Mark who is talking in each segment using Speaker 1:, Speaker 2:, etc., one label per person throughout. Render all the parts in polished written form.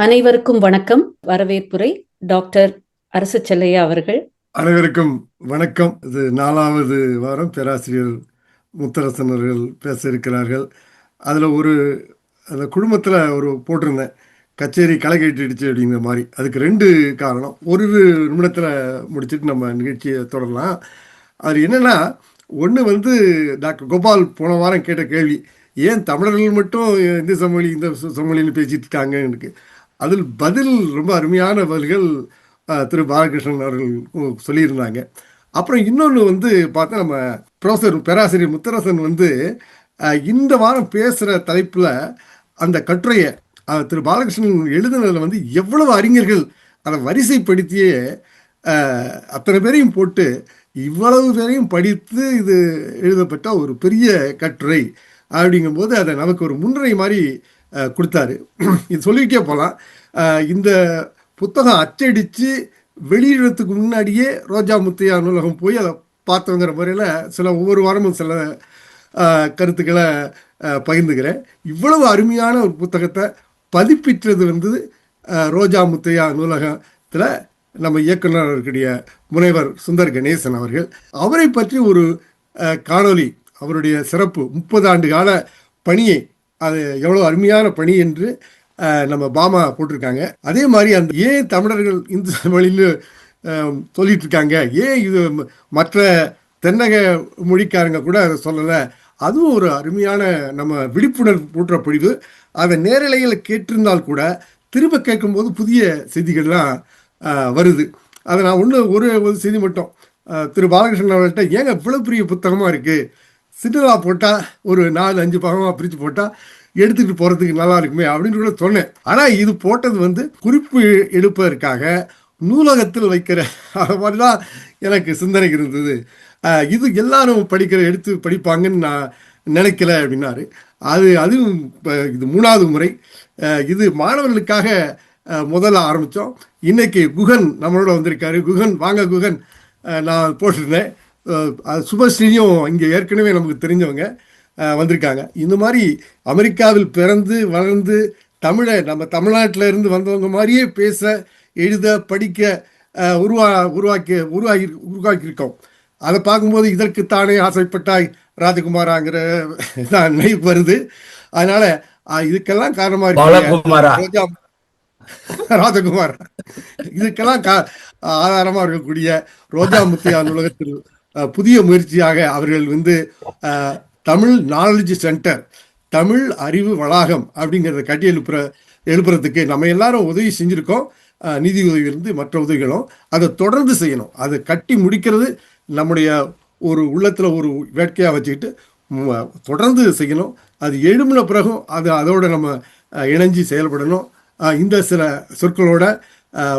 Speaker 1: அனைவருக்கும் வணக்கம். வரவேற்புரை டாக்டர் அரசு செல்லையா அவர்கள்.
Speaker 2: அனைவருக்கும் வணக்கம். இது 4வது வாரம் பேராசிரியர் முத்தரசன் அவர்கள் பேச இருக்கிறார்கள். அதில் அந்த குழுமத்தில் போட்டிருந்தேன், கச்சேரி களை கட்டிடுச்சு அப்படிங்கிற மாதிரி. அதுக்கு 2 காரணம். ஒரு நிமிடத்தில் முடிச்சுட்டு நம்ம நிகழ்ச்சியை தொடரலாம். அது என்னென்னா, ஒன்று டாக்டர் கோபால் போன வாரம் கேட்ட கேள்வி, ஏன் தமிழர்கள் மட்டும் இந்த சமொழி இந்த சமொழின்னு பேசிட்டு இருக்காங்க. அதில் பதில் ரொம்ப அருமையான பதில்கள் திரு பாலகிருஷ்ணன் அவர்கள் சொல்லியிருந்தாங்க. அப்புறம் இன்னொன்று பார்த்தா, நம்ம பேராசிரியர் முத்தரசன் இந்த வாரம் பேசுகிற தலைப்பில் அந்த கட்டுரையை திரு பாலகிருஷ்ணன் எழுதுனதில் எவ்வளவு அறிஞர்கள் அதை வரிசைப்படுத்தியே அத்தனை பேரையும் போட்டு இவ்வளவு பேரையும் படித்து இது எழுதப்பட்ட ஒரு பெரிய கட்டுரை அப்படிங்கும்போது அதை நமக்கு ஒரு முன்னுரை மாதிரி கொடுத்தாரு. இது சொல்லிக்கிட்டே போகலாம். இந்த புத்தகம் அச்சடித்து வெளியிடறதுக்கு முன்னாடியே ரோஜா முத்தையா நூலகம் போய் அதை பார்த்தவங்கிற முறையில் ஒவ்வொரு வாரமும் சில கருத்துக்களை பகிர்ந்துக்கிறேன். இவ்வளவு அருமையான ஒரு புத்தகத்தை பதிப்பிட்டது ரோஜா முத்தையா நூலகத்தில் நம்ம இயக்குனர் இருக்கக்கூடிய முனைவர் சுந்தர் கணேசன் அவர்கள். அவரை பற்றி ஒரு காணொலி, அவருடைய சிறப்பு 30 ஆண்டு கால பணியை, அது எவ்வளோ அருமையான பணி என்று நம்ம பாமா போட்டிருக்காங்க. அதே மாதிரி ஏன் தமிழர்கள் இந்து மொழின்னு சொல்லிட்டு இருக்காங்க, ஏன் இது மற்ற தென்னக மொழிக்காரங்க கூட அதை சொல்லலை, அதுவும் ஒரு அருமையான நம்ம விழிப்புணர்வு போன்ற பொழிவு. அதை நேரலையில் கேட்டிருந்தால் கூட திரும்ப கேட்கும்போது புதிய செய்திகள்லாம் வருது. அதை நான் ஒரு செய்தி மட்டும் திரு பாலகிருஷ்ணன் அவர்கள்ட்ட, ஏங்க இவ்வளோ பெரிய புத்தகமாக இருக்குது, சின்னதாக போட்டால் ஒரு 4-5 பாகமாக பிரித்து போட்டால் எடுத்துக்கிட்டு போகிறதுக்கு நல்லா இருக்குமே அப்படின்னு கூட சொன்னேன். ஆனால் இது போட்டது குறிப்பு எடுப்பதற்காக நூலகத்தில் வைக்கிற அது மாதிரி தான் எனக்கு சிந்தனை இருந்தது. இது எல்லாரும் எடுத்து படிப்பாங்கன்னு நான் நினைக்கல அப்படின்னாரு. அதுவும் இது 3வது முறை. இது மாணவர்களுக்காக முதல்ல ஆரம்பித்தோம். இன்னைக்கு குகன் நம்மளோட வந்திருக்காரு. குகன், வாங்க குகன். நான் போட்டிருந்தேன். சுபஸ்ரீயும் இங்கே ஏற்கனவே நமக்கு தெரிஞ்சவங்க வந்திருக்காங்க. இந்த மாதிரி அமெரிக்காவில் பிறந்து வளர்ந்து நம்ம தமிழ்நாட்டில் இருந்து வந்தவங்க மாதிரியே பேச, எழுத, படிக்க உருவாக்கியிருக்கோம். அதை பார்க்கும்போது இதற்குத்தானே ஆசைப்பட்டாய் ராஜகுமாராங்கிற நினைவு வருது. அதனால இதுக்கெல்லாம் காரணமா இருக்கு ராஜகுமார். இதுக்கெல்லாம் ஆதாரமா இருக்கக்கூடிய ரோஜா முத்தையா நூலகத்தில் புதிய முயற்சியாக அவர்கள் தமிழ் நாலேஜ் சென்டர், தமிழ் அறிவு வளாகம் அப்படிங்கிறத கட்டி எழுப்புறதுக்கு நம்ம எல்லாரும் உதவி செஞ்சுருக்கோம். நிதி உதவியிலிருந்து மற்ற உதவிகளும் அதை தொடர்ந்து செய்யணும். அதை கட்டி முடிக்கிறது நம்முடைய ஒரு உள்ளத்தில் ஒரு வேட்கையாக வச்சுக்கிட்டு தொடர்ந்து செய்யணும். அது எழும்பின பிறகும் அதோட நம்ம இணைஞ்சி செயல்படணும். இந்த சில சொற்களோட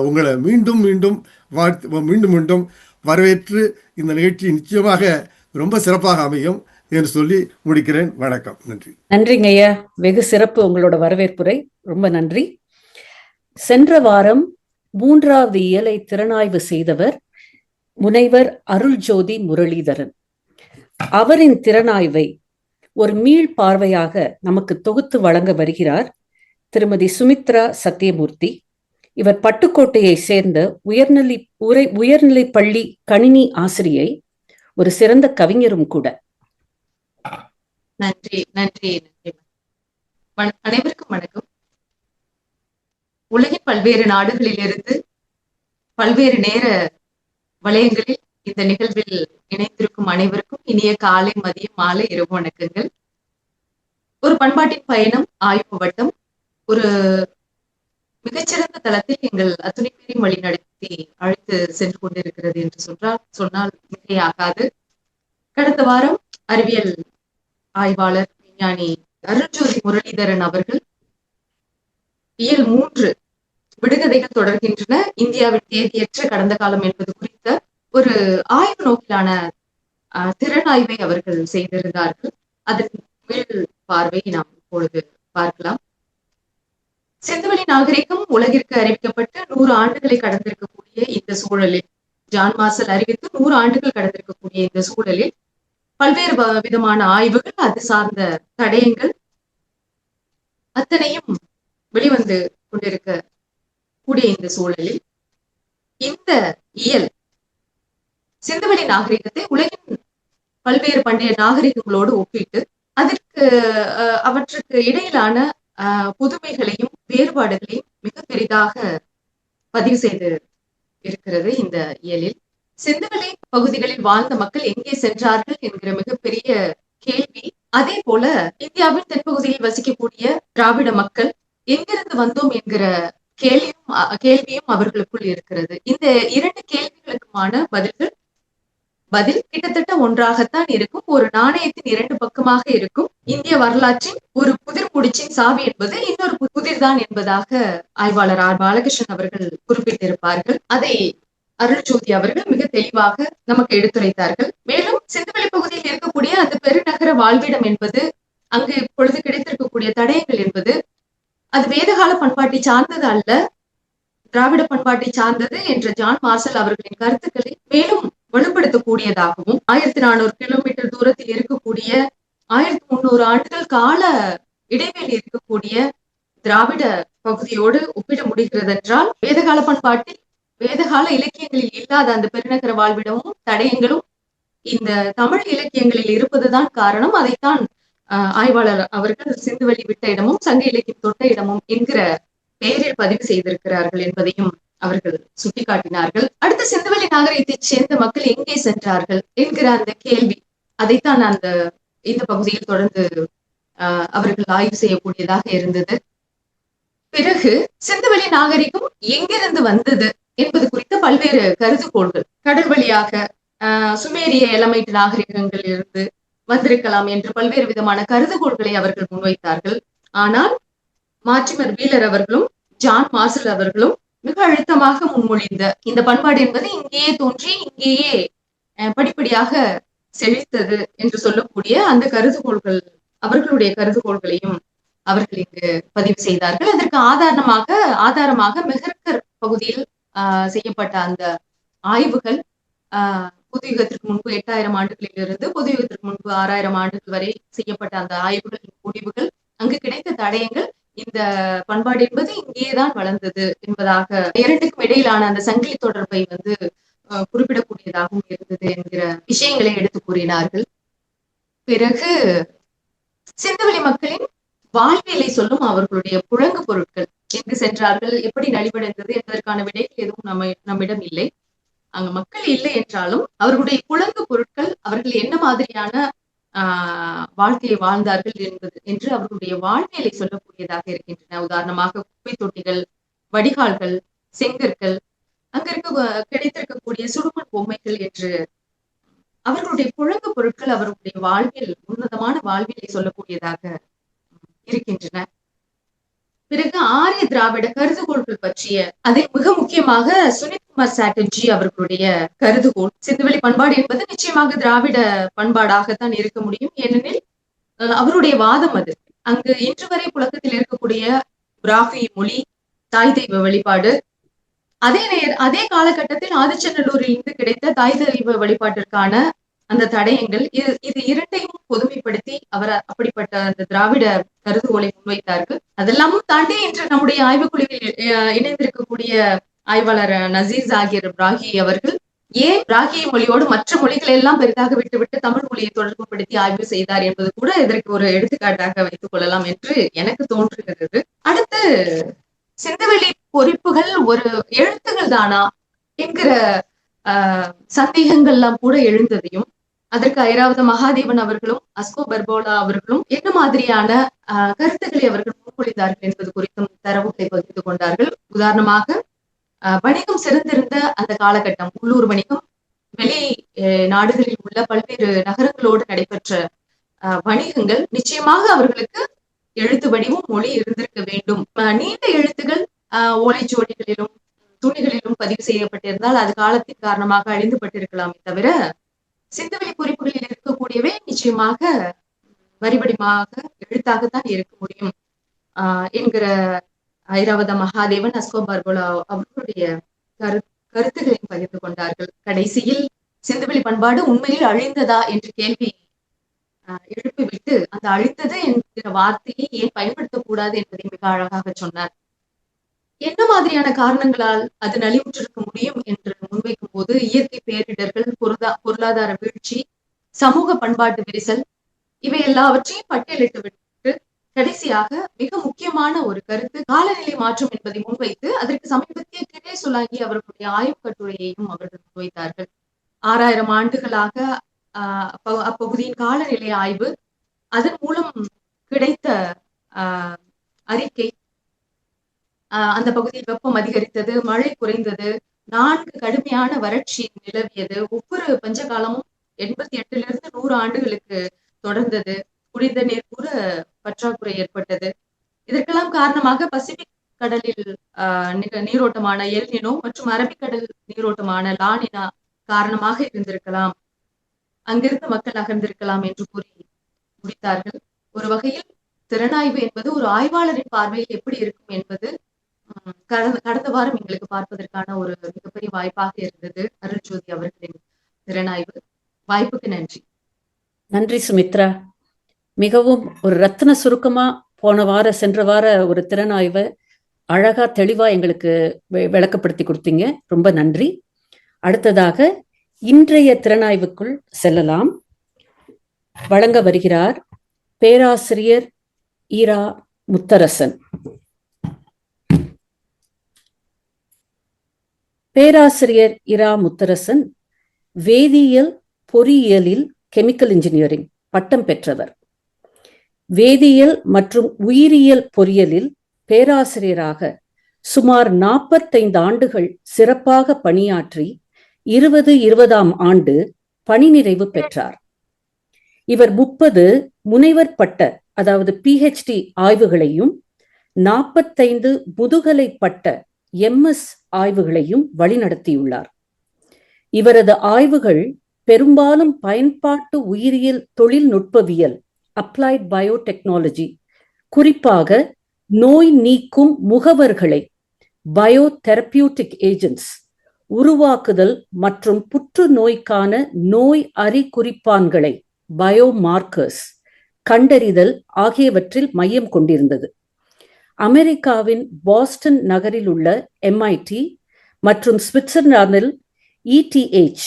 Speaker 2: உங்களை மீண்டும் மீண்டும் வரவேற்று இந்த நிகழ்ச்சி நிச்சயமாக ரொம்ப சிறப்பாக அமையும் என்று சொல்லி முடிக்கிறேன். வணக்கம். நன்றி.
Speaker 1: நன்றிங்க ஐயா, வெகு சிறப்பு உங்களோட வரவேற்புரை. ரொம்ப நன்றி. சென்ற வாரம் 3வது இயலை திறனாய்வு செய்தவர் முனைவர் அருள்ஜோதி முரளிதரன். அவரின் திறனாய்வை ஒரு மீள் பார்வையாக நமக்கு தொகுத்து வழங்க வருகிறார் திருமதி சுமித்ரா சத்யமூர்த்தி. இவர் பட்டுக்கோட்டையை சேர்ந்த உயர்நிலை பள்ளி கணினி ஆசிரியை, ஒரு சிறந்த கவிஞரும் கூட.
Speaker 3: நன்றி நன்றி நன்றி. அனைவருக்கும் வணக்கம். உலகின் பல்வேறு நாடுகளிலிருந்து பல்வேறு நேர வலயங்களில் இந்த நிகழ்வில் இணைந்திருக்கும் அனைவருக்கும் இனிய காலை, மதியம், மாலை, இரவு வணக்கங்கள். ஒரு பண்பாட்டின் பயணம் ஆய்வு வட்டம் ஒரு மிகச்சிறந்த தளத்தில் எங்கள் அத்துணை பேரையும் வழிநடத்தி அழைத்து சென்று கொண்டிருக்கிறது என்று சொன்னால் மிகையாகாது. கடந்த வாரம் அறிவியல் ஆய்வாளர் விஞ்ஞானி அருள்ஜோதி முரளிதரன் அவர்கள் இயல் 3 விடுகதைகள் தொடர்கின்றன, இந்தியாவின் தேதியற்ற கடந்த காலம் என்பது குறித்த ஒரு ஆய்வு நோக்கிலான திறனாய்வை அவர்கள் செய்திருந்தார்கள். அதன் மேல் பார்வை நாம் இப்பொழுது பார்க்கலாம். சிந்துவெளி நாகரிகம் உலகிற்கு அறிவிக்கப்பட்டு 100 ஆண்டுகளை கடந்திருக்கக்கூடிய இந்த சூழலில், ஜான் மார்சல் அறிவித்து 100 ஆண்டுகள் கடந்திருக்கக்கூடிய இந்த சூழலில் பல்வேறு விதமான ஆய்வுகள், அது சார்ந்த தடயங்கள் அத்தனையும் வெளிவந்து கொண்டிருக்க கூடிய இந்த சூழலில் இந்த இயல் சிந்துவெளி நாகரிகத்தை உலகின் பல்வேறு பண்டைய நாகரிகங்களோடு ஒப்பிட்டு அதற்கு அவற்றுக்கு இடையிலான புதுமைகளையும் வேறுபாடுகளையும் மிக பெரிதாக பதிவு செய்து இருக்கிறது. இந்த இயலில் சிந்துவெளி பகுதிகளில் வாழ்ந்த மக்கள் எங்கே சென்றார்கள் என்கிற மிகப்பெரிய கேள்வி, அதே போல இந்தியாவின் தென்பகுதியில் வசிக்கக்கூடிய திராவிட மக்கள் எங்கிருந்து வந்தோம் என்கிற கேள்வியும் அவர்களுக்குள் இருக்கிறது. இந்த இரண்டு கேள்விகளுக்குமான பதில் கிட்டத்தட்ட ஒன்றாகத்தான் இருக்கும். ஒரு நாணயத்தின் இரண்டு பக்கமாக இருக்கும். இந்திய வரலாற்றின் ஒரு புதிர் முடிச்சின் சாவி என்பது இன்னொரு புதிர்தான் என்பதாக ஆய்வாளர் ஆர் பாலகிருஷ்ணன் அவர்கள் குறிப்பிட்டிருப்பார்கள். அதை அருள்ஜோதி அவர்கள் மிக தெளிவாக நமக்கு எடுத்துரைத்தார்கள். மேலும் சிந்துவெளி பகுதியில் இருக்கக்கூடிய அந்த பெருநகர வாழ்விடம் என்பது, அங்கு இப்பொழுது கிடைத்திருக்கக்கூடிய தடயங்கள் என்பது, அது வேதகால பண்பாட்டை சார்ந்தது அல்ல, திராவிட பண்பாட்டை சார்ந்தது என்ற ஜான் மார்சல் அவர்களின் கருத்துக்களை மேலும் வலுப்படுத்தக்கூடியதாகவும் 1400 கிலோமீட்டர் தூரத்தில் இருக்கக்கூடிய 1300 ஆண்டுகள் கால இடைவெளி இருக்கக்கூடிய திராவிட பகுதியோடு ஒப்பிட முடிகிறது என்றால், வேதகால பண்பாட்டில் வேதகால இலக்கியங்களில் இல்லாத அந்த பெருநகர வாழ்விடமும் தடயங்களும் இந்த தமிழ் இலக்கியங்களில் இருப்பதுதான் காரணம். அதைத்தான் ஆய்வாளர் அவர்கள் சிந்துவெளி விட்ட இடமும் சங்க இலக்கியம் தொட்ட இடமும் என்கிற பெயரில் பதிவு செய்திருக்கிறார்கள் என்பதையும் அவர்கள் சுட்டிக்காட்டினார்கள். அடுத்த சிந்துவெளி நாகரிகத்தைச் சேர்ந்த மக்கள் எங்கே சென்றார்கள் என்கிற அந்த கேள்வி, அதைத்தான் இந்த பகுதியில் தொடர்ந்து அவர்கள் ஆய்வு செய்யக்கூடியதாக இருந்தது. பிறகு சிந்துவெளி நாகரிகம் எங்கிருந்து வந்தது என்பது குறித்த பல்வேறு கருதுகோள்கள், கடல் வழியாக சுமேரிய எலமைட் நாகரிகங்களில் இருந்து வந்திருக்கலாம் என்று பல்வேறு விதமான கருதுகோள்களை அவர்கள் முன்வைத்தார்கள். ஆனால் மார்ட்டிமர் வீலர் அவர்களும் ஜான் மார்சல் அவர்களும் மிக அழுத்தமாக முன்மொழிந்த இந்த பண்பாடு என்பது இங்கேயே தோன்றி இங்கேயே படிப்படியாக செழித்தது என்று சொல்லக்கூடிய அந்த கருதுகோள்கள், அவர்களுடைய கருதுகோள்களையும் அவர்கள் இங்கு பதிவு செய்தார்கள். அதற்கு ஆதாரமாக மெஹர்கர் பகுதியில் செய்யப்பட்ட அந்த ஆய்வுகள், புதுயுகத்திற்கு முன்பு 8000 ஆண்டுகளில் இருந்து புதுயுகத்திற்கு முன்பு 6000 ஆண்டுகள் வரை செய்யப்பட்ட அந்த ஆய்வுகளின் முடிவுகள், அங்கு கிடைத்த தடயங்கள், இந்த பண்பாடு என்பது இங்கேதான் வளர்ந்தது என்பதாக இரண்டுக்கும் இடையிலான அந்த சங்கிலி தொடர்பை குறிப்பிடக்கூடியதாகவும் இருந்தது என்கிற விஷயங்களை எடுத்து கூறினார்கள். பிறகு சிந்துவெளி மக்களின் வாழ்வியலை சொல்லும் அவர்களுடைய புழங்கு பொருட்கள், எங்கு சென்றார்கள், எப்படி நலிவடைந்தது என்பதற்கான விடைகள் எதுவும் நம்மிடம் இல்லை. அங்க மக்கள் இல்லை என்றாலும் அவர்களுடைய புழங்கு பொருட்கள், அவர்கள் என்ன மாதிரியான வாழ்க்கையை வாழ்ந்தார்கள் என்று அவர்களுடைய வாழ்வியலை சொல்லக்கூடியதாக இருக்கின்றன. உதாரணமாக குப்பை தொட்டிகள், வடிகால்கள், செங்கற்கள், அங்க கிடைத்திருக்கக்கூடிய சுடுமண் பொம்மைகள் என்று அவர்களுடைய புழங்கு பொருட்கள் அவர்களுடைய வாழ்வியல், உன்னதமான வாழ்வியலை சொல்லக்கூடியதாக இருக்கின்றன. பிறகு ஆரிய திராவிட கருதுகோள்கள் பற்றிய, அதில் மிக முக்கியமாக சுனித்குமார் சாட்டர்ஜி அவர்களுடைய கருதுகோள், சிந்துவெளி பண்பாடு என்பது நிச்சயமாக திராவிட பண்பாடாகத்தான் இருக்க முடியும். ஏனெனில் அவருடைய வாதம் அது. அங்கு இன்று வரை புழக்கத்தில் இருக்கக்கூடிய பிராகி மொழி, தாய் தெய்வ வழிபாடு, அதே காலகட்டத்தில் ஆதிச்சநல்லூரில் இருந்து கிடைத்த தாய் தெய்வ வழிபாட்டிற்கான அந்த தடயங்கள், இது இரண்டையும் பொதுமைப்படுத்தி அவர் அப்படிப்பட்ட அந்த திராவிட கருதுகோளை முன்வைத்தார்கள். அதெல்லாமும் தாண்டி இன்று நம்முடைய ஆய்வுக்குழுவில் இணைந்திருக்கக்கூடிய ஆய்வாளர் நசீர் ஜாகிர் பிராகி அவர்கள் ஏன் பிராகி மொழியோடு மற்ற மொழிகளை எல்லாம் பெரிதாக விட்டுவிட்டு தமிழ் மொழியை தொடர்பு படுத்தி ஆய்வு செய்தார் என்பது கூட இதற்கு ஒரு எடுத்துக்காட்டாக வைத்துக் கொள்ளலாம் என்று எனக்கு தோன்றுகிறது. அடுத்து சிந்துவெளி பொறிப்புகள் ஒரு எழுத்துகள் தானா என்கிற சந்தேகங்கள்லாம் கூட எழுந்ததையும், அதற்கு ஐராவத மகாதேவன் அவர்களும் அஸ்கோ பர்போலா அவர்களும் என்ன மாதிரியான கருத்துக்களை அவர்கள் முன்மொழிந்தார்கள் என்பது குறித்தும் தரவுகளை பகிர்ந்து கொண்டார்கள். உதாரணமாக, வணிகம் சிறந்திருந்த அந்த காலகட்டம், உள்ளூர் வணிகம், வெளி நாடுகளில் உள்ள பல்வேறு நகரங்களோடு நடைபெற்ற வணிகங்கள், நிச்சயமாக அவர்களுக்கு எழுத்து வடிவம் மொழி இருந்திருக்க வேண்டும். நீண்ட எழுத்துகள் ஓலைச்சுவடிகளிலும் துணிகளிலும் பதிவு செய்யப்பட்டிருந்தால் அது காலத்தின் காரணமாக அழிந்துபட்டிருக்கலாமே தவிர, சிந்துவெளி குறிப்புகளில் இருக்கக்கூடியவை நிச்சயமாக வரிவடிமாக எழுத்தாகத்தான் இருக்க முடியும் என்கிற ஐராவத மகாதேவன், அஸ்கோ பர்போலா அவர்களுடைய கருத்துக்களை பகிர்ந்து கொண்டார்கள். கடைசியில் சிந்துவெளி பண்பாடு உண்மையில் அழிந்ததா என்ற கேள்வி எழுப்பிவிட்டு அந்த அழிந்தது என்கிற வார்த்தையை ஏன் பயன்படுத்தக்கூடாது என்பதை மிக அழகாக சொன்னார். மாதிரியான காரணங்களால் அது நலிவுற்றிருக்க முடியும் என்று முன்வைக்கும் போது இயற்கை பேரிடர்கள், பொருளாதார வீழ்ச்சி, சமூக பண்பாட்டு விரிசல் இவை எல்லாவற்றையும் பட்டியலிட்டு விட்டு கடைசியாக மிக முக்கியமான ஒரு கருத்து காலநிலை மாற்றம் என்பதை முன்வைத்து அதற்கு சமீபத்திய கிரே சுலாங்கி அவர்களுடைய ஆய்வு கட்டுரையையும் அவர்கள் முன்வைத்தார்கள். 6000 ஆண்டுகளாக அப்பகுதியின் காலநிலை ஆய்வு, அதன் மூலம் கிடைத்த அறிக்கை, அந்த பகுதியில் வெப்பம் அதிகரித்தது, மழை குறைந்தது, 4 கடுமையான வறட்சி நிலவியது, ஒவ்வொரு பஞ்சகாலமும் 88 to 100 ஆண்டுகளுக்கு தொடர்ந்தது, குடிந்த நீர் கூட பற்றாக்குறை ஏற்பட்டது. இதற்கெல்லாம் காரணமாக பசிபிக் கடலில் நீரோட்டமான எல் நினோ மற்றும் அரபிக்கடல் நீரோட்டமான லா நினா காரணமாக இருந்திருக்கலாம், அங்கிருந்து மக்கள் நகர்ந்திருக்கலாம் என்று கூறி முடித்தார்கள். ஒரு வகையில் திறனாய்வு என்பது ஒரு ஆய்வாளரின் பார்வையில் எப்படி இருக்கும் என்பது கடந்த வாரம் எங்களுக்கு பார்ப்பதற்கான ஒரு மிகப்பெரிய வாய்ப்பாக இருந்தது. அருள்ஜோதி அவர்களின் திறனாய்வு. வாய்ப்புக்கு நன்றி.
Speaker 1: நன்றி சுமித்ரா. மிகவும் ஒரு ரத்தின சுருக்கமா சென்ற வார ஒரு திறனாய்வை அழகா தெளிவா எங்களுக்கு விளக்கப்படுத்தி கொடுத்தீங்க. ரொம்ப நன்றி. அடுத்ததாக இன்றைய திறனாய்வுக்குள் செல்லலாம். வழங்க வருகிறார் பேராசிரியர் இரா முத்தரசன். பேராசிரியர் இரா முத்தரசன் வேதியியல் பொறியியலில் கெமிக்கல் இன்ஜினியரிங் பட்டம் பெற்றவர். வேதியியல் மற்றும் உயிரியல் பொறியியலில் பேராசிரியராக சுமார் 45 ஆண்டுகள் சிறப்பாக பணியாற்றி 2020ஆம் ஆண்டு பணி நிறைவு பெற்றார். இவர் 30 முனைவர் பட்ட அதாவது PhD ஆய்வுகளையும் 45 முதுகலை பட்ட MS ஆய்வுகளையும் வழிநடத்தியுள்ளார். இவரது ஆய்வுகள் பெரும்பாலும் பயன்பாட்டு உயிரியல் தொழில்நுட்பவியல் அப்ளைட் பயோடெக்னாலஜி, குறிப்பாக நோய் நீக்கும் முகவர்களை பயோதெரபியூட்டிக் ஏஜென்ட்ஸ் உருவாக்குதல் மற்றும் புற்றுநோய்க்கான நோய் அறிகுறிப்பான்களை பயோமார்க்கர்ஸ் கண்டறிதல் ஆகியவற்றில் மையம் கொண்டிருந்தது. அமெரிக்காவின் பாஸ்டன் நகரில் உள்ள MIT மற்றும் சுவிட்சர்லாந்தில் ETH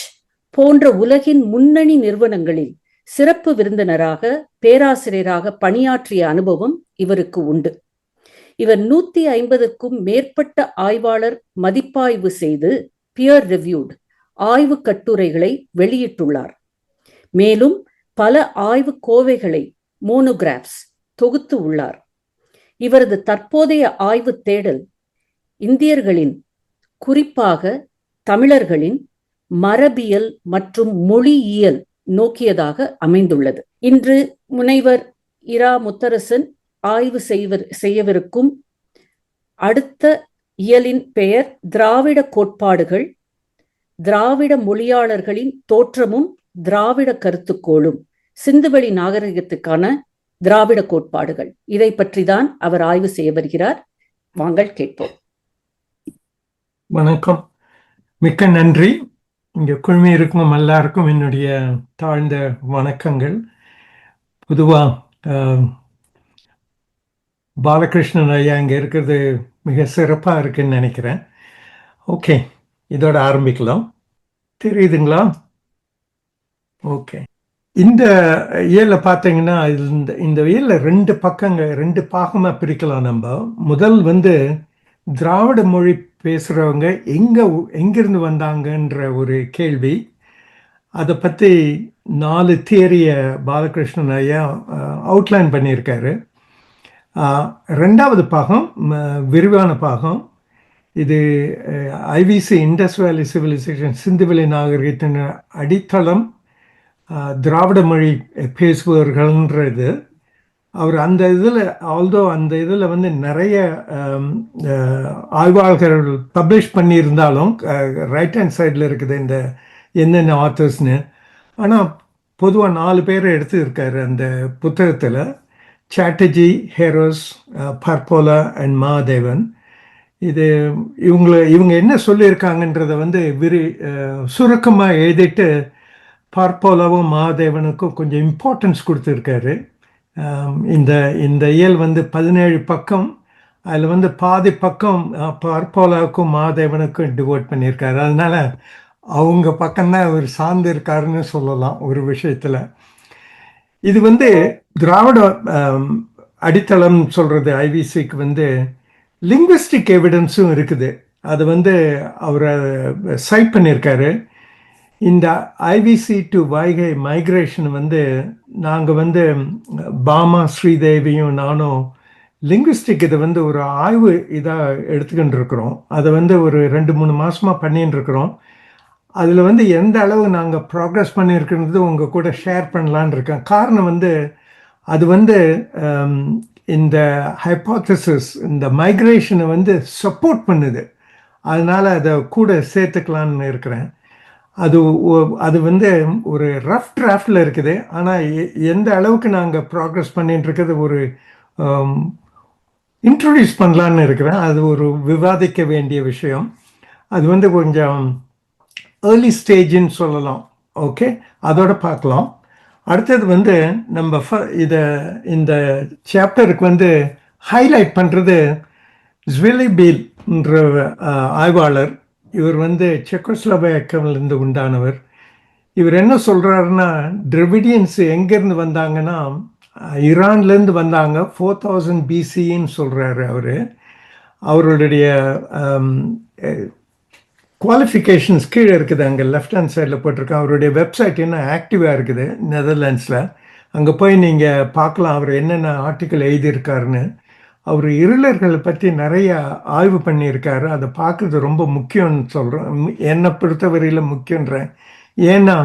Speaker 1: போன்ற உலகின் முன்னணி நிறுவனங்களில் சிறப்பு விருந்தினராக பேராசிரியராக பணியாற்றிய அனுபவம் இவருக்கு உண்டு. இவர் 150க்கும் மேற்பட்ட ஆய்வாளர் மதிப்பாய்வு செய்து பியர் ரிவ்யூட் ஆய்வு கட்டுரைகளை வெளியிட்டுள்ளார். மேலும் பல ஆய்வு கோவைகளை மோனோகிராஃப்ஸ் தொகுத்து உள்ளார். இவரது தற்போதைய ஆய்வு தேடல் இந்தியர்களின், குறிப்பாக தமிழர்களின் மரபியல் மற்றும் மொழியியல் நோக்கியதாக அமைந்துள்ளது. இன்று முனைவர் இரா முத்தரசன் ஆய்வு செய்யவிருக்கும் அடுத்த இயலின் பெயர் திராவிட கோட்பாடுகள், திராவிட மொழியாளர்களின் தோற்றமும் திராவிட கருத்துக்கோளும், சிந்துவெளி நாகரிகத்துக்கான திராவிட கோட்பாடுகள். இதை பற்றி தான் அவர் ஆய்வு செய்ய வருகிறார். வாங்கள் கேட்போம்.
Speaker 4: வணக்கம், மிக்க நன்றி. இங்கே குழுமி இருக்கும் எல்லாருக்கும் என்னுடைய தாழ்ந்த வணக்கங்கள். பொதுவாக பாலகிருஷ்ணன் ஐயா இங்கே இருக்கிறது மிக சிறப்பாக இருக்குன்னு நினைக்கிறேன். ஓகே, இதோட ஆரம்பிக்கலாம். தெரியுதுங்களா? ஓகே. இந்த இயலில் பார்த்தீங்கன்னா இந்த இயலில் 2 பாகமாக பிரிக்கலாம். நம்ம முதல் திராவிட மொழி பேசுகிறவங்க எங்கிருந்து வந்தாங்கன்ற ஒரு கேள்வி. அதை பற்றி 4 தியரியை பாலகிருஷ்ணன் ஐயா அவுட்லைன் பண்ணியிருக்காரு. 2வது பாகம் விரிவான பாகம். இது IVC இண்டஸ் வேலி சிவிலைசேஷன், சிந்துவெளி நாகரிகத்தின் அடித்தளம் திராவிட மொழி பேசுபவர்கள்ன்றது. அவர் அந்த இதில் நிறைய ஆய்வாளர்கள் பப்ளிஷ் பண்ணியிருந்தாலும் ரைட் ஹேண்ட் சைடில் இருக்குது இந்த என்னென்ன ஆத்தர்ஸ்னு. ஆனால் பொதுவாக 4 பேரை எடுத்துருக்காரு அந்த புத்தகத்தில். Chatterjee, ஹெரோஸ், Parpola and Mahadevan. இவங்க என்ன சொல்லியிருக்காங்கன்றதை சுருக்கமாக எழுதிட்டு பர்போலாவும் மகாதேவனுக்கும் கொஞ்சம் இம்பார்ட்டன்ஸ் கொடுத்துருக்காரு. இந்த இயல் 17 பக்கம், அதில் வந்து பாதி பக்கம் பற்போலாவுக்கும் மாதேவனுக்கும் டிவோட் பண்ணியிருக்காரு. அதனால அவங்க பக்கம்தான் அவர் சார்ந்து இருக்காருன்னு சொல்லலாம் ஒரு விஷயத்தில். இது வந்து திராவிட அடித்தளம் சொல்கிறது ஐவிசிக்கு வந்து லிங்குவிஸ்டிக் எவிடன்ஸும் இருக்குது. அது வந்து அவர் சைட் பண்ணியிருக்காரு. இந்த ஐவிசி டு வைகை மைக்ரேஷன் வந்து நாங்கள் வந்து பாமா ஸ்ரீதேவியும் நானும் லிங்குவிஸ்டிக் இதை வந்து ஒரு ஆய்வு இதாக எடுத்துக்கிட்டு இருக்கிறோம். அதை வந்து ஒரு 2-3 மாதமாக பண்ணிட்டு இருக்கிறோம். அதில் வந்து எந்த அளவு நாங்கள் ப்ராக்ரஸ் பண்ணியிருக்கிறது உங்கள் கூட ஷேர் பண்ணலான் இருக்கேன். காரணம் வந்து அது வந்து இந்த ஹைப்போதசிஸ் இந்த மைக்ரேஷனை வந்து சப்போர்ட் பண்ணுது. அதனால் அதை கூட சேர்த்துக்கலான்னு இருக்கிறேன். அது வந்து ஒரு ரஃப் டிராஃப்டில் இருக்குது. ஆனால் எந்த அளவுக்கு நாங்கள் ப்ராக்ரஸ் பண்ணிட்டு இருக்கிறது ஒரு இன்ட்ரடியூஸ் பண்ணலான்னு இருக்கிறேன். அது ஒரு விவாதிக்க வேண்டிய விஷயம். அது வந்து கொஞ்சம் ஏர்லி ஸ்டேஜின்னு சொல்லலாம். ஓகே, அதோட பார்க்கலாம். அடுத்தது வந்து நம்ம இந்த சாப்டருக்கு வந்து ஹைலைட் பண்ணுறது ஜ்விலிபீல்ன்ற ஆய்வாளர். இவர் வந்து செக்கோஸ்லோவேக்கியாவிலிருந்து உண்டானவர். இவர் என்ன சொல்கிறாருன்னா, டிராவிடியன்ஸ் எங்கேருந்து வந்தாங்கன்னா ஈரான்லேருந்து வந்தாங்க. 4000 BCன்னு சொல்கிறாரு அவர். அவருடைய குவாலிஃபிகேஷன்ஸ் கீழே இருக்குது, அங்கே லெஃப்ட் ஹேண்ட் சைடில் போட்டிருக்கேன். அவருடைய வெப்சைட் இன்னும் ஆக்டிவாக இருக்குது நெதர்லாண்ட்ஸில். அங்கே போய் நீங்கள் பார்க்கலாம் அவர் என்னென்ன ஆர்டிக்கல் எழுதியிருக்காருன்னு. அவர் இருளர்களை பற்றி நிறைய ஆய்வு பண்ணியிருக்காரு. அதை பார்க்குறது ரொம்ப முக்கியம்னு சொல்கிறேன். என்னை பொறுத்தவரையில் முக்கியன்றேன். ஏன்னா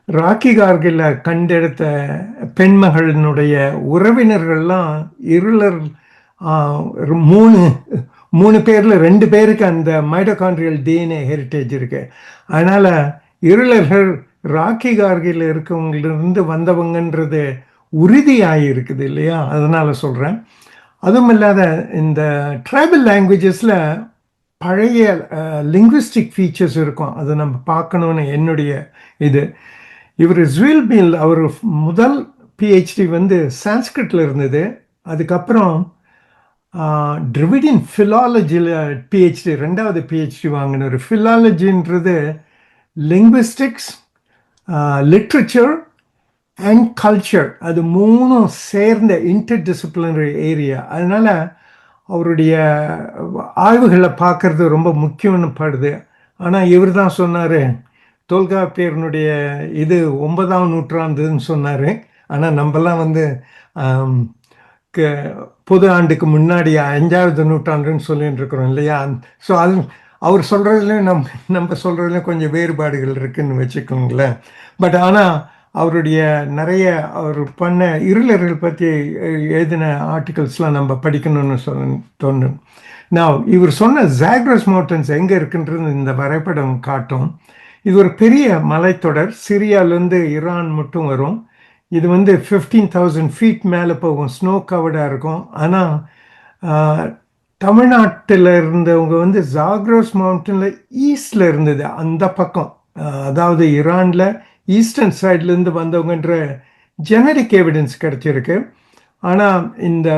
Speaker 4: ராக்கி கார்கில் கண்டெடுத்த பெண்மகளினுடைய உறவினர்கள்லாம் இருளர் 3 பேரில் 2 பேருக்கு அந்த மைட்டோகாண்ட்ரியல் டிஎன்ஏ ஹெரிட்டேஜ் இருக்கு. அதனால் இருளர்கள் ராக்கி கார்கில் இருக்கவங்களிருந்து வந்தவங்கன்றது உறுதியாகி இருக்குது இல்லையா? அதனால் சொல்கிறேன். அதுவும் இல்லாத இந்த ட்ரைபல் லாங்குவேஜஸில் பழைய லிங்குவிஸ்டிக் ஃபீச்சர்ஸ் இருக்கும். அதை நம்ம பார்க்கணுன்னு என்னுடைய இது. இவர் ஜ்விலிபீல் அவர் முதல் PhD வந்து சான்ஸ்கிரிட்டில் இருந்தது. அதுக்கப்புறம் டிராவிடியன் ஃபிலாலஜியில் PhD 2வது PhD வாங்கினார். ஃபிலாலஜின்றது லிங்குவிஸ்டிக்ஸ், லிட்ரேச்சர் அண்ட் கல்ச்சர், அது 3 சேர்ந்த இன்டர்டிசிப்ளினரி ஏரியா. அதனால் அவருடைய ஆய்வுகளை பார்க்கறது ரொம்ப முக்கியம்னு படுது. ஆனால் இவர் தான் சொன்னார், தொல்காப்பியனுடைய இது 9ஆம் நூற்றாண்டுன்னு சொன்னார். ஆனால் நம்மலாம் வந்து பொது ஆண்டுக்கு முன்னாடி 5வது நூற்றாண்டுன்னு சொல்லிட்டு இருக்கிறோம் இல்லையா? ஸோ அது அவர் சொல்கிறதுலையும் நம்ம சொல்கிறதுலையும் கொஞ்சம் வேறுபாடுகள் இருக்குதுன்னு வச்சுக்கோங்களேன். பட் ஆனால் அவருடைய நிறைய அவர் பண்ண இருளர்கள் பற்றி எழுதின ஆர்டிகல்ஸ்லாம் நம்ம படிக்கணும்னு தோணும். நான் இவர் சொன்ன ஜாக்ரஸ் மவுண்டன்ஸ் எங்கே இருக்குன்றது இந்த வரைபடம் காட்டும். இது ஒரு பெரிய மலைத்தொடர். சிரியாவிலேருந்து ஈரான் மட்டும் வரும். இது வந்து 15,000 feet மேலே போகும். ஸ்னோ கவர்டாக இருக்கும். ஆனால் தமிழ்நாட்டில் இருந்தவங்க வந்து ஜாக்ரஸ் மவுண்டனில் ஈஸ்டில் இருந்தது, அந்த பக்கம், அதாவது ஈரானில் ஈஸ்டர்ன் சைட்லேருந்து வந்தவங்கன்ற ஜெனரிக் எவிடன்ஸ் கிடச்சிருக்கு. ஆனால் இந்த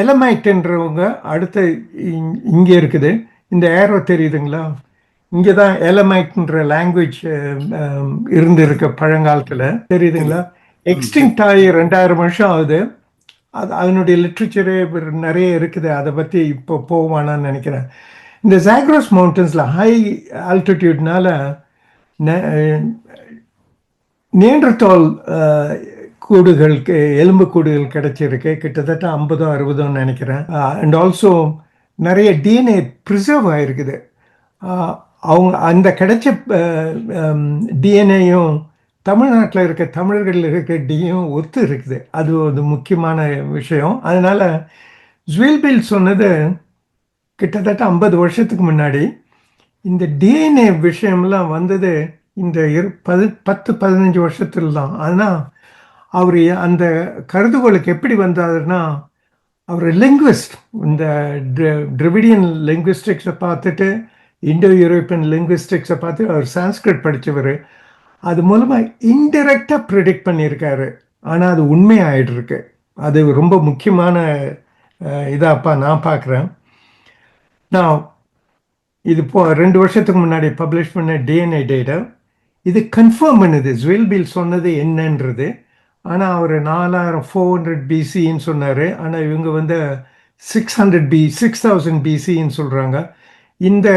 Speaker 4: எலமைட்ன்றவங்க அடுத்த இங்கே இருக்குது. இந்த ஏரோ தெரியுதுங்களா? இங்கே தான் எலமைட்ன்ற லாங்குவேஜ் இருந்திருக்கு பழங்காலத்தில், தெரியுதுங்களா? எக்ஸ்டிங்க்ட் ஆகி 2000 வருஷம் ஆகுது. அதனுடைய லிட்ரேச்சரே நிறைய இருக்குது. அதை பற்றி இப்போ போவானான்னு நினைக்கிறேன். இந்த ஜாக்ரஸ் மவுண்டன்ஸில் ஹை ஆல்டிடியூட்னால நியண்டர்தால் கூடுகளுக்கு, எலும்பு கூடுகள் கிடைச்சிருக்கு. கிட்டத்தட்ட 50-60 நினைக்கிறேன். அண்ட் ஆல்சோ நிறைய டிஎன்ஏ ப்ரிசர்வ் ஆகிருக்குது. அவங்க அந்த கிடைச்ச டிஎன்ஏயும் தமிழ்நாட்டில் இருக்க தமிழர்கள் இருக்க டியும் ஒத்து இருக்குது. அது ஒரு முக்கியமான விஷயம். அதனால் ஜ்விலிபீல் சொன்னது கிட்டத்தட்ட 50 வருஷத்துக்கு முன்னாடி. இந்த டிஎன்ஏ விஷயம்லாம் வந்தது இந்த 10-15 வருஷத்துல தான். ஆனால் அவர் அந்த கருதுகோளுக்கு எப்படி வந்தாருன்னா, அவர் லிங்குவிஸ்ட். இந்த டிராவிடியன் லிங்குவிஸ்டிக்ஸை பார்த்துட்டு, இண்டோ யூரோப்பியன் லிங்குவிஸ்டிக்ஸை பார்த்து அவர் சான்ஸ்கிரிட் படித்தவர். அது மூலமாக இன்டெரக்டாக ப்ரிடிக்ட் பண்ணியிருக்காரு. ஆனால் அது உண்மையாயிட்டிருக்கு. அது ரொம்ப முக்கியமான இதாப்பா நான் பார்க்குறேன். நான் இது 2 வருஷத்துக்கு முன்னாடி பப்ளிஷ் பண்ண டிஎன்ஏ டேட்டா இது கன்ஃபார்ம் பண்ணுது ஜுவெல்பில் சொன்னது என்னன்றது. ஆனால் அவர் 400 பிசின்னு சொன்னார். ஆனால் இவங்க வந்து 6000 பிசின்னு சொல்கிறாங்க. இந்த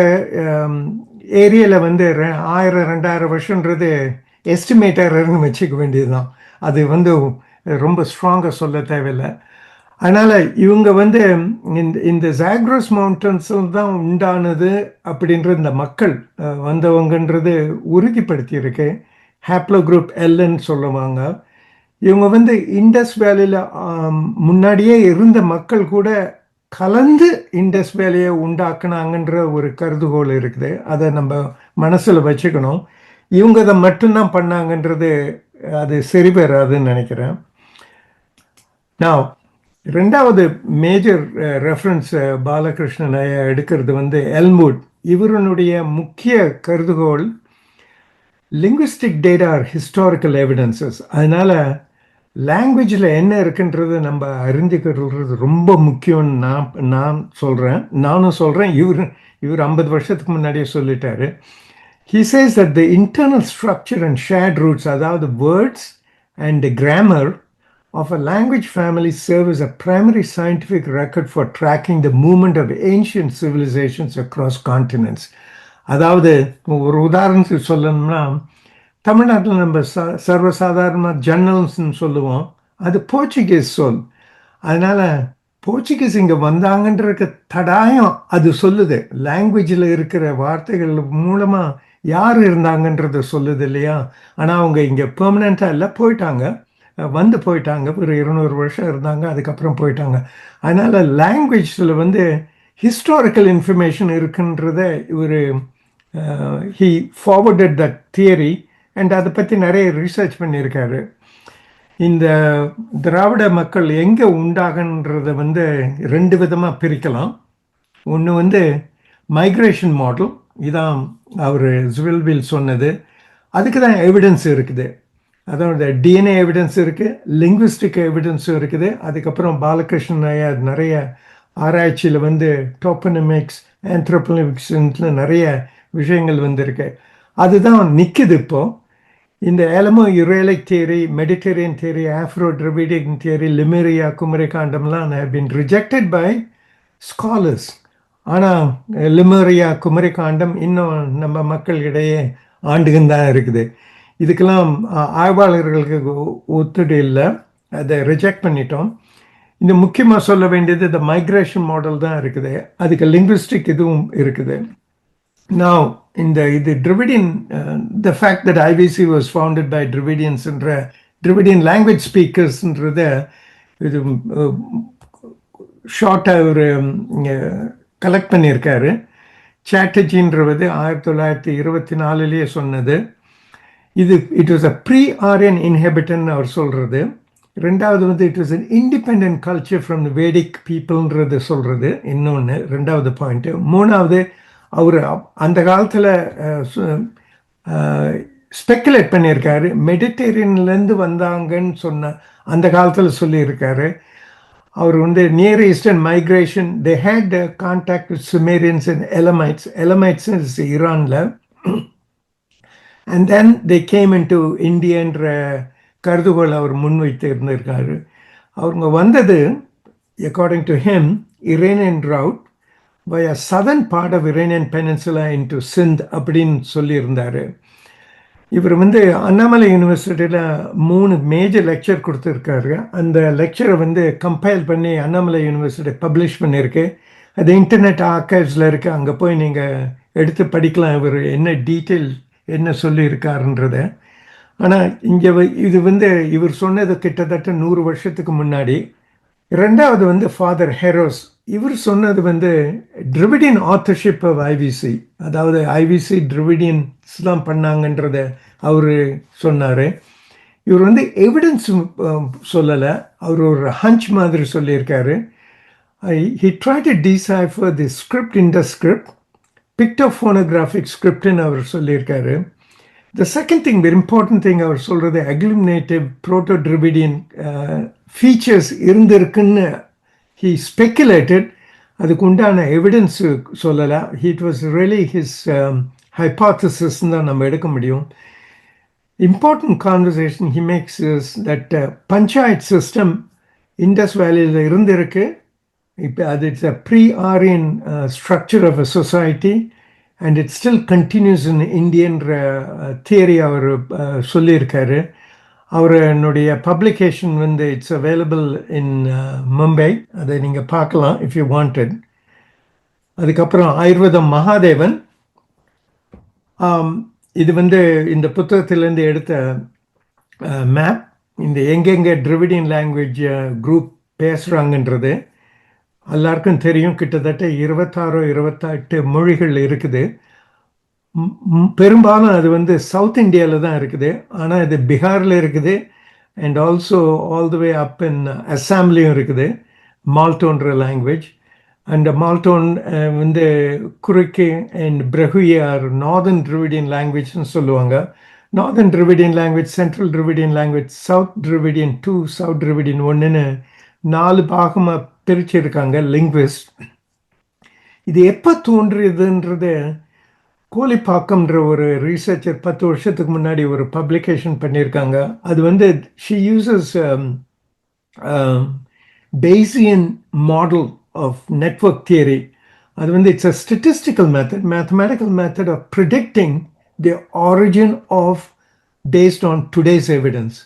Speaker 4: ஏரியாவில் வந்து 1000-2000 வருஷன்றது எஸ்டிமேட்டர்னு வச்சுக்க வேண்டியது தான். அது வந்து ரொம்ப ஸ்ட்ராங்காக சொல்ல தேவையில்லை. அதனால் இவங்க வந்து இந்த ஜாக்ரோஸ் மவுண்டன்ஸில் தான் உண்டானது அப்படின்றது இந்த மக்கள் வந்தவங்கன்றது உறுதிப்படுத்தியிருக்கு. ஹேப்ளோ குரூப் எல்ன்னு சொல்லுவாங்க. இவங்க வந்து இண்டஸ் வேலியில் முன்னாடியே இருந்த மக்கள் கூட கலந்து இண்டஸ் வேலியை உண்டாக்குனாங்கன்ற ஒரு கருதுகோள் இருக்குது. அதை நம்ம மனசில் வச்சுக்கணும். இவங்க அதை மட்டும்தான் பண்ணாங்கன்றது அது சரி பெறாதுன்னு நினைக்கிறேன். நான் ரெண்டாவது மேஜர் ரெஃபரன்ஸ் பாலகிருஷ்ணன் எடுக்கிறது வந்து எல்முட். இவருடைய முக்கிய கருதுகோள் linguistic data are historical evidences. அதனால் லாங்குவேஜில் என்ன இருக்குன்றது நம்ம அறிஞ்சிக்கிறது ரொம்ப முக்கியம்னு நான் சொல்கிறேன். நானும் சொல்கிறேன். இவர் 50 வருஷத்துக்கு முன்னாடியே சொல்லிட்டாரு. He says that the internal structure and shared roots, அதாவது words and grammar of a language family serve as a primary scientific record for tracking the movement of ancient civilizations across continents. அதாவது ஒரு உதாரணத்துக்கு சொல்லணும்னா, தமிழ்நாட்டில் நம்ம சர்வசாதாரணமாக ஜன்னல்ஸ்ன்னு சொல்லுவோம். அது போர்ச்சுகீஸ் சொல். அதனால் போர்ச்சுகீஸ் இங்கே வந்தாங்கன்ற தடாயம் அது சொல்லுது. லாங்குவேஜில் இருக்கிற வார்த்தைகள் மூலமாக யார் இருந்தாங்கன்றத சொல்லுது இல்லையா? ஆனால் அவங்க இங்கே பெர்மனண்ட்டாக இல்லை, போயிட்டாங்க, போயிட்டாங்க. ஒரு 200 வருஷம் இருந்தாங்க, அதுக்கப்புறம் போயிட்டாங்க. அதனால் லாங்குவேஜில் வந்து ஹிஸ்டாரிக்கல் இன்ஃபர்மேஷன் இருக்குன்றத ஒரு he forwarded that theory and அதை பற்றி நிறைய ரிசர்ச் பண்ணியிருக்காரு. இந்த திராவிட மக்கள் எங்கே உண்டாகன்றதை வந்து 2 விதமாக பிரிக்கலாம். ஒன்று வந்து மைக்ரேஷன் மாடல், இதான் அவர் ஜுவெல்பில் சொன்னது. அதுக்கு தான் எவிடன்ஸ் இருக்குது. அதோட டிஎன்ஏ எவிடன்ஸ் இருக்குது, லிங்குவிஸ்டிக் எவிடன்ஸும் இருக்குது. அதுக்கப்புறம் பாலகிருஷ்ணன் நிறைய ஆராய்ச்சியில் வந்து டோப்பனமிக்ஸ், ஆந்த்ரோபோனிமிக்ஸ்ல நிறைய விஷயங்கள் வந்திருக்கு. அதுதான் நிற்குது இப்போது. இந்த Elamo Uralic theory, Mediterranean theory, Afro Dravidian theory, Lemuria, குமரிகாண்டம்லாம் have been rejected by scholars. ஆனால் லிமெரியா, குமரிகாண்டம் இன்னும் நம்ம மக்களிடையே ஆண்டுகள் தான் இருக்குது. இதுக்கெல்லாம் ஆய்வாளர்களுக்கு ஒத்துடு இல்லை, அதை ரிஜெக்ட் பண்ணிட்டோம். இந்த முக்கியமாக சொல்ல வேண்டியது இந்த மைக்ரேஷன் மாடல் தான் இருக்குது. அதுக்கு லிங்குவிஸ்டிக் இதுவும் இருக்குது. Now, இது Dravidian, the fact that IVC was founded by Dravidians and Dravidian language speakers இது ஷார்ட்டாக ஒரு கலெக்ட் பண்ணியிருக்காரு. சாட்டர்ஜின்றது 1924 சொன்னது. It was a pre Aryan inhabitant அவர் சொல்கிறது. ரெண்டாவது வந்து it was an independent culture from the Vedic பீப்புள்ன்றது சொல்கிறது இன்னொன்று, ரெண்டாவது பாயிண்ட்டு. மூணாவது, அவர் அந்த காலத்தில் ஸ்பெக்குலேட் பண்ணியிருக்காரு. மெடிட்டரேனியன்லேருந்து வந்தாங்கன்னு சொன்ன அந்த காலத்தில் சொல்லியிருக்காரு. அவர் வந்து near eastern migration, they had contact with Sumerians and Elamites is ஈரானில், and then they came into இந்தியன்ற கருதுகோள் அவர் முன்வைத்து இருந்திருக்காரு. அவங்க வந்தது according to him Iranian route by a southern part of Iranian peninsula into Sindh அப்படின்னு சொல்லியிருந்தார். இவர் வந்து அண்ணாமலை யூனிவர்சிட்டியில் 3 மேஜர் லெக்சர் கொடுத்துருக்காரு. அந்த லெக்சரை வந்து கம்பைல் பண்ணி அண்ணாமலை யூனிவர்சிட்டி பப்ளிஷ் பண்ணியிருக்கு. அது இன்டர்நெட் ஆர்கைவ்ஸில் இருக்குது, அங்கே போய் நீங்கள் எடுத்து படிக்கலாம் இவர் என்ன டீட்டெயில் என்ன சொல்லியிருக்காருன்றத. ஆனால் இங்கே இது வந்து இவர் சொன்னது கிட்டத்தட்ட 100 வருஷத்துக்கு முன்னாடி. ரெண்டாவது வந்து ஃபாதர் ஹெரோஸ், இவர் சொன்னது வந்து டிரிவிடியன் ஆத்தர்ஷிப் ஆஃப் ஐவிசி, அதாவது ஐவிசி டிரிவிடியன்ஸ் தான் பண்ணாங்கன்றத அவர் சொன்னார். இவர் வந்து எவிடன்ஸ் சொல்லலை, அவர் ஒரு ஹஞ்ச் மாதிரி சொல்லியிருக்காரு. he tried to decipher the script in the script, pictophonographic scriptன்னு அவர் சொல்லியிருக்காரு. The second thing, very important thing அவர் சொல்கிறது, agglutinative proto-Dravidian features இருந்திருக்குன்னு he speculated. அதுக்கு உண்டான எவிடன்ஸ் சொல்லலை. It was really his hypothesis தான் நம்ம எடுக்க முடியும். Important conversation he makes is that panchayat system Indus வேலியில் இருந்திருக்கு. இப்போ அது it's a pre Aryan structure of a society and it still continues in இந்தியன்ற தியரி அவர் சொல்லியிருக்காரு. அவருடைய பப்ளிகேஷன் வந்து இட்ஸ் அவைலபிள் இன் மும்பை. அதை நீங்கள் பார்க்கலாம் இஃப் யூ வாண்டட். அதுக்கப்புறம் ஆயுர்வேதம் மகாதேவன், இது வந்து இந்த புத்தகத்திலேருந்து எடுத்த மேப். இந்த எங்கெங்கே டிரிவிடியன் லாங்குவேஜ் குரூப் பேசுகிறாங்கன்றது எல்லாருக்கும் தெரியும். கிட்டத்தட்ட 26-28 மொழிகள் இருக்குது. பெரும்பாலும் அது வந்து சவுத் இந்தியாவில் தான் இருக்குது. ஆனால் இது பீகாரில் இருக்குது and also all the way up in அஸ்ஸாம்லேயும் இருக்குது மால்டோன்ற லாங்குவேஜ். அண்ட் மால்டோன் வந்து குறுக்கே and Brahui are northern Dravidian லாங்குவேஜ்னு சொல்லுவாங்க. Northern Dravidian language, central Dravidian language, south Dravidian 2, south Dravidian 1ன்னு 4 பாகமாக பிரிச்சிருக்காங்க லிங்குவிஸ்ட். இது எப்போ தோன்றியதுன்றது கோலிப்பாக்கம்ன்ற ஒரு ரீசர்ச்சர் 10 வருஷத்துக்கு முன்னாடி ஒரு பப்ளிகேஷன் பண்ணியிருக்காங்க. அது வந்து she uses Bayesian model of network theory. அது வந்து it's a statistical method, mathematical method of predicting the origin of based on today's evidence.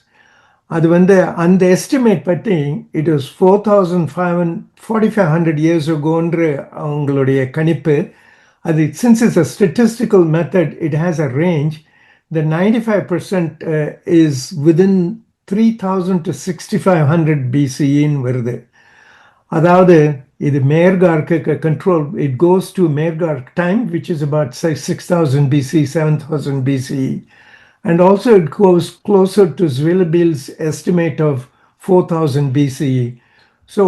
Speaker 4: அது வந்து அந்த எஸ்டிமேட் பற்றி இட் வாஸ் 4,500 years agoன்ற அவங்களுடைய கணிப்பு. அது since it's a statistical method, it has a range. The 95% is within 3000 to 6500 BCEன்னு வருது. அதாவது இது மேர்கார்க்கு control, it goes to Mehrgarh time which is about 6000 BC, 7000 BCE. And also it goes closer to Zweibil's estimate of 4000 BCE. So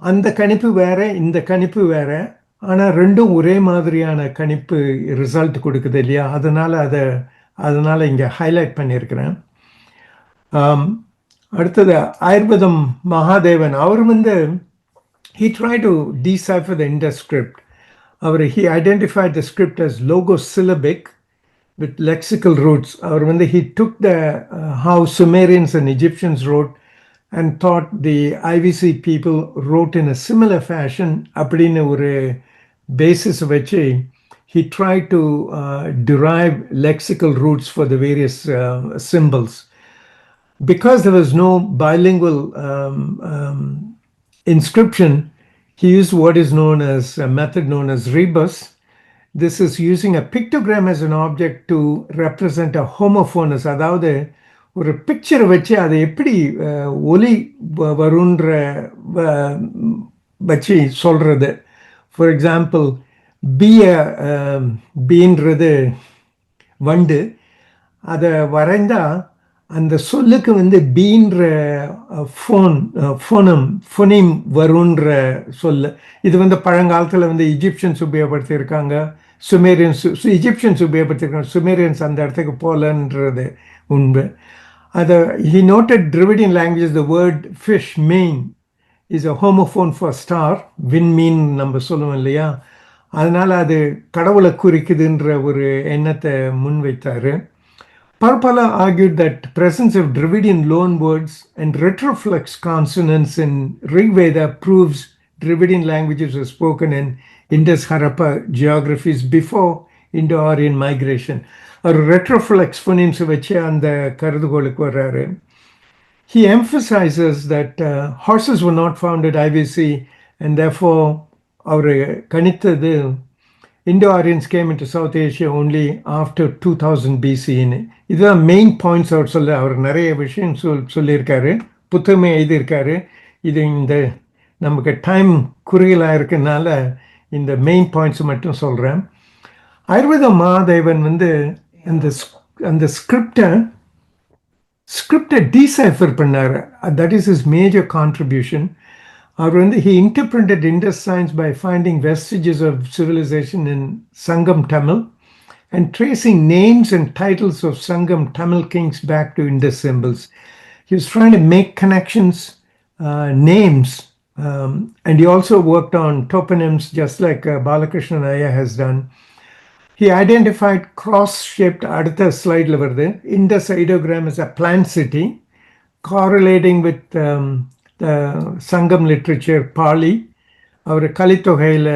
Speaker 4: அந்த கணிப்பு வேற, இந்த கணிப்பு வேற. ஆனால் ரெண்டும் ஒரே மாதிரியான கணிப்பு ரிசல்ட் கொடுக்குது இல்லையா? அதனால் இங்கே ஹைலைட் பண்ணியிருக்கிறேன். அடுத்தது ஆயுர்வேதம் மகாதேவன். அவர் வந்து he tried to decipher the Indus script. He identified the script as logosyllabic with lexical roots. He took the how Sumerians and Egyptians wrote and thought the IVC people wrote in a similar fashion. Appadinu oru basis vachi he tried to derive lexical roots for the various symbols. Because there was no bilingual inscription, he used what is known as a method known as rebus. This is using a pictogram as an object to represent a homophonous. அதாவது ஒரு பிக்சரை வச்சு அதை எப்படி ஒலி வருன்ற வச்சு சொல்கிறது. For example பீன்றது வண்டு, அதை வரைந்தால் அந்த சொல்லுக்கு வந்து பீன்ற ஃபோனீம் வருன்ற சொல்லு. இது வந்து பழங்காலத்தில் வந்து இஜிப்சியன்ஸ் உபயோகப்படுத்தியிருக்காங்க, இஜிப்சியன்ஸ் உபயோகப்படுத்தியிருக்காங்க, சுமேரியன்ஸ் அந்த இடத்துக்கு போகலன்றது உண்மை. அதை he noted Dravidian languages, the word fish mean is a homophone for star, wind mean நம்ம சொல்லுவோம் இல்லையா? அதனால் அது கடவுளை குறிக்குதுன்ற ஒரு எண்ணத்தை முன்வைத்தார். Parpala argued that presence of Dravidian loan words and retroflex consonants in Rigveda proves Dravidian languages were spoken in Indus Harappa geographies before Indo-Aryan migration. Or retroflex phonemes vache and karudugolukku vararu. He emphasizes that horses were not found at IVC and therefore our kanitadu Indo-Aryans came into South Asia only after 2000 BC. இதுதான் main points அவர் அவர் நிறைய விஷயம் சொல்லியிருக்காரு, புத்தகமே எழுதியிருக்காரு. இது இந்த நமக்கு time குறுகலாக இருக்கனால இந்த மெயின் பாயிண்ட்ஸ் மட்டும் சொல்கிறேன். ஆயுர்வேத மகாதேவன் வந்து அந்த ஸ்கிரிப்டை டீசைஃபர் பண்ணார். That is his major contribution. he interpreted Indus science by finding vestiges of civilization in Sangam Tamil and tracing names and titles of Sangam Tamil kings back to Indus symbols. He was trying to make connections, names, And he also worked on toponyms just like Balakrishnan Iyer has done. He identified cross-shaped, அடுத்த ஸ்லைடில் வருது, Indus ideogram as a planned city, correlating with the Sangam literature, Pali. அவர் கலித்தொகையில்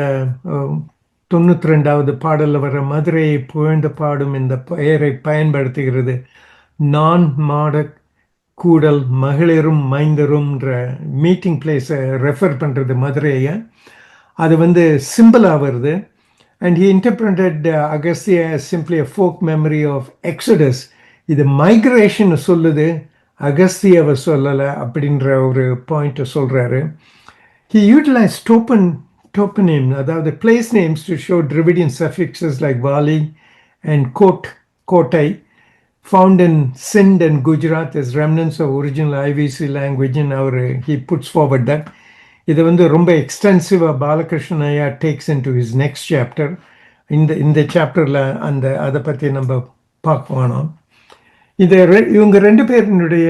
Speaker 4: 92வது பாடலில் வர மதுரையை புகழ்ந்து பாடும் இந்த பெயரை பயன்படுத்துகிறது. நான் மாட கூடல் மகளிரும் மைந்தரும்ன்ற மீட்டிங் பிளேஸை ரெஃபர் பண்ணுறது மதுரையை. அது வந்து சிம்பிளாக வருது. And he interpreted Agastya as simply a folk memory of Exodus. இது மைக்ரேஷன் சொல்லுது, அகஸ்தியாவை சொல்லலை அப்படின்ற ஒரு பாயிண்ட்டை சொல்கிறாரு. He utilized toponym, அதாவது place names to show Dravidian suffixes like Vali and Kotai, found in Sindh and Gujarat as remnants of original IVC language, and he puts forward that. இது வந்து ரொம்ப எக்ஸ்டென்சிவாக பாலகிருஷ்ணன் ஐயா takes in to his next chapter. இந்த சாப்டரில் அதை பற்றி நம்ம பார்க்கணும். இவங்க ரெண்டு பேருடைய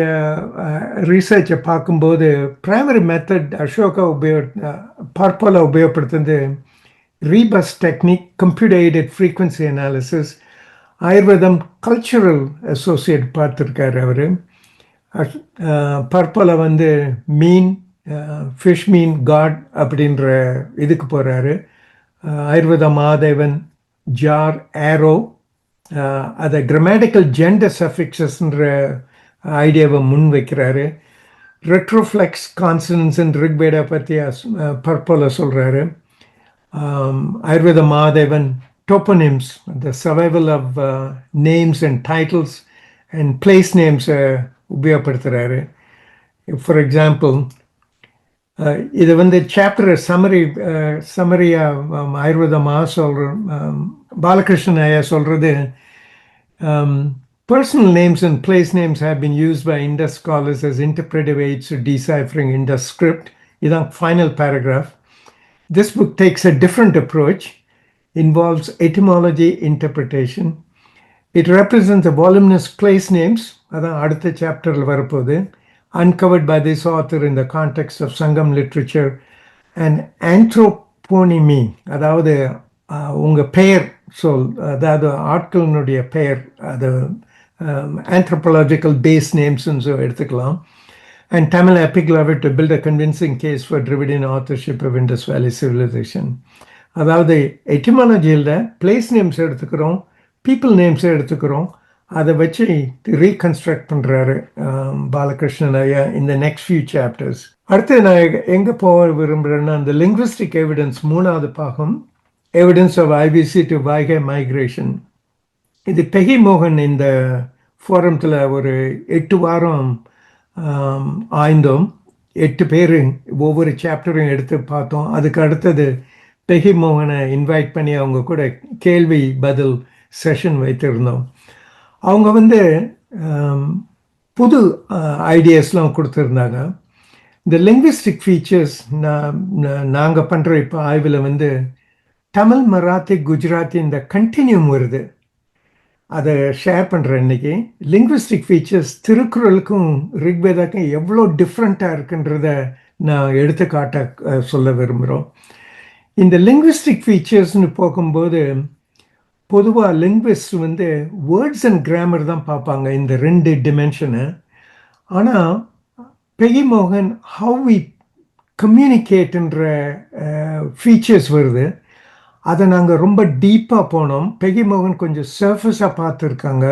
Speaker 4: ரீசர்ச்சை பார்க்கும்போது பிரைமரி மெத்தட் அசோகா பார்ப்போலா உபயோகப்படுத்துறது rebus technique, computer aided frequency analysis. ஆயுர்வேதம் கல்ச்சுரல் அசோசியேட் பார்த்துருக்காரு அவர். பார்ப்போலா வந்து மீன், ஃபிஷ் மீன் காட் அப்படின்ற இதுக்கு போகிறாரு. ஆயுர்வேத மாதேவன் ஜார் ஏரோ, அதை கிராமட்டிக்கல் ஜெண்டர் சஃபிக்ஸஸ்ன்ற ஐடியாவை முன் வைக்கிறாரு. ரெட்ரோஃப்ளெக்ஸ் கான்சனன்ஸ் அண்ட் ரிக்வேடா பற்றி பர்போல சொல்கிறாரு. ஆயுர்வேத Mahadevan toponyms, the survival of names and titles and place நேம்ஸை உபயோகப்படுத்துகிறாரு. ஃபார் எக்ஸாம்பிள், இது வந்து சாப்டர் சம்மரியாக ஆயுர்வேதமாக சொல்கிறோம். பாலகிருஷ்ணன் ஐயா சொல்கிறது, personal names and place names have been used by Indus scholars as interpretive aids to deciphering Indus script. இதான் final paragraph. This book takes a different approach, involves etymology interpretation. It represents the voluminous place names, அதான் அடுத்த சாப்டரில் வரப்போகுது, uncovered by this author in the context of Sangam literature, and anthroponymy, அதாவது உங்கள் பெயர் சொல், அதாவது ஆட்களினுடைய பெயர், அது anthropological base names எடுத்துக்கலாம். And Tamil epigraphy to build a convincing case for Dravidian authorship of Indus Valley civilization. அதாவது எட்டிமாலஜியில் பிளேஸ் நேம்ஸ் எடுத்துக்கிறோம், பீப்புள் நேம்ஸ் எடுத்துக்கிறோம், அதை வச்சு ரீகன்ஸ்ட்ரக்ட் பண்ணுறாரு பாலகிருஷ்ணன் ஐயா இந்த நெக்ஸ்ட் ஃபியூ சாப்டர்ஸ். அடுத்து நான் எங்கே போக விரும்புகிறேன்னா, அந்த லிங்குவிஸ்டிக் எவிடன்ஸ் 3வது பாகம், evidence of IPC to Vaigai migration. இது பெஹி மோகன் இந்த ஃபோரத்தில் ஒரு 8 வாரம் ஆய்ந்தோம். 8 பேர் ஒவ்வொரு சாப்டரும் எடுத்து பார்த்தோம். அதுக்கு அடுத்தது பெஹி மோகனை இன்வைட் பண்ணி அவங்க கூட கேள்வி பதில் செஷன் வைத்திருந்தோம். அவங்க வந்து புது ஐடியாஸ்லாம் கொடுத்துருந்தாங்க. இந்த லிங்குவிஸ்டிக் ஃபீச்சர்ஸ் நாங்கள் பண்ணுற இப்போ ஆய்வில் வந்து தமிழ், மராத்தி, குஜராத்தி இந்த கண்டினியூம் வருது. அதை ஷேர் பண்ணுறேன் இன்றைக்கி. லிங்குவிஸ்டிக் ஃபீச்சர்ஸ் திருக்குறளுக்கும் ரிக்வேதாக்கும் எவ்வளோ டிஃப்ரெண்ட்டாக இருக்குன்றத நான் எடுத்துக்காட்ட சொல்ல விரும்புகிறோம். இந்த லிங்குவிஸ்டிக் ஃபீச்சர்ஸ்னு போகும்போது பொதுவாக லிங்குவிஸ்ட் வந்து வேர்ட்ஸ் அண்ட் கிராமர் தான் பார்ப்பாங்க, இந்த 2 டிமென்ஷனு. ஆனால் பெஹி மோகன் ஹவ் வி கம்யூனிகேட்ன்ற ஃபீச்சர்ஸ் வருது. அதை நாங்கள் ரொம்ப டீப்பாக போனோம். பெஹி மோகன் கொஞ்சம் சர்ஃபஸாக பார்த்துருக்காங்க.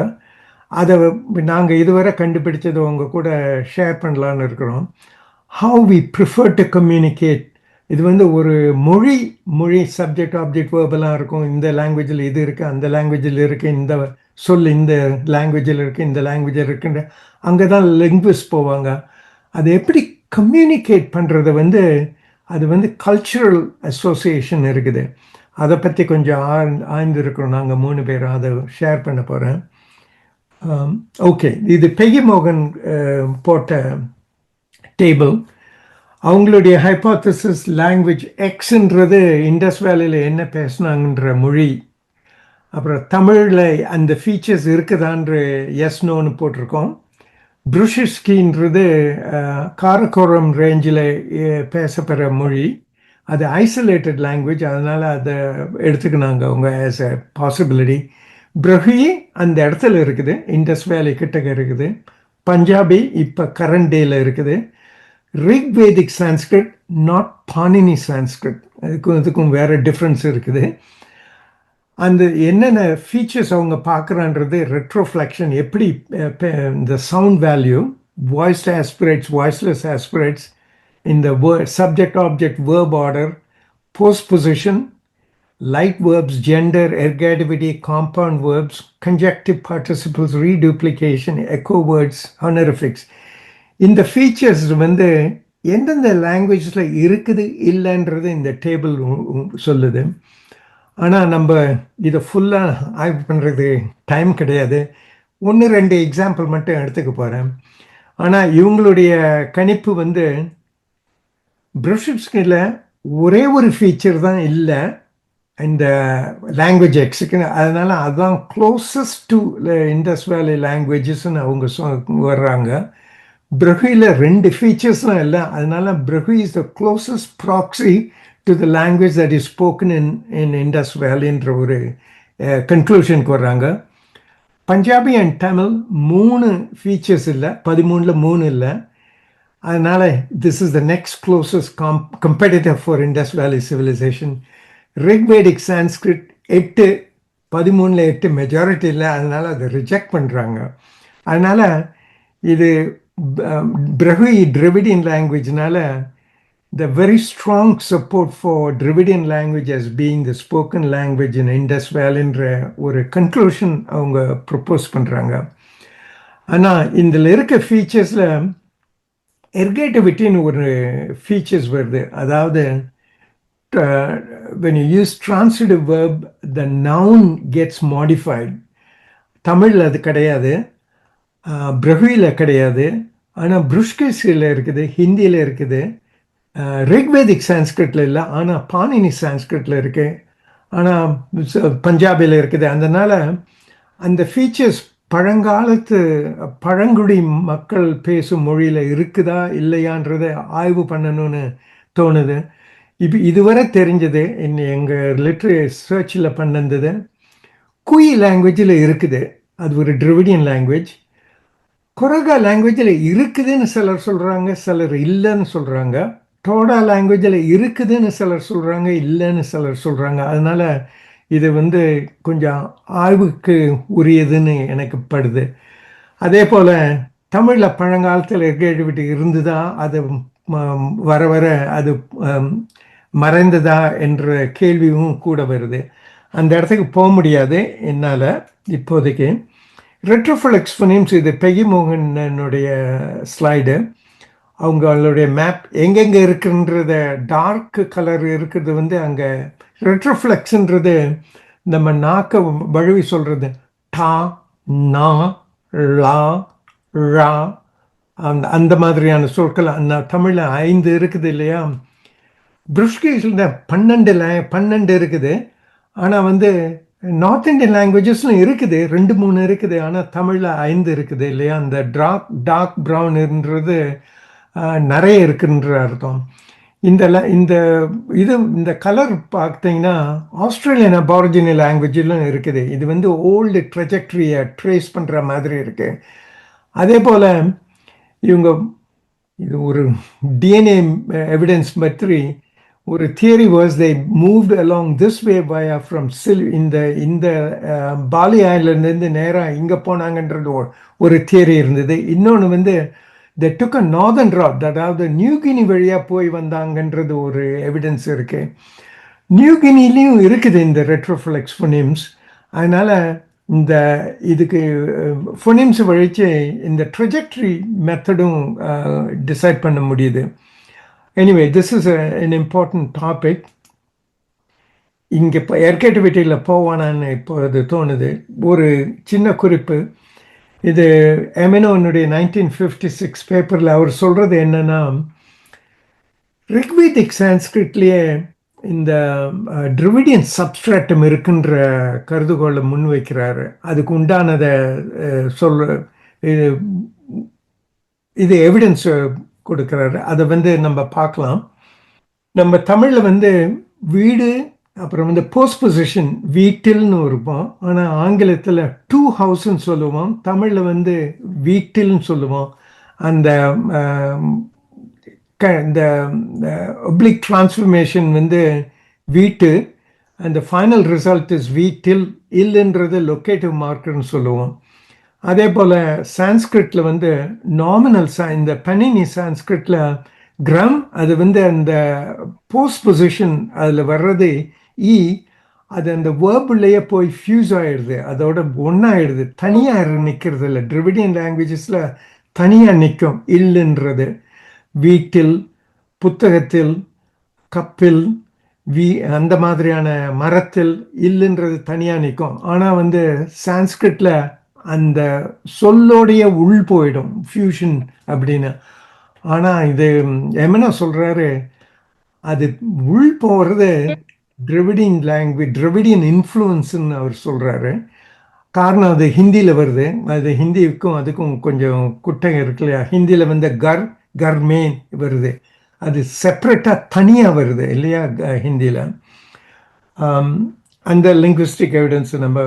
Speaker 4: அதை நாங்கள் இதுவரை கண்டுபிடிச்சதை உங்கள் கூட ஷேர் பண்ணலான்னு இருக்கிறோம். How we prefer to communicate. இது வந்து ஒரு மொழி சப்ஜெக்ட் ஆப்ஜெக்ட் வேர்பெல்லாம் இருக்கும். இந்த லாங்குவேஜில் இது இருக்குது, அந்த லாங்குவேஜில் இருக்குது, இந்த சொல் இந்த லாங்குவேஜில் இருக்குது, இந்த லாங்குவேஜில் இருக்குன்ற அங்கே தான் லிங்குவிஸ்ட் போவாங்க. அது எப்படி கம்யூனிகேட் பண்ணுறது வந்து அது வந்து கல்ச்சுரல் அசோசியேஷன் இருக்குது. அதை பற்றி கொஞ்சம் ஆய்ந்திருக்கிறோம் நாங்கள் 3 பேரும். அதை ஷேர் பண்ண போகிறேன். ஓகே, இது பெஹி மோகன் போட்ட டேபிள். அவங்களுடைய ஹைப்போதசிஸ் லாங்குவேஜ் எக்ஸ்ன்றது இண்டஸ் வேலியில் என்ன பேசினாங்கன்ற மொழி. அப்புறம் தமிழில் அந்த ஃபீச்சர்ஸ் இருக்குதான்ற எஸ் நோன்னு போட்டிருக்கோம். ப்ருஷிஸ்கின்றது காரக்கோரம் ரேஞ்சில் பேசப்படுற மொழி. அது ஐசோலேட்டட் லாங்குவேஜ், அதனால் அதை எடுத்துக்கினாங்க அவங்க ஆஸ் எ பாசிபிலிட்டி. ப்ரஹி அந்த இடத்துல இருக்குது, இண்டஸ் வேலி கிட்டக்க இருக்குது. பஞ்சாபி இப்போ கரண்ட் டேல இருக்குது. Rigvedic Sanskrit, not Panini Sanskrit. இதுக்கும் வேற டிஃப்ரென்ஸ் இருக்குது. அந்த என்னென்ன ஃபீச்சர்ஸ் அவங்க பார்க்குறான்றது ரெட்ரோஃப்ளெக்ஷன், எப்படி இந்த சவுண்ட் வேல்யூ, வாய்ஸ்ட் ஆஸ்பிரேட்ஸ், வாய்ஸ்லெஸ் ஆஸ்பிரேட்ஸ், இந்த subject object verb order, post position, light verbs, gender, ergativity, compound verbs, conjunctive participles, reduplication, echo words, honorifics. இந்த ஃபீச்சர்ஸ் வந்து எந்தெந்த லாங்குவேஜில் இருக்குது இல்லைன்றது இந்த டேபிள் சொல்லுது. ஆனால் நம்ம இதை ஃபுல்லாக ஆய்வு பண்ணுறது டைம் கிடையாது. 1-2 எக்ஸாம்பிள் மட்டும் எடுத்துக்க போகிறேன். ஆனால் இவங்களுடைய கணிப்பு வந்து ப்ருஷிஸ்கில் ஒரே ஒரு ஃபீச்சர் தான் இல்லை இந்த லாங்குவேஜ் எக்ஸுக்கு. அதனால் அதுதான் க்ளோசஸ்ட் டு இண்டஸ் வேலி லாங்குவேஜஸ்ன்னு அவங்க வர்றாங்க. ப்ரஹியில் 2 ஃபீச்சர்ஸ்லாம் இல்லை, அதனால Brahui is the closest proxy to the language that is spoken in Indus வேலின்ற ஒரு கன்க்ளூஷனுக்கு வர்றாங்க. பஞ்சாபி அண்ட் தமிழ் 3 ஃபீச்சர்ஸ் இல்லை, 13ல் 3 இல்லை. அதனால் this is the next closest competitor for Indus valley civilisation. Rigvedic Sanskrit 8, 13ல் 8 மெஜாரிட்டி இல்லை, அதனால் அதை ரிஜெக்ட் பண்ணுறாங்க. அதனால் இது ப்ரஹி டிராவிடியன் லாங்குவேஜ்னால the very strong support for Dravidian language as being the spoken language in Indus Valleyன்ற ஒரு கன்க்ளூஷன் அவங்க ப்ரொப்போஸ் பண்ணுறாங்க. ஆனால் இதில் இருக்க ஃபீச்சர்ஸில் எர்கேட்டிவிட்டின்னு ஒரு ஃபீச்சர்ஸ் வருது. அதாவது when you use transitive verb, the noun gets modified. தமிழில் அது கிடையாது, ப்ரஹியில் கிடையாது, ஆனால் ப்ருஷ்கிஸில் இருக்குது, ஹிந்தியில் இருக்குது, ரிக்வேதிக் சான்ஸ்கிரிட்டில் இல்லை, ஆனால் பாணினி சான்ஸ்கிரிட்டில் இருக்கு, ஆனால் பஞ்சாபியில் இருக்குது. அதனால் அந்த ஃபீச்சர்ஸ் பழங்காலத்து பழங்குடி மக்கள் பேசும் மொழியில் இருக்குதா இல்லையான்றதை ஆய்வு பண்ணணும்னு தோணுது. இப்போ இதுவரை தெரிஞ்சது எங்கள் லிட்ரரி சர்ச்சில் பண்ணது குயி லாங்குவேஜில் இருக்குது, அது ஒரு டிராவிடியன் லாங்குவேஜ். கொரகா லாங்குவேஜில் இருக்குதுன்னு சிலர் சொல்கிறாங்க, சிலர் இல்லைன்னு சொல்கிறாங்க. டோடா லாங்குவேஜில் இருக்குதுன்னு சிலர் சொல்கிறாங்க, இல்லைன்னு சிலர் சொல்கிறாங்க. அதனால் இது வந்து கொஞ்சம் ஆய்வுக்கு உரியதுன்னு எனக்கு படுது. அதே போல் தமிழில் பழங்காலத்தில் எர்கேட்டிவிட்டி இருந்துதா, அது வர வர அது மறைந்ததா என்ற கேள்வியும் கூட வருது. அந்த இடத்துக்கு போக முடியாது என்னால் இப்போதைக்கு. ரெட்ரோஃப்ளெக்ஸ் ஃபோனிம்ஸ், இது பெகி மோகனுடைய ஸ்லைடு. அவங்களுடைய மேப் எங்கெங்கே இருக்குன்றத டார்க் கலர் இருக்கிறது வந்து அங்கே ரெட்ரோஃப்ளெக்ஸ்ன்றது நம்ம நாக்கை வழுவி சொல்கிறது டா, நா, லா, ரா, அந்த மாதிரியான சொற்கள் தமிழில் 5 இருக்குது இல்லையா. ப்ருஷ்கிஸில் 12 இருக்குது. ஆனால் வந்து நார்த் இந்தியன் லாங்குவேஜஸ்லும் இருக்குது, 2-3 இருக்குது. ஆனால் தமிழில் 5 இருக்குது இல்லையா. அந்த டார்க் ப்ரௌன்ன்றது நிறைய இருக்குன்ற அர்த்தம். இந்த கலர் பார்த்தீங்கன்னா ஆஸ்திரேலியன் அபாரிஜினல் லாங்குவேஜிலும் இருக்குது. இது வந்து ஓல்டு ட்ரெஜெக்டரியை ட்ரேஸ் பண்ணுற மாதிரி இருக்கு. அதே போல் இவங்க இது ஒரு டிஎன்ஏ எவிடன்ஸ் பற்றி ஒரு theory was they moved along this way via from இந்த பாலி ஐலேண்ட்லேருந்து நேராக இங்கே போனாங்கன்றது ஒரு தியரி இருந்தது. இன்னொன்று வந்து they took a northern route, அதாவது நியூ கினி வழியாக போய் வந்தாங்கன்றது ஒரு எவிடன்ஸ் இருக்குது. நியூ கினிலையும் இருக்குது இந்த ரெட்ரோஃப்ளெக்ஸ் ஃபோனிம்ஸ். அதனால் இந்த இதுக்கு ஃபோனிம்ஸ் வழித்து இந்த ட்ரெஜெக்டரி மெத்தடும் டிசைட் பண்ண முடியுது. Anyway, this is an important topic. இங்கே இப்போ எர்கேட்டிவிட்டியில் போவானான்னு இப்போ அது தோணுது. ஒரு சின்ன குறிப்பு, இது எமினோனுடைய 1956 பேப்பரில் அவர் சொல்கிறது என்னென்னா, ரிக்வேதிக் சான்ஸ்கிரிட்லேயே இந்த டிராவிடியன் சப்ஸ்ட்ராட்டம் இருக்குன்ற கருதுகோளை முன்வைக்கிறாரு. அதுக்கு உண்டானதை இது எவிடன்ஸ் கொடுக்குறாரு. அதை வந்து நம்ம பார்க்கலாம். நம்ம தமிழில் வந்து வீடு, அப்புறம் வந்து போஸ்ட் பொசிஷன் வீட்டில்னு இருப்போம். ஆனால் ஆங்கிலத்தில் டூ ஹவுஸ்ன்னு சொல்லுவோம், தமிழில் வந்து வீட்டில்னு சொல்லுவோம். அந்த இந்த ஒப்ளிக் டிரான்ஸ்ஃபர்மேஷன் வந்து வீட்டு, அந்த ஃபைனல் ரிசல்ட் இஸ் வீட்டில், இல்லைன்றது லொக்கேட்டிவ் மார்க்கர்னு சொல்லுவோம். அதே போல் சான்ஸ்கிரிட்டில் வந்து நாமினல் இந்த பனினி சான்ஸ்கிரிட்டில் கிரம், அது வந்து அந்த போஸ்ட் பொசிஷன் அதில் வர்றது இ, அது அந்த வேர்புள்ளையே போய் ஃபியூஸ் ஆகிடுது, அதோட ஒன்றாயிடுது, தனியாக நிற்கிறது இல்லை. டிரிவிடியன் லாங்குவேஜஸில் தனியாக நிற்கும் இல்லைன்றது. வீட்டில், புத்தகத்தில், கப்பில், அந்த மாதிரியான மரத்தில் இல்லைன்றது தனியாக நிற்கும். ஆனால் வந்து சான்ஸ்கிரிட்டில் அந்த சொல்லோடைய உள் போயிடும், ஃபியூஷன் அப்படின்னு. ஆனால் இது எமனா சொல்கிறாரு, அது உள் போகிறது டிரிவிடியன் லாங்குவேஜ், டிரிவிடியன் இன்ஃப்ளூயன்ஸ்ன்னு அவர் சொல்கிறாரு. காரணம் அது ஹிந்தியில் வருது. அது ஹிந்திக்கும் அதுக்கும் கொஞ்சம் குட்டை இருக்கு இல்லையா. ஹிந்தியில் வந்து கர்மேன் வருது, அது செப்ரேட்டாக தனியாக வருது இல்லையா ஹிந்தியில். அந்த லிங்குவிஸ்டிக் எவிடன்ஸ் நம்ம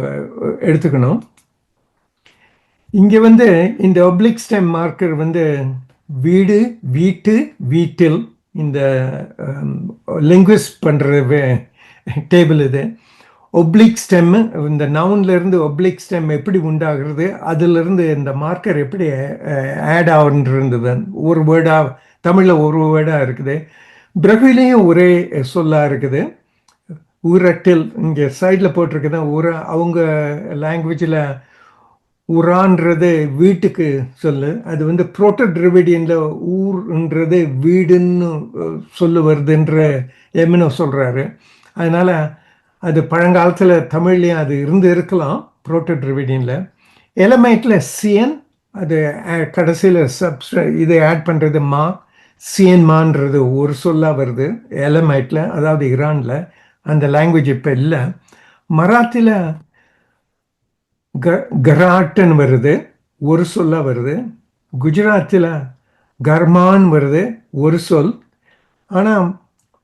Speaker 4: எடுத்துக்கணும். இங்கே வந்து இந்த ஒப்ளிக் ஸ்டெம் மார்க்கர் வந்து வீடு, வீட்டு, வீட்டில், இந்த லிங்குவிஸ்ட் பண்ணுற டேபிள் இது. ஒப்ளிக் ஸ்டெம், இந்த நவுன்லேருந்து ஒப்ளிக் ஸ்டெம் எப்படி உண்டாகிறது, அதிலிருந்து இந்த மார்க்கர் எப்படி ஆட் ஆகுன்றது ஒரு வேர்டாக, தமிழில் ஒரு வேர்டாக இருக்குது. பிரகிலையும் ஒரே சொல்லாக இருக்குது. ஊரட்டில் இங்கே சைடில் போட்டிருக்குது. அவங்க லாங்குவேஜில் உரான்றது வீட்டுக்கு சொல்லு, அது வந்து புரோட்டோ டிரிவிடியனில் ஊர்ன்றது வீடுன்னு சொல்லு வருதுன்ற எமினோ சொல்கிறாரு. அதனால் அது பழங்காலத்தில் தமிழ்லேயும் அது இருக்கலாம் புரோட்டோ டிரிவிடியனில். எலமைட்டில் சியன், அது கடைசியில் இதை ஆட் பண்ணுறது மா, சியன் மான்றது ஒரு சொல்லாக வருது எலமைட்டில், அதாவது ஈரானில். அந்த லாங்குவேஜ் இப்போ இல்லை. மராத்தியில் கராட்டுன்னு வருது, ஒரு சொல்லாக வருது. குஜராத்தில் கர்மான் வருது, ஒரு சொல். ஆனால்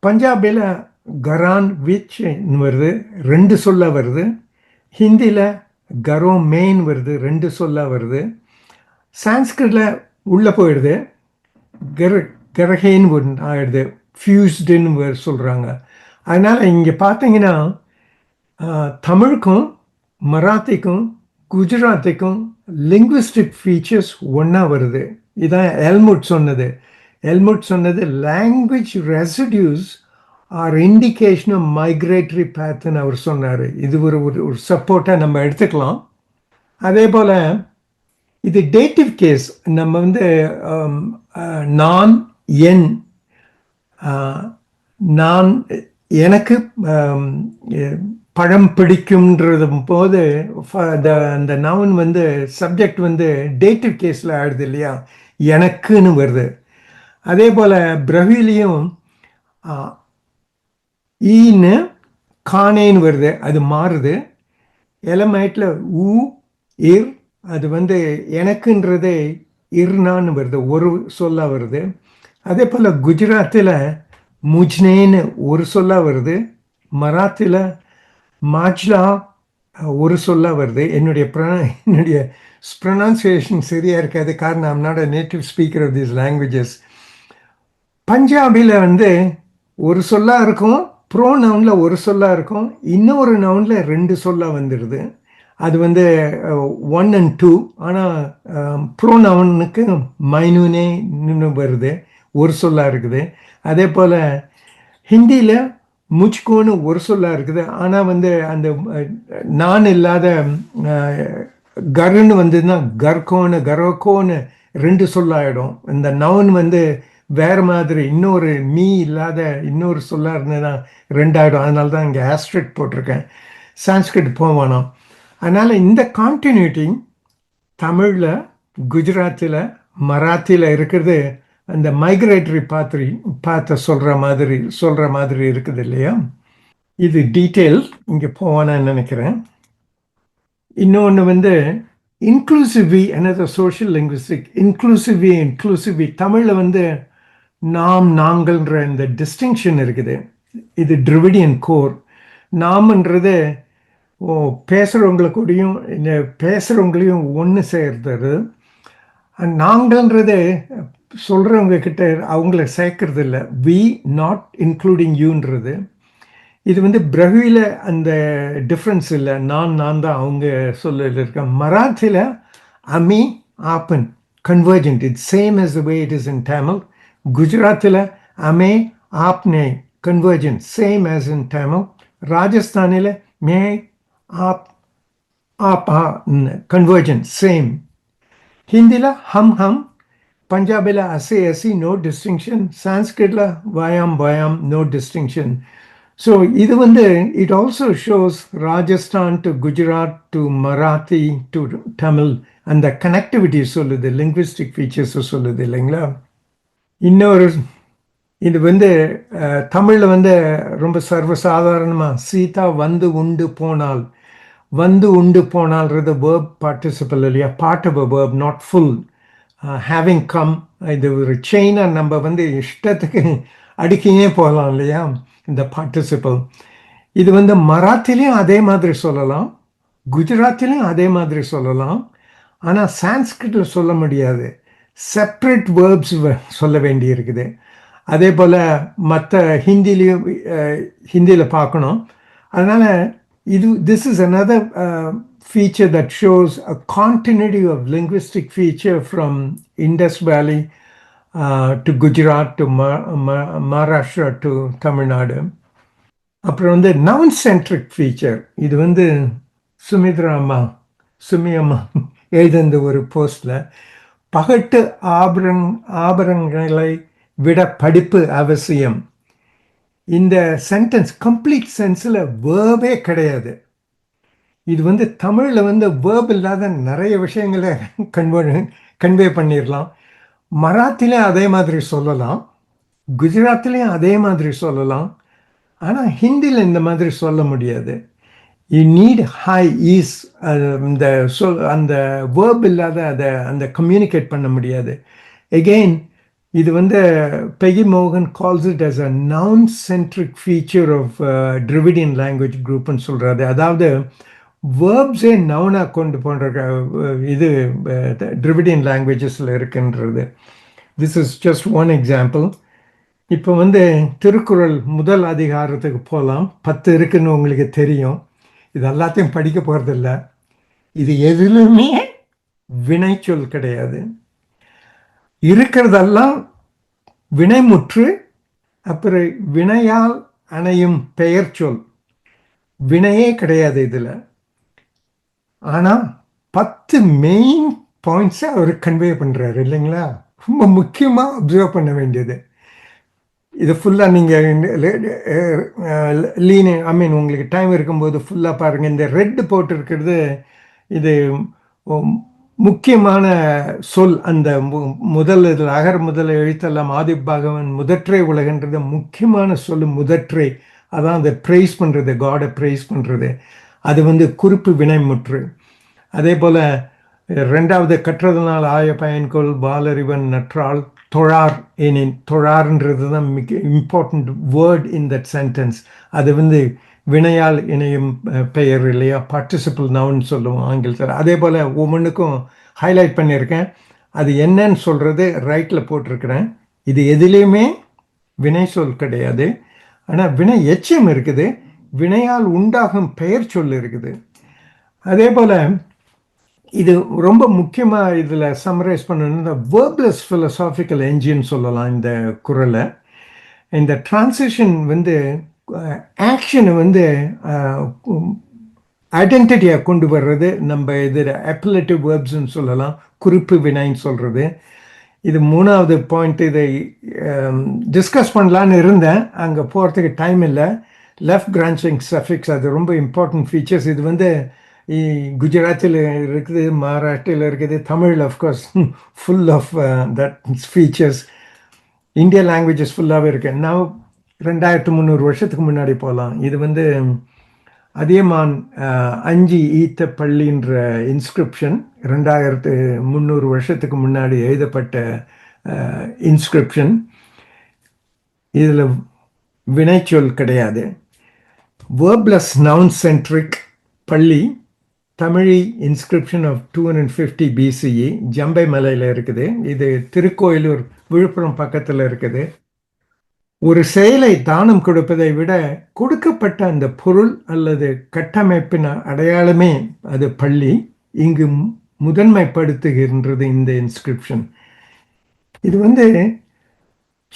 Speaker 4: பஞ்சாபில் கரான் விச்ன்னு வருது, ரெண்டு சொல்லாக வருது. ஹிந்தியில் கரோ மெயின் வருது, ரெண்டு சொல்லாக வருது. சான்ஸ்கிரிட்டில் உள்ளே போயிடுது, கரஹேன்னு ஆயிடுது, ஃபியூஸ்டுன்னு சொல்கிறாங்க. அதனால் இங்கே பார்த்தீங்கன்னா தமிழுக்கும் மராத்திக்கும் குஜராத்திக்கும் லிங்குவிஸ்டிக் ஃபீச்சர்ஸ் ஒன்றா வருது. இதான் எல்முட் சொன்னது. எல்முட் சொன்னது language residues are indication of migratory பேத்துன்னு அவர் சொன்னார். இது ஒரு சப்போர்ட்டாக நம்ம எடுத்துக்கலாம். அதே போல் இது டேட்டிவ் கேஸ். நம்ம வந்து நான், என், நான் எனக்கு பழம் பிடிக்கும்ன்றது போது அந்த நவுன் வந்து சப்ஜெக்ட் வந்து டேட்டிவ் கேஸில் ஆடுது இல்லையா, எனக்குன்னு வருது. அதே போல் பிரவிலையும் ஈன்னு கானேன்னு வருது, அது மாறுது. எலமைட்டில் ஊ, இர், அது வந்து எனக்குன்றது இர்னான்னு வருது, ஒரு சொல்லாக வருது. அதே போல் குஜராத்தில் முஜ்னேன்னு ஒரு சொல்லாக வருது. மராத்தியில் மாஜ்லா ஒரு சொல்லாக வருது. என்னுடைய ப்ரொனன்சியேஷன் சரியாக இருக்காது, காரணம் I'm not a native speaker of these languages. பஞ்சாபியில் வந்து ஒரு சொல்லாக இருக்கும், ப்ரோ நவுனில் ஒரு சொல்லாக இருக்கும், இன்னொரு நவுனில் ரெண்டு சொல்லாக வந்துடுது. அது வந்து 1 and 2. ஆனால் ப்ரோ நவுனுக்கு மைனூனே வருது, ஒரு சொல்லாக இருக்குது. அதே போல் ஹிந்தியில் முச்கோன்னு ஒரு சொல்லாக இருக்குது. ஆனால் வந்து அந்த நான் இல்லாத கருன்னு வந்ததுன்னா கரோக்கோன்னு ரெண்டு சொல்லாயிடும். இந்த நவுன் வந்து வேறு மாதிரி இன்னொரு மீ இல்லாத இன்னொரு சொல்லாக இருந்ததுன்னா ரெண்டாயிடும். அதனால தான் இங்கே ஆஸ்ட்ரிக் போட்டிருக்கேன். சான்ஸ்கிரிட் போவானோம். அதனால் இந்த கான்டினியூட்டி தமிழில், குஜராத்தில், மராத்தியில் இருக்கிறது அந்த மைக்ரேட்டரி பார்த்த சொல்கிற மாதிரி இருக்குது இல்லையா. இது டீட்டெயில், இங்கே போவானான்னு நினைக்கிறேன். இன்னொன்று வந்து இன்க்ளூசிவி another social linguistic இன்க்ளூசிவி தமிழில் வந்து நாம் நாங்கள்ன்ற இந்த டிஸ்டிங்ஷன் இருக்குது. இது டிரிவிடியன் கோர். நாம்ன்றது பேசுகிறவங்களுக்கூடையும் இந்த பேசுகிறவங்களையும் ஒன்று சேர்த்துறது. நாங்கள்ன்றது சொல்கிறவங்க கிட்ட அவங்கள சேர்க்கறது இல்லை. வி நாட் இன்க்ளூடிங் யூன்றது. இது வந்து பிரஹுவில் அந்த டிஃப்ரென்ஸ் இல்லை. நான் தான் அவங்க சொல்ல இருக்கேன். மராத்தியில் அமி ஆப்பன் convergent. It's same as the way it is in Tamil. குஜராத்தில் அமே ஆப்னே convergent same as in Tamil. ராஜஸ்தானில் மே ஆப் ஆப்பா கன்வர்ஜென்ட் சேம். ஹிந்தியில் ஹம் பஞ்சாபில் அசி நோ டிஸ்டிங்ஷன். சான்ஸ்கிரிட்டில் வாயாம் நோ டிஸ்டிங்ஷன். ஸோ இது வந்து it also shows Rajasthan to Gujarat to Marathi to Tamil அந்த கனெக்டிவிட்டி சொல்லுது, லிங்குவிஸ்டிக் ஃபீச்சர்ஸை சொல்லுது இல்லைங்களா. இன்னொரு இது வந்து தமிழில் வந்து ரொம்ப சர்வசாதாரணமாக சீதா வந்து உண்டு போனால்ன்றது வேர்ப் பார்ட்டிசிபல் இல்லையா, part of a verb not full. Having come இது ஒரு செயினாக நம்ம வந்து இஷ்டத்துக்கு அடிக்கையே போகலாம் இல்லையா இந்த பார்ட்டிசிபல். இது வந்து மராத்திலையும் அதே மாதிரி சொல்லலாம், குஜராத்திலையும் அதே மாதிரி சொல்லலாம். ஆனால் சான்ஸ்கிரிட்டில் சொல்ல முடியாது, செப்ரேட் வேர்ப்ஸ் சொல்ல வேண்டி இருக்குது. அதே போல் மற்ற ஹிந்தியில் பார்க்கணும். அதனால் this is another feature that shows a continuity of linguistic feature from Indus Valley to Gujarat to Maharashtra to Tamil Nadu. அப்புறம் வந்து நவுன் சென்ட்ரிக் ஃபீச்சர். இது வந்து சுமி அம்மா எழுதின ஒரு போஸ்டில் பகட்டு ஆபரணங்களை விட படிப்பு அவசியம். இந்த சென்டென்ஸ் கம்ப்ளீட் சென்ஸில் வேர்பே கிடையாது. இது வந்து தமிழில் வந்து வேர்ப் இல்லாத நிறைய விஷயங்களை கன்வே பண்ணிடலாம். மராத்திலையும் அதே மாதிரி சொல்லலாம், குஜராத்திலையும் அதே மாதிரி சொல்லலாம். ஆனால் ஹிந்தியில் இந்த மாதிரி சொல்ல முடியாது. யூ நீட் ஹை ஈஸ் இந்த அந்த வேர்ப் இல்லாத அந்த கம்யூனிகேட் பண்ண முடியாது. எகெயின் இது வந்து Peggy Morgan calls it as a noun-centric feature of Dravidian language groupன்னு சொல்கிறாரு. அதாவது வேர்ப்ஸே நவுனாக கொண்டு போன்ற இது Dravidian languagesல இருக்குன்றது. This is just one example. இப்போ வந்து திருக்குறள் முதல் அதிகாரத்துக்கு போகலாம். 10 இருக்குன்னு உங்களுக்கு தெரியும். இது எல்லாத்தையும் படிக்க போகிறதில்ல. இது எதுலுமே வினைச்சொல் கிடையாது. இருக்கிறதெல்லாம் வினைமுற்று, அப்புறம் வினையால் அணையும் பெயர் சொல். வினையே கிடையாது இதில். ஆனால் 10 மெயின் பாயிண்ட்ஸை அவர் கன்வே பண்ணுறாரு இல்லைங்களா. ரொம்ப முக்கியமாக அப்சர்வ் பண்ண வேண்டியது இது. ஃபுல்லாக நீங்கள் உங்களுக்கு டைம் இருக்கும்போது ஃபுல்லாக பாருங்கள். இந்த ரெட்டு போட்டிருக்கிறது இது முக்கியமான சொல். அந்த முதல் இதில் அகர் முதல் எழுத்தெல்லாம் ஆதிபாகவன் முதற்றே உலகன்றது முக்கியமான சொல். முதற்றே அதான் அதை ப்ரைஸ் பண்ணுறது, காடை ப்ரைஸ் பண்ணுறது. அது வந்து குறிப்பு வினைமுற்று. அதே போல் 2வது கற்றதுனால் ஆய பயன்கொள் பாலறிவன் நற்றாள் தொழார் எனின். தொழார்ன்றது தான் மிக important word in that sentence. அது வந்து வினையால் இணையும் பெயர் இல்லையா, பார்ட்டிசிபிள் நவுன் சொல்லுவோம் ஆங்கிலத்தில். அதே போல் ஒவ்வொன்றுக்கும் ஹைலைட் பண்ணியிருக்கேன். அது என்னன்னு சொல்கிறது ரைட்டில் போட்டிருக்கிறேன். இது எதுலேயுமே வினை சொல் கிடையாது, ஆனால் வினை எச்சம் இருக்குது, வினையால் உண்டாகும் பெயர் சொல் இருக்குது. அதே போல் இது ரொம்ப முக்கியமாக இதில் சம்மரைஸ் பண்ணணும்னா வேர்ப்லெஸ் ஃபிலசாபிக்கல் என்ஜின் சொல்லலாம் இந்த குறளை. இந்த டிரான்சிஷன் வந்து ஆக்ஷனை வந்து ஐடென்டிட்டியாக கொண்டு வர்றது. நம்ம இது அப்பலேட்டிவ் வேர்ப்ஸ்ன்னு சொல்லலாம், குறிப்பு வினைன்னு சொல்கிறது. இது 3வது பாயிண்ட். இதை டிஸ்கஸ் பண்ணலான்னு இருந்தேன், அங்கே போகிறதுக்கு டைம் இல்லை. லெஃப்ட் பிரான்ச்சிங் சஃபிக்ஸ் அது ரொம்ப இம்பார்ட்டன்ட் ஃபீச்சர்ஸ். இது வந்து குஜராத்தில் இருக்குது, மராட்டியில் இருக்குது, Tamil of course full of that features. இந்திய லாங்குவேஜஸ் ஃபுல்லாகவே இருக்குது. நான் 2300 வருஷத்துக்கு முன்னாடி போகலாம். இது வந்து அதியமான் 5 ஈத்த பள்ளின்ற இன்ஸ்கிரிப்ஷன் 2300 வருஷத்துக்கு முன்னாடி எழுதப்பட்ட இன்ஸ்கிரிப்ஷன். இதில் வினைச்சொல் கிடையாது. வேர்ப்லெஸ் நவுன் சென்ட்ரிக் பள்ளி, தமிழி இன்ஸ்கிரிப்ஷன் ஆஃப் 250 BCE, ஜம்பை மலையில் இருக்குது. இது திருக்கோயிலூர் விழுப்புரம் பக்கத்தில் இருக்குது. ஒரு செயலை தானம் கொடுப்பதை விட கொடுக்கப்பட்ட அந்த பொருள் அல்லது கட்டமைப்பின் அடையாளமே அது பள்ளி இங்கு முதன்மைப்படுத்துகின்றது இந்த இன்ஸ்கிரிப்ஷன். இது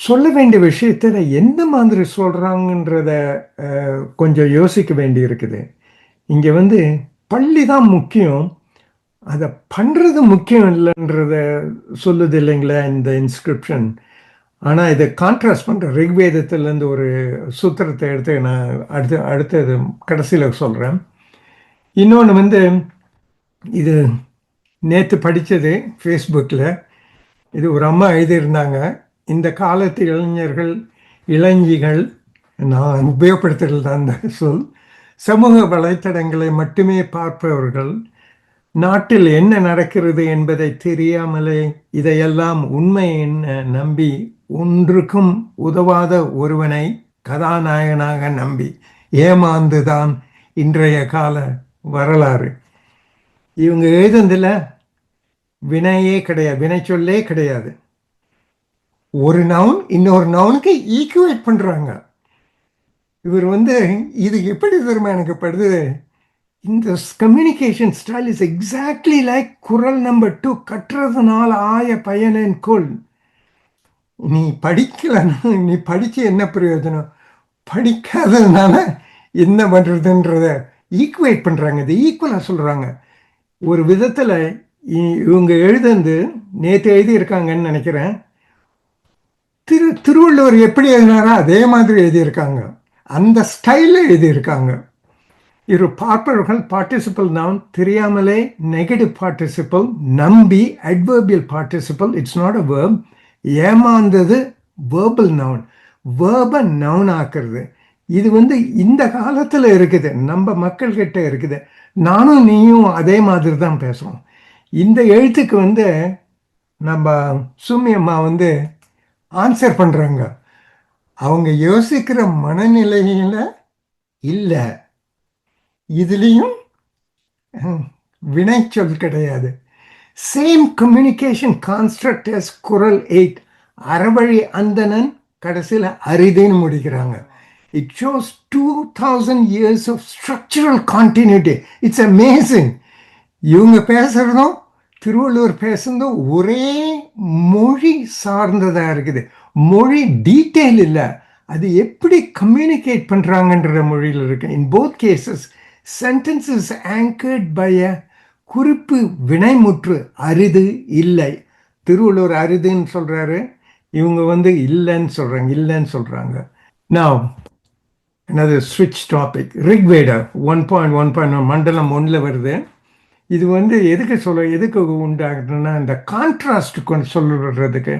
Speaker 4: சொல்ல வேண்டிய விஷயத்தில் எந்த மாதிரி சொல்கிறாங்கன்றத கொஞ்சம் யோசிக்க வேண்டி இருக்குது. இங்கே பள்ளி தான் முக்கியம், அதை பண்ணுறது முக்கியம் இல்லைன்றத சொல்லுது இல்லைங்களா இந்த இன்ஸ்கிரிப்ஷன். ஆனால் இதை கான்ட்ராஸ்ட் பண்ணுற ரிக்வேதத்திலேருந்து ஒரு சூத்திரத்தை எடுத்து நான் அடுத்தது கடைசியில் சொல்கிறேன். இன்னொன்று இது நேற்று படித்தது ஃபேஸ்புக்கில். இது ஒரு அம்மா எழுதியிருந்தாங்க. இந்த காலத்து இளைஞர்கள், இளைஞிகள், நான் உபயோகப்படுத்துகிறது அந்த சொல், சமூக வலைத்தடங்களை மட்டுமே பார்ப்பவர்கள், நாட்டில் என்ன நடக்கிறது என்பதை தெரியாமலே இதையெல்லாம் உண்மை என்ன நம்பி ஒன்றுக்கும் உதவாத ஒருவனை கதாநாயகனாக நம்பி ஏமாந்துதான் இன்றைய கால வரலாறு. இவங்க எழுதுனதில் வினையே கிடையாது, வினைச்சொல்லே கிடையாது. ஒரு நவுன் இன்னொரு நவுனுக்கு ஈக்குவேட் பண்ணுறாங்க. இவர் இது எப்படி தெரியுமா எனக்கு படுது, இந்த communication style is exactly like குறள் நம்பர் 2, கற்றதுனால ஆய பயனன் கொள். நீ படிக்கலன்னா நீ படித்து என்ன பிரயோஜனம், படிக்காததுனால என்ன பண்ணுறதுன்றத ஈக்குவேட் பண்ணுறாங்க. இது ஈக்குவலாக சொல்கிறாங்க. ஒரு விதத்தில் இவங்க எழுதுந்து நேற்று எழுதியிருக்காங்கன்னு நினைக்கிறேன். திருவள்ளுவர் எப்படி எழுதினாரோ அதே மாதிரி எழுதியிருக்காங்க, அந்த ஸ்டைலில் எழுதியிருக்காங்க. இரு பார்ப்பவர்கள் பார்ட்டிசிபிள் நவுன், தெரியாமலே நெகட்டிவ் பார்ட்டிசிபிள், நம்பி adverbial participle, it's not a verb. ஏமாந்தது வேர்பல் நவுன், வேர்பை நவுன் ஆக்குறது. இது இந்த காலத்தில் இருக்குது, நம்ம மக்கள்கிட்ட இருக்குது. நானும் நீயும் அதே மாதிரி தான் பேசுகிறோம். இந்த எழுத்துக்கு நம்ம சுமியம்மா ஆன்சர் பண்ணுறாங்க. அவங்க யோசிக்கிற மனநிலையில் இல்லை. இதுலேயும் வினைச்சொல் கிடையாது. சேம் கம்யூனிகேஷன் கான்ஸ்ட்ரக்ட் as குறள் 8, அறவழி அந்தணன் கடைசியில் அரிதுன்னு முடிக்கிறாங்க. It shows 2000 years of structural continuity. It's amazing. இவங்க பேசுகிறதும் திருவள்ளுவர் பேசுறதும் ஒரே மொழி சார்ந்ததாக இருக்குது. மொழி டீட்டெயில் இல்லை, அது எப்படி கம்யூனிகேட் பண்ணுறாங்கன்ற மொழியில் இருக்கு. In both cases sentence is anchored by a குறிப்பு வினைமுற்று, அரிது இல்லை. திருவள்ளுவர் அரிதுன்னு சொல்கிறாரு, இவங்க இல்லைன்னு சொல்கிறாங்க. Now another switch topic. Rigveda 1.1.1 மண்டலம் 1 வருது. இது எதுக்கு உண்டாகுதுன்னா இந்த கான்ட்ராஸ்ட் சொல்லுறதுக்கு.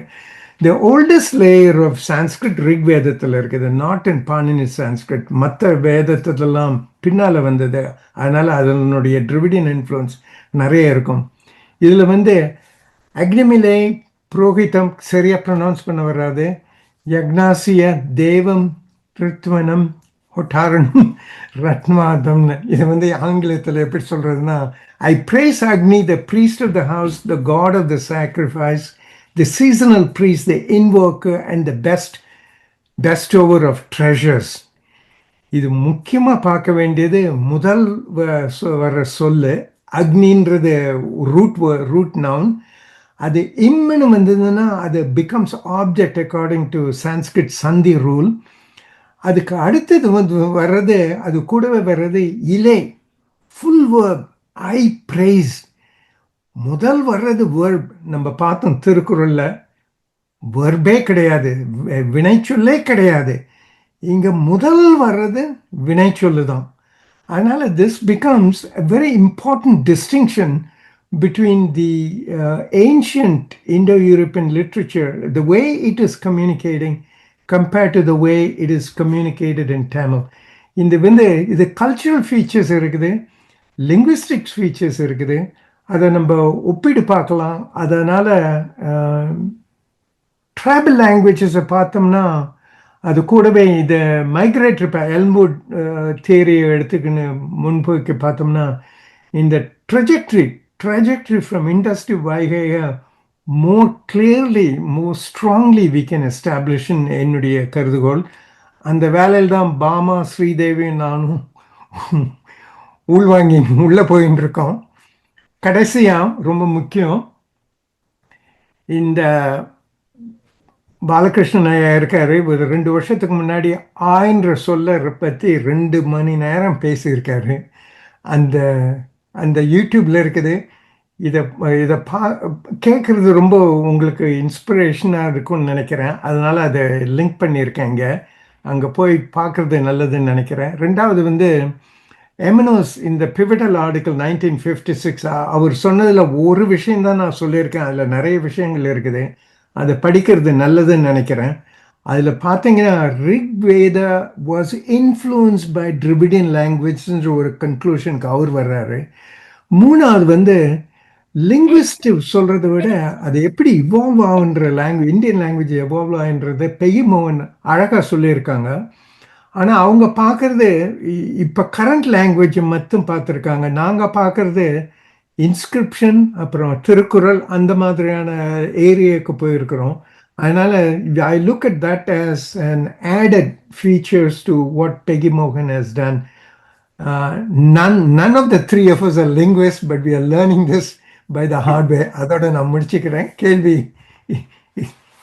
Speaker 4: The oldest layer of Sanskrit ரிக்வேதத்தில் இருக்குது, நாட் இன் பாணினி சான்ஸ்கிரிட். மற்ற வேதத்திலெல்லாம் பின்னால் வந்தது, அதனால் அதனுடைய டிரிவிடியன் இன்ஃப்ளூயன்ஸ் நிறைய இருக்கும். இதில் அக்னிமிலே புரோகிதம் சரியாக ப்ரொனவுன்ஸ் பண்ண வராது. யக்னாசிய தேவம் ரித்வனம் ஒட்டாரணம் ரத்மாதம்னு. இது ஆங்கிலத்தில் எப்படி சொல்கிறதுனா, I praise Agni, the priest of the house, the god of the sacrifice, the seasonal priest, the invoker, and the bestower of treasures. இது முக்கியமாக பார்க்க வேண்டியது முதல் வர சொல்லு அக்னின்றது ரூட் நவுன். அது இம்னு வந்ததுன்னா அது becomes object according to Sanskrit சந்தி ரூல். அதுக்கு அடுத்தது வர்றது, அது கூடவே வர்றது இலை, ஃபுல் வேர்ப், ஐ பிரைஸ். முதல் வர்றது வேர்ப். நம்ம பார்த்தோம் திருக்குறளில் வேர்பே கிடையாது, வினைச்சொல்லே கிடையாது. இங்கே முதல் வர்றது வினைச்சொல்லு தான். அதனால் this becomes a very important distinction between the ancient Indo-European literature, the way it is communicating compared to the way it is communicated in Tamil. இது கல்ச்சுரல் ஃபீச்சர்ஸ் இருக்குது, லிங்குவிஸ்டிக்ஸ் ஃபீச்சர்ஸ் இருக்குது. அதை நம்ம ஒப்பிட்டு பார்க்கலாம். அதனால் ட்ரைபல் லாங்குவேஜஸை பார்த்தோம்னா அது கூடவே இந்த மைக்ரேட்டரி எல்முட் தியரியை எடுத்துக்கின்னு முன்போக்கி பார்த்தோம்னா இந்த trajectory from industry வைகையை more clearly, more strongly we can establish என்னுடைய கருதுகோள். அந்த வேலையில் தான் பாமா, ஸ்ரீதேவி, நானும் உள்வாங்கி உள்ளே போயின்னு இருக்கோம். கடைசியாக ரொம்ப முக்கியம், இந்த பாலகிருஷ்ணன் ஐயா இருக்காரு. ஒரு 2 வருஷத்துக்கு முன்னாடி 1000 சொல்ல பற்றி 2 மணி நேரம் பேசியிருக்காரு. அந்த யூடியூப்ல இருக்குது. இதை கேட்குறது ரொம்ப உங்களுக்கு இன்ஸ்பிரேஷனாக இருக்கும்னு நினைக்கிறேன். அதனால் அதை லிங்க் பண்ணியிருக்கேங்க. அங்கே போய் பார்க்குறது நல்லதுன்னு நினைக்கிறேன். ரெண்டாவது எமினோஸ் இந்த பிவிட்டல் ஆர்டிக்கல் 1956 அவர் சொன்னதில் ஒரு விஷயந்தான் நான் சொல்லியிருக்கேன். அதில் நிறைய விஷயங்கள் இருக்குது. அதை படிக்கிறது நல்லதுன்னு நினைக்கிறேன். அதில் பார்த்தீங்கன்னா ரிக்வேதா வாஸ் இன்ஃப்ளூயன்ஸ்ட் பை டிரிபிடியன் லாங்குவேஜ்ன்ற ஒரு கன்க்ளூஷனுக்கு அவர் வர்றாரு. மூணாவது லிங்குவிஸ்ட் சொல்கிறத விட அது எப்படி இவால்வ் ஆகுன்ற இந்தியன் லாங்குவேஜ் எவால்வ் ஆகுன்றதை பெகி மோகன் அழகாக சொல்லியிருக்காங்க. ஆனால் அவங்க பார்க்குறது இப்போ கரண்ட் லாங்குவேஜை மட்டும் பார்த்துருக்காங்க. நாங்கள் பார்க்குறது இன்ஸ்கிரிப்ஷன், அப்புறம் திருக்குறள், அந்த மாதிரியான ஏரியாவுக்கு போயிருக்கிறோம். அதனால் I look at that as an added features to what Peggy மோகன் has done. None of the three of us are linguists, but we are learning this by the hard way. அதோட நான் முடிச்சுக்கிறேன்.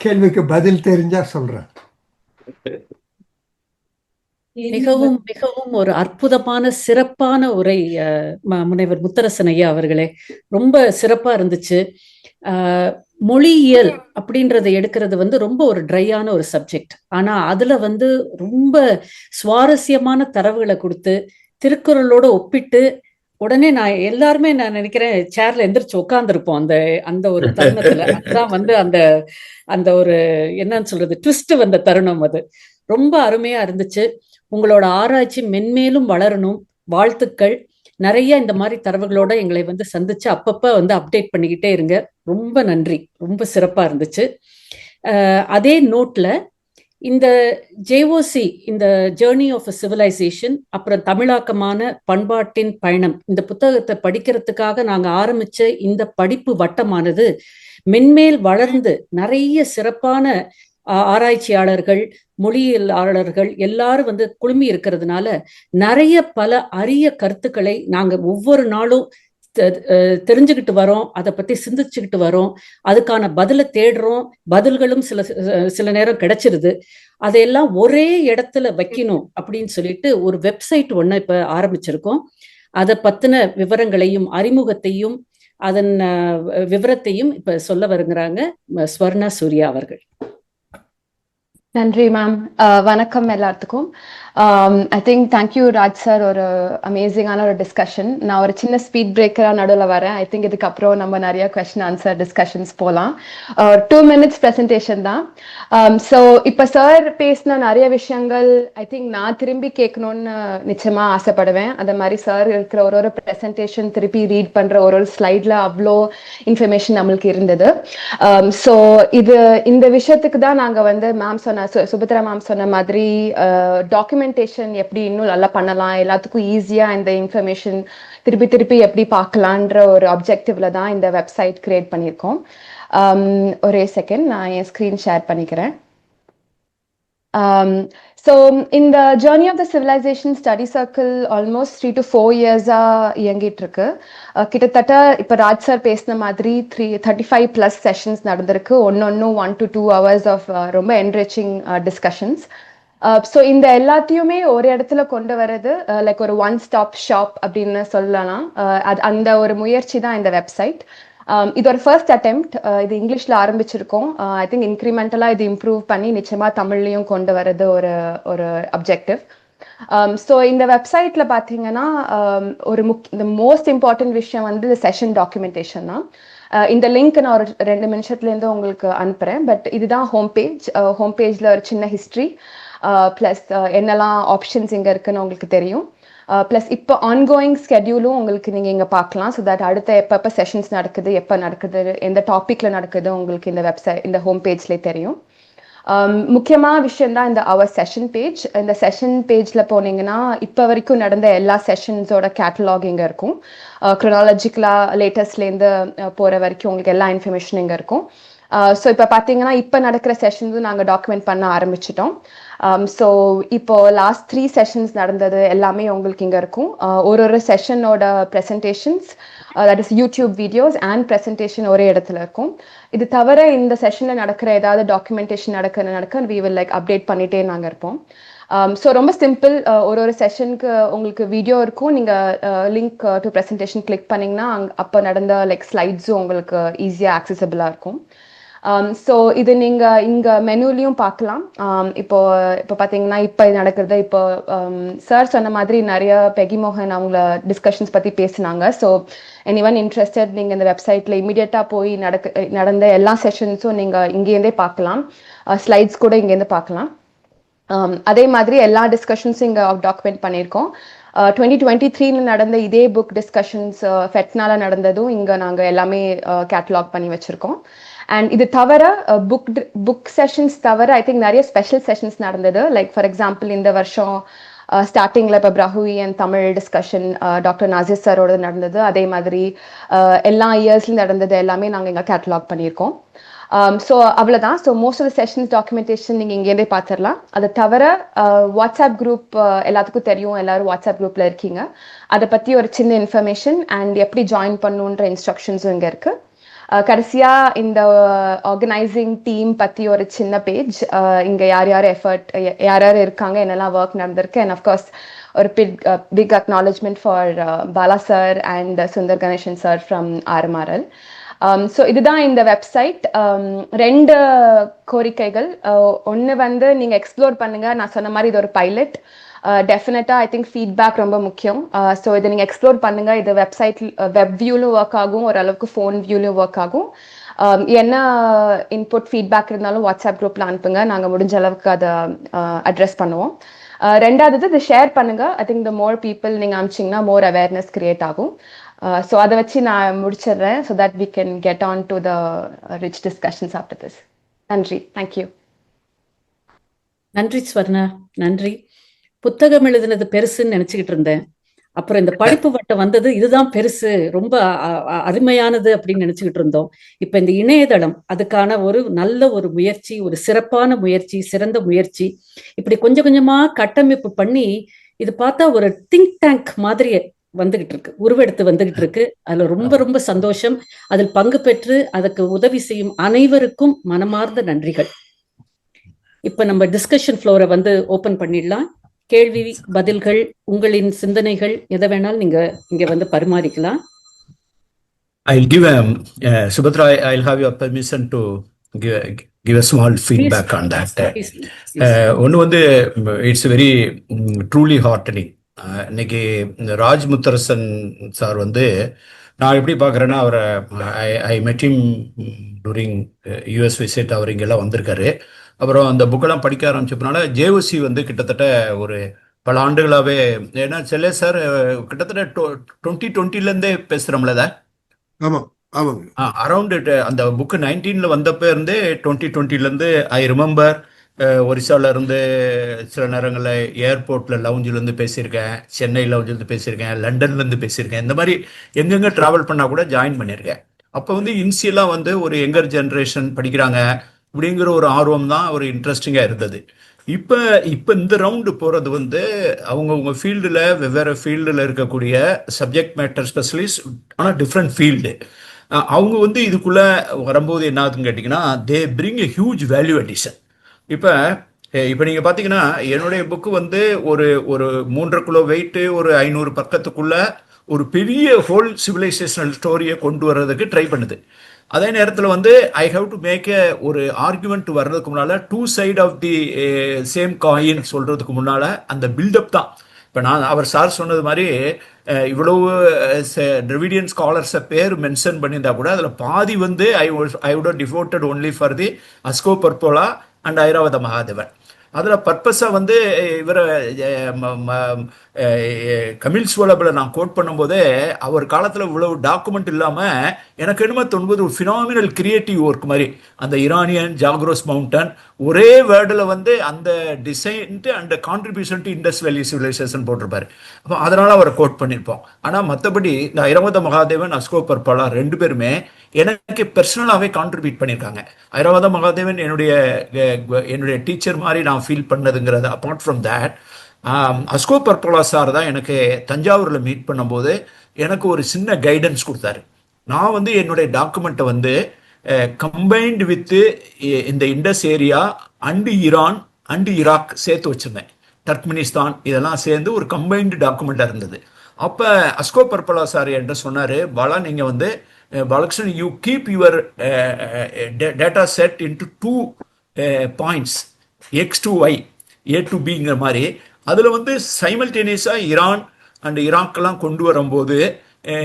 Speaker 4: கேள்விக்கு பதில் தெரிஞ்சா சொல்றேன்.
Speaker 1: மிகவும் மிகவும் ஒரு அற்புதமான சிறப்பான உரை முனைவர் முத்தரசன் ஐயா அவர்களே. ரொம்ப சிறப்பா இருந்துச்சு. மொழியியல் அப்படின்றத எடுக்கிறது ரொம்ப ஒரு ட்ரையான ஒரு சப்ஜெக்ட். ஆனா அதுல ரொம்ப சுவாரஸ்யமான தரவுகளை கொடுத்து திருக்குறளோட ஒப்பிட்டு உடனே எல்லாருமே நான் நினைக்கிறேன் சேர்ல எந்திரிச்சு உட்காந்துருப்போம் அந்த ஒரு தருணத்துல. அதுதான் அந்த ஒரு என்னன்னு சொல்றது ட்விஸ்ட் வந்த தருணம். அது ரொம்ப அருமையா இருந்துச்சு. உங்களோட ஆராய்ச்சி மென்மேலும் வளரணும். வாழ்த்துக்கள். நிறைய இந்த மாதிரி தரவுகளோட எங்களை சந்திச்சு அப்பப்ப அப்டேட் பண்ணிக்கிட்டே இருங்க. ரொம்ப நன்றி. ரொம்ப சிறப்பா இருந்துச்சு. அதே நோட்ல இந்த ஜேஓசி, இந்த ஜேர்னி ஆஃப் அ சிவிலைசேஷன், அப்புறம் தமிழாக்கமான பண்பாட்டின் பயணம், இந்த புத்தகத்தை படிக்கிறதுக்காக நாங்க ஆரம்பிச்ச இந்த படிப்பு வட்டமானது மென்மேல் வளர்ந்து நிறைய சிறப்பான ஆராய்ச்சியாளர்கள், மொழியியலாளர்கள் எல்லாரும் குழுமி இருக்கிறதுனால நிறைய பல அரிய கருத்துக்களை நாங்க ஒவ்வொரு நாளும் தெரிஞ்சுக்கிட்டு வரோம். அதை பத்தி சிந்திச்சுக்கிட்டு வரோம். அதுக்கான பதிலை தேடுறோம். பதில்களும் சில நேரம் கிடைச்சிருது. அதையெல்லாம் ஒரே இடத்துல வைக்கணும் அப்படின்னு சொல்லிட்டு ஒரு வெப்சைட் ஒண்ணு இப்ப ஆரம்பிச்சிருக்கோம். அதை பத்தின விவரங்களையும் அறிமுகத்தையும் அதன் விவரத்தையும் இப்ப சொல்ல வருகிறாங்க ஸ்வர்ணா சூர்யா அவர்கள்.
Speaker 5: நன்றி மேம். வணக்கம் எல்லாத்துக்கும். I think thank you Raj sir. ஒரு அமேசிங்கான ஒரு டிஸ்கஷன். நான் ஒரு சின்ன ஸ்பீட் பிரேக்கராக நடுவில் வரேன். ஐ திங்க் இதுக்கப்புறம் நம்ம நிறைய கொஸ்டின் ஆன்சர் டிஸ்கஷன்ஸ் போகலாம். 2 minutes ப்ரெசன்டேஷன் தான். ஸோ இப்போ சார் பேசின நிறைய விஷயங்கள் ஐ திங்க் நான் திரும்பி கேட்கணும்னு நிச்சயமாக ஆசைப்படுவேன். அந்த மாதிரி சார் இருக்கிற ஒரு ப்ரெசன்டேஷன் திருப்பி ரீட் பண்ணுற ஒரு ஸ்லைடில் அவ்வளோ இன்ஃபர்மேஷன் நம்மளுக்கு இருந்தது. ஸோ இந்த விஷயத்துக்கு தான் நாங்கள் மேம் சொன்ன சுபத்ரா மேம் சொன்ன மாதிரி டாக்குமெண்டேஷன் எப்படி இன்னும் நல்லா பண்ணலாம், எல்லாத்துக்கும் ஈஸியா இந்த இன்ஃபர்மேஷன் திருப்பி எப்படி பார்க்கலான்ற ஒரு அப்ஜெக்டிவ்ல தான் இந்த வெப்சைட் கிரியேட் பண்ணியிருக்கோம். ஒரே செகண்ட், நான் என் ஸ்கிரீன் ஷேர் பண்ணிக்கிறேன். ஸோ இந்த journey of the civilisation study circle almost 3 to 4 years இயங்கிட்டு இருக்கு. கிட்டத்தட்ட இப்போ ராஜ் சார் பேசின மாதிரி 35+ செஷன்ஸ் நடந்திருக்கு. ஒன்று 1 to 2 hours ஆஃப் ரொம்ப என்ரிச்சிங் டிஸ்கஷன்ஸ். ஸோ இந்த எல்லாத்தையுமே ஒரு இடத்துல கொண்டு வர்றது லைக் ஒரு ஒன் ஸ்டாப் ஷாப் அப்படின்னு சொல்லலாம். அந்த ஒரு முயற்சி தான் இந்த வெப்சைட். இது ஒரு ஃபர்ஸ்ட் அட்டெம்ப்ட். இது இங்கிலீஷ்ல ஆரம்பிச்சிருக்கோம். ஐ திங்க் இன்க்ரிமெண்டலா இது இம்ப்ரூவ் பண்ணி நிச்சயமா தமிழ்லையும் கொண்டு வர்றது ஒரு அப்ஜெக்டிவ். ஸோ இந்த வெப்சைட்ல பார்த்தீங்கன்னா இந்த மோஸ்ட் இம்பார்ட்டன்ட் விஷயம் செஷன் டாக்குமெண்டேஷன் தான். இந்த லிங்க் நான் ஒரு 2 நிமிஷத்துலேருந்து உங்களுக்கு அனுப்புகிறேன். பட் இதுதான் ஹோம் பேஜ். ஹோம் பேஜில் ஒரு சின்ன ஹிஸ்ட்ரி, ப்ளஸ் என்னெல்லாம் ஆப்ஷன்ஸ் இங்கே இருக்குன்னு உங்களுக்கு தெரியும். ப்ளஸ் இப்போ ஆன்கோயிங் ஸ்கெடியூலும் உங்களுக்கு நீங்கள் இங்கே பார்க்கலாம். ஸோ தட் அடுத்த எப்போ செஷன்ஸ் நடக்குது, எப்போ நடக்குது, எந்த டாப்பிக்கில் நடக்குது உங்களுக்கு இந்த வெப்சைட் இந்த ஹோம் பேஜ்லேயே தெரியும். முக்கியமான விஷயம் தான் இந்த அவர் செஷன் பேஜ். இந்த செஷன் பேஜில் போனீங்கன்னா இப்போ வரைக்கும் நடந்த எல்லா செஷன்ஸோட கேட்டலாக் இங்கே இருக்கும். க்ரொனாலஜிக்கலாக லேட்டஸ்ட்லேருந்து போகிற வரைக்கும் உங்களுக்கு எல்லா இன்ஃபர்மேஷனும் இங்கே இருக்கும். ஸோ இப்போ பார்த்தீங்கன்னா இப்போ நடக்கிற செஷன்ஸும் நாங்கள் டாக்குமெண்ட் பண்ண ஆரம்பிச்சிட்டோம். ஸோ இப்போ லாஸ்ட் 3 செஷன்ஸ் நடந்தது எல்லாமே உங்களுக்கு இங்கே இருக்கும். ஒரு செஷனோட presentations, that is YouTube videos and presentation ஒரே இடத்துல இருக்கும். இது தவிர இந்த செஷனில் நடக்கிற ஏதாவது டாக்குமெண்டேஷன் நடக்க வி வில் லைக் அப்டேட் பண்ணிகிட்டே நாங்கள் இருப்போம். ஸோ ரொம்ப சிம்பிள். ஒரு செஷனுக்கு உங்களுக்கு வீடியோ இருக்கும். நீங்கள் லிங்க் டு ப்ரெசன்டேஷன் கிளிக் பண்ணிங்கன்னா அப்போ நடந்த லைக் ஸ்லைட்ஸும் உங்களுக்கு ஈஸியாக ஆக்சசபிளாக இருக்கும். ஸோ இது நீங்கள் இங்கே மெனுலையும் பார்க்கலாம். இப்போ பார்த்தீங்கன்னா இப்போ நடக்கிறது, இப்போ சார் சொன்ன மாதிரி நிறைய பெகி மோகன் அவங்கள டிஸ்கஷன்ஸ் பற்றி பேசினாங்க. ஸோ எனிவன் இன்ட்ரெஸ்டட் நீங்கள் இந்த வெப்சைட்டில் இமீடியட்டாக போய் நடந்த எல்லா செஷன்ஸும் நீங்கள் இங்கேருந்தே பார்க்கலாம். ஸ்லைட்ஸ் கூட இங்கேருந்து பார்க்கலாம். அதே மாதிரி எல்லா டிஸ்கஷன்ஸும் இங்கே டாக்குமெண்ட் பண்ணியிருக்கோம். 2023 நடந்த இதே புக் டிஸ்கஷன்ஸ் ஃபெட்னால நடந்ததும் இங்கே நாங்கள் எல்லாமே கேட்டலாக் பண்ணி வச்சுருக்கோம். அண்ட் இது தவிர புக் செஷன்ஸ் தவிர ஐ திங்க் நிறைய ஸ்பெஷல் செஷன்ஸ் நடந்தது. லைக் ஃபார் எக்ஸாம்பிள் இந்த வருஷம் ஸ்டார்டிங்கில் இப்போ Brahui and Tamil discussion doctor Nasir சாரோட நடந்தது. அதே மாதிரி எல்லா இயர்ஸ்லையும் நடந்தது எல்லாமே நாங்கள் இங்கே கேட்டலாக் பண்ணியிருக்கோம். ஸோ அவ்வளோதான். So most of the sessions documentation நீங்கள் இங்கேருந்தே பார்த்துடலாம். அதை தவிர வாட்ஸ்அப் குரூப் எல்லாத்துக்கும் தெரியும், எல்லோரும் வாட்ஸ்அப் குரூப்பில் இருக்கீங்க. அதை பற்றி ஒரு சின்ன இன்ஃபர்மேஷன் அண்ட் எப்படி ஜாயின் பண்ணணுன்ற இன்ஸ்ட்ரக்ஷன்ஸும் இங்கே இருக்குது. கடைசியாக இந்த ஆர்கனைசிங் டீம் பற்றி ஒரு சின்ன பேஜ். இங்கே யார் யார் இருக்காங்க, என்னெல்லாம் ஒர்க் நடந்திருக்கு. அண்ட் அஃப்கோர்ஸ் ஒரு big acknowledgement for Bala sir and Sundar Ganesan sir from RMRL. So இதுதான் இந்த வெப்சைட். 2 கோரிக்கைகள். ஒன்று வந்து நீங்கள் எக்ஸ்ப்ளோர் பண்ணுங்கள். நான் சொன்ன மாதிரி இது ஒரு பைலட். டெஃபினட்டாக ஐ திங்க் ஃபீட்பேக் ரொம்ப முக்கியம். ஸோ இதை நீங்கள் எக்ஸ்ப்ளோர் பண்ணுங்கள். இது வெப்சைட் வெப் வியூலும் ஒர்க் ஆகும், ஓரளவுக்கு ஃபோன் வியூலும் ஒர்க் ஆகும். என்ன இன்புட் ஃபீட்பேக் இருந்தாலும் வாட்ஸ்அப் குரூப்பில் அனுப்புங்க. நாங்கள் முடிஞ்ச அளவுக்கு அதை அட்ரஸ் பண்ணுவோம். ரெண்டாவது இது ஷேர் பண்ணுங்கள். I think the more people நீங்கள் அனுப்பிச்சிங்கன்னா மோர் அவேர்னஸ் கிரியேட் ஆகும். ஸோ அதை வச்சு நான் முடிச்சிடுறேன். So that we can get on to the rich discussions after this. நன்றி. தேங்க்யூ.
Speaker 1: நன்றி ஸ்வர்ணா, நன்றி. புத்தகம் எழுதுனது பெருசுன்னு நினைச்சுக்கிட்டு இருந்தேன். அப்புறம் இந்த படிப்பு வட்டம் வந்தது, இதுதான் பெருசு, ரொம்ப அருமையானது அப்படின்னு நினைச்சுக்கிட்டு இருந்தோம். இப்ப இந்த இணையதளம் அதுக்கான ஒரு நல்ல ஒரு முயற்சி, ஒரு சிறப்பான முயற்சி, சிறந்த முயற்சி. இப்படி கொஞ்சம் கொஞ்சமா கட்டமைப்பு பண்ணி இது பார்த்தா ஒரு திங்க் டேங்க் மாதிரி வந்துகிட்டு இருக்கு, உருவெடுத்து வந்துகிட்டு இருக்கு. அதுல ரொம்ப ரொம்ப சந்தோஷம். அதில் பங்கு பெற்று அதுக்கு உதவி செய்யும் அனைவருக்கும் மனமார்ந்த நன்றிகள். இப்ப நம்ம டிஸ்கஷன் ஃப்ளோரை வந்து ஓபன் பண்ணிடலாம். கேள்வி பதில்கள், உங்களின் சிந்தனைகள் எதை வேணாலும் நீங்க இங்க வந்து பரிமாறிக்கலாம்.
Speaker 6: I'll give Subhadra, I'll have your permission to give a small feedback on that. One வந்து it's very truly heartening. இன்னைக்கு ராஜ் முத்தரசன் சார் வந்து நான் எப்படி பார்க்குறேன்னா, அவரை I met him during US visit. அவர் இங்கெல்லாம் வந்திருக்காரு. அப்புறம் அந்த புக்கெல்லாம் படிக்க ஆரம்பிச்சப்பனால ஜேஓசி வந்து கிட்டத்தட்ட ஒரு பல ஆண்டுகளாகவே, ஏன்னா செல்லே சார் கிட்டத்தட்ட 2020 பேசுகிறோம்ல தான்.
Speaker 2: ஆமாம் ஆமாங்க.
Speaker 6: அரௌண்ட் அந்த புக்கு 19 வந்தப்போ இருந்தே 2020 ஐ ரிமெம்பர் ஒரிசால இருந்து சில நேரங்களில் ஏர்போர்ட்டில் லவுஞ்சிலேருந்து பேசியிருக்கேன், சென்னை லவுஞ்சிலேருந்து பேசியிருக்கேன், லண்டன்லேருந்து பேசியிருக்கேன். இந்த மாதிரி எங்கெங்கே ட்ராவல் பண்ணால் கூட ஜாயின் பண்ணியிருக்கேன். அப்போ வந்து இனிஷியலாக வந்து ஒரு யங்கர் ஜென்ரேஷன் படிக்கிறாங்க அப்படிங்கிற ஒரு ஆர்வம் தான், ஒரு இன்ட்ரெஸ்டிங்காக இருந்தது. இப்போ இந்த ரவுண்டு போகிறது வந்து அவங்கவுங்க ஃபீல்டில், வெவ்வேறு ஃபீல்டில் இருக்கக்கூடிய சப்ஜெக்ட் மேட்டர் ஸ்பெஷலிஸ்ட், ஆனால் டிஃப்ரெண்ட் ஃபீல்டு. அவங்க வந்து இதுக்குள்ளே வரும்போது என்ன ஆகுதுன்னு கேட்டிங்கன்னா, they bring a huge value addition. இப்போ நீங்கள் பார்த்தீங்கன்னா, என்னுடைய புக்கு வந்து ஒரு 3.5 கிலோ வெயிட்டு, ஒரு 500 பக்கத்துக்குள்ள ஒரு பெரிய ஹோல் சிவிலைசேஷனல் ஸ்டோரியை கொண்டு வர்றதுக்கு ட்ரை பண்ணுது. அதே நேரத்தில் வந்து ஐ ஹவ் டு மேக் ஒரு ஆர்குமெண்ட் வர்றதுக்கு முன்னால் 2 side of the same coin சொல்கிறதுக்கு முன்னால் அந்த பில்டப் தான். இப்போ அவர் சார் சொன்னது மாதிரி இவ்வளவு டிராவிடியன் ஸ்காலர்ஸை பேர் மென்ஷன் பண்ணியிருந்தா கூட அதில் பாதி வந்து I would devoted only for the Asko Parpola and Iravatham Mahadevan. அதில் பர்பஸாக வந்து இவரை கமில் சோலபில் நான் கோட் பண்ணும்போதே அவர் காலத்தில் இவ்வளவு டாக்குமெண்ட் இல்லாமல் எனக்கு என்னமோ தோணும்போது ஒரு ஃபினாமினல் கிரியேட்டிவ் ஒர்க் மாதிரி அந்த இரானியன் ஜாக்ரோஸ் மவுண்டன் ஒரே வேர்டில் வந்து அந்த டிசைன்ட்டு and contribution to Indies valley civilisation போட்டிருப்பாரு. அப்போ அதனால் அவரை கோட் பண்ணியிருப்போம். ஆனால் மற்றபடி இந்த ஐராவத மகாதேவன், அஸ்கோ பர்பாலா ரெண்டு பேருமே எனக்கு பர்சனலாகவே கான்ட்ரிபியூட் பண்ணியிருக்காங்க. ஐராவத மகாதேவன் என்னுடைய டீச்சர் மாதிரி நான் ஃபீல் பண்ணதுங்கிறது. Apart from that, Asko Parpola sir தான் எனக்கு தஞ்சாவூரில் மீட் பண்ணும்போது எனக்கு ஒரு சின்ன கைடன்ஸ் கொடுத்தாரு. நான் வந்து என்னுடைய டாக்குமெண்ட்டை வந்து கம்பைன்டு வித்து இந்த Indus area and Iran and Iraq சேர்த்து வச்சுருந்தேன். டர்க்மெனிஸ்தான் இதெல்லாம் சேர்ந்து ஒரு கம்பைன்டு டாக்குமெண்ட்டாக இருந்தது. அப்போ அஸ்கோ பர்பாலா சார் என்கிட்ட சொன்னார், பாலா நீங்கள் வந்து Balakrishnan you keep your data set into 2 points X to Y, A to பிங்கிற மாதிரி அதில் வந்து சைமல்டேனியஸாக ஈரான் அண்ட் ஈராக்கெல்லாம் கொண்டு வரும்போது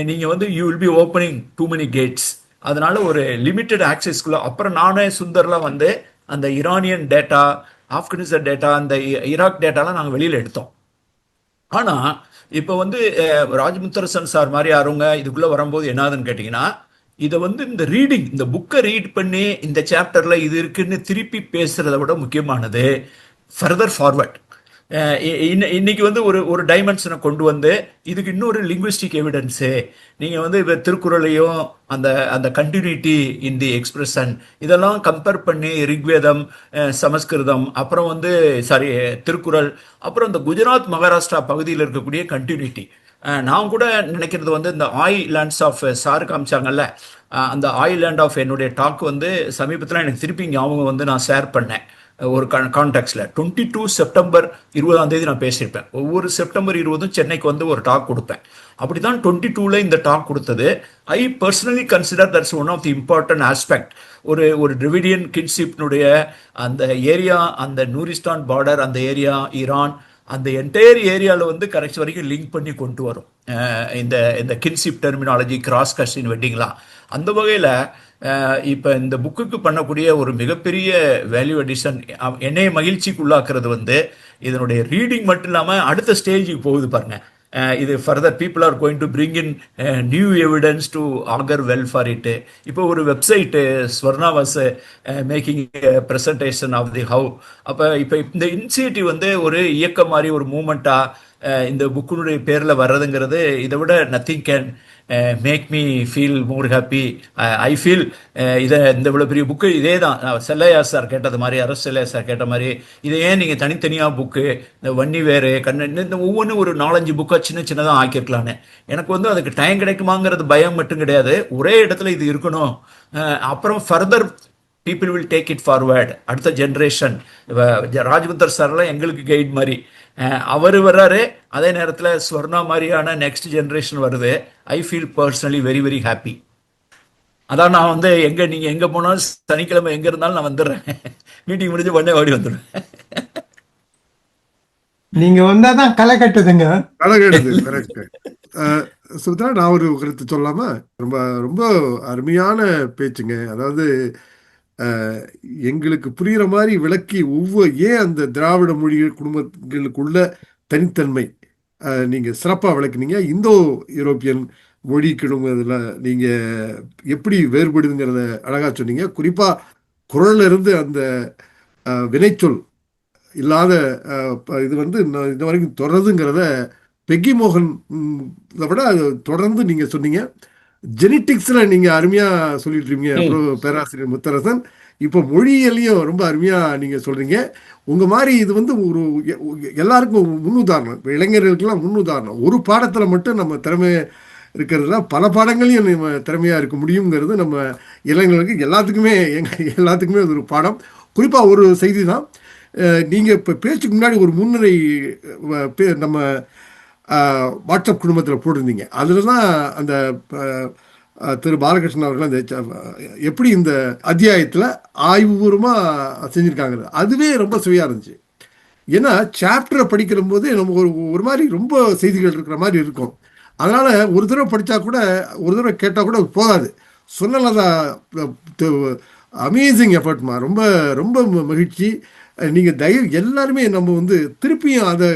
Speaker 6: நீங்கள் வந்து you will be opening too many gates. அதனால ஒரு லிமிட்டட் ஆக்சஸ்க்குள்ள. அப்புறம் நானே சுந்தர்லாம் வந்து அந்த ஈரானியன் டேட்டா, ஆப்கானிஸ்தான் டேட்டா, அந்த ஈராக் டேட்டாலாம் நாங்கள் வெளியில் எடுத்தோம். ஆனால் இப்போ வந்து ராஜமுத்தரசன் சார் மாதிரி யாருங்க இதுக்குள்ளே வரும்போது என்னதுன்னு கேட்டிங்கன்னா, இதை வந்து இந்த ரீடிங், இந்த புக்கை ரீட் பண்ணி இந்த சாப்டரில் இது இருக்குன்னு திருப்பி பேசுகிறத விட முக்கியமானது ஃபர்தர் ஃபார்வர்ட். இன்னைக்கு வந்து ஒரு டைமென்ஷனை கொண்டு வந்து இதுக்கு இன்னொரு லிங்குவிஸ்டிக் எவிடன்ஸு நீங்கள் வந்து இப்போ திருக்குறளையும் அந்த கண்டினியூட்டி இன் தி எக்ஸ்பிரஷன் இதெல்லாம் கம்பேர் பண்ணி ரிக்வேதம், சமஸ்கிருதம், அப்புறம் வந்து திருக்குறள், அப்புறம் இந்த குஜராத் மகாராஷ்டிரா பகுதியில் இருக்கக்கூடிய கண்டினியூட்டி. நான் கூட நினைக்கிறது வந்து இந்த ஐலாண்ட்ஸ் ஆஃப் சார் காமிச்சாங்கல்ல, அந்த ஐலாண்ட் ஆஃப் என்னுடைய டாக் வந்து சமீபத்தில் எனக்கு திருப்பி ஞாபகம் வந்து நான் ஷேர் பண்ணேன் ஒரு கான்டாக்ட்ஸில். 22 செப்டம்பர் 20 நான் பேசியிருப்பேன். ஒவ்வொரு செப்டம்பர் 20 சென்னைக்கு வந்து ஒரு டாக் கொடுப்பேன். அப்படி தான் 22 இந்த டாக் கொடுத்தது. I personally consider that's one of the important aspect. ஒரு டிரிவிடியன் கின்ஷிப்னுடைய அந்த ஏரியா, அந்த நூரிஸ்தான் பார்டர், அந்த ஏரியா, ஈரான், அந்த என்டையர் ஏரியாவில் வந்து கரெக்ட் வரைக்கும் லிங்க் பண்ணி கொண்டு வரும் இந்த கின்ஷிப் டெர்மினாலஜி, கிராஸ் கஸ்டின் வெட்டிங்லாம். அந்த வகையில் இப்போ இந்த புக்குக்கு பண்ணக்கூடிய ஒரு மிகப்பெரிய வேல்யூ அடிஷன் என்னைய மகிழ்ச்சிக்குள்ளாக்குறது வந்து இதனுடைய ரீடிங் மட்டும் இல்லாமல் அடுத்த ஸ்டேஜுக்கு போகுது பாருங்க. இது further people are going to bring in new evidence to augur well for it. இப்போ ஒரு website Swarna was making presentation of the how. அப்போ இப்போ இந்த இனிஷியேட்டிவ் வந்து ஒரு இயக்கம் மாதிரி, ஒரு மூமெண்ட்டாக இந்த புக்கினுடைய பேரில் வர்றதுங்கிறது இதை விட nothing can make me feel more happy. I feel இந்த இவ்வளோ பெரிய புக்கு இதே தான் செல்லையா சார் கேட்டது மாதிரி, அரசு செல்லையா சார் கேட்ட மாதிரி, இதை ஏன் நீங்கள் தனித்தனியாக புக்கு இந்த வன்னி வேறு இந்த ஒவ்வொன்றும் ஒரு 4-5 புக்காக சின்னதாக ஆக்கியிருக்கலான்னு. எனக்கு வந்து அதுக்கு டைம் கிடைக்குமாங்கிறது பயம் மட்டும் கிடையாது, ஒரே இடத்துல இது இருக்கணும். அப்புறம் further people will take it forward. அடுத்த ஜென்ரேஷன் ராஜமுந்தர் சார்லாம் எங்களுக்கு கைட் மாதிரி அவர் வர்றாரு, அதே நேரத்தில் ஸ்வர்ணா மாதிரியான நெக்ஸ்ட் ஜென்ரேஷன் வருது. I feel personally very very happy. அதான் நான் வந்து நீங்கள் எங்கே போனாலும் சனிக்கிழமை எங்கே இருந்தாலும் நான் வந்துடுறேன். மீட்டிங் முடிஞ்சு உடனே ஓடி வந்துடுவேன்.
Speaker 4: நீங்க வந்தாதான் களை கட்டுதுங்க.
Speaker 2: களை கட்டுது, கரெக்ட். சுதா, நான் ஒரு கருத்து சொல்லாம, ரொம்ப ரொம்ப அருமையான பேச்சுங்க. அதாவது எங்களுக்கு புரிகிற மாதிரி விளக்கி ஏன் அந்த திராவிட மொழிகள் குடும்பங்களுக்குள்ள தனித்தன்மை நீங்கள் சிறப்பாக விளக்குனீங்க. இந்தோ யூரோப்பியன் மொழி குடும்பத்தில் நீங்கள் எப்படி வேறுபடுதுங்கிறத அழகாக சொன்னீங்க. குறிப்பாக குரல்ல இருந்து அந்த வினைச்சொல் இல்லாத இது வந்து இந்த வரைக்கும் தொடருதுங்கிறத பெக்கி மோகன் விட தொடர்ந்து நீங்கள் சொன்னீங்க. ஜெனட்டிக்ஸில் நீங்கள் அருமையாக சொல்லிட்டு இருக்கீங்க. அப்புறம் பேராசிரியர் முத்தரசன் இப்போ மொழியிலையும் ரொம்ப அருமையாக நீங்கள் சொல்கிறீங்க. உங்கள் மாதிரி இது வந்து ஒரு எல்லாருக்கும் முன்னுதாரணம். இப்போ இளைஞர்களுக்கெல்லாம் முன்னுதாரணம். ஒரு பாடத்தில் மட்டும் நம்ம திறமை இருக்கிறதுல பல பாடங்களையும் நம்ம திறமையாக இருக்க முடியுங்கிறது நம்ம இளைஞர்களுக்கு எல்லாத்துக்குமே அது ஒரு பாடம். குறிப்பாக ஒரு செய்தி தான், நீங்கள் இப்போ பேச்சுக்கு முன்னாடி ஒரு முன்னுரை நம்ம வாட்ஸ்அப் குடும்பத்தில் போட்டிருந்தீங்க. அதில் தான் அந்த திரு பாலகிருஷ்ணன் அவர்கள் அந்த எப்படி இந்த அத்தியாயத்தில் ஆய்வுபூர்வமாக செஞ்சுருக்காங்க. அதுவே ரொம்ப சுவையாக இருந்துச்சு. ஏன்னா சாப்டரை படிக்கிற போது நம்ம ஒரு மாதிரி ரொம்ப செய்திகள் இருக்கிற மாதிரி இருக்கும். அதனால் ஒரு தடவை படித்தா கூட, ஒரு தடவை கேட்டால் கூட போதாது. சொன்னலதா அமேசிங் எஃபர்ட்மா. ரொம்ப ரொம்ப மகிழ்ச்சி. நீங்கள் எல்லாருமே நம்ம வந்து திருப்பியும் அதை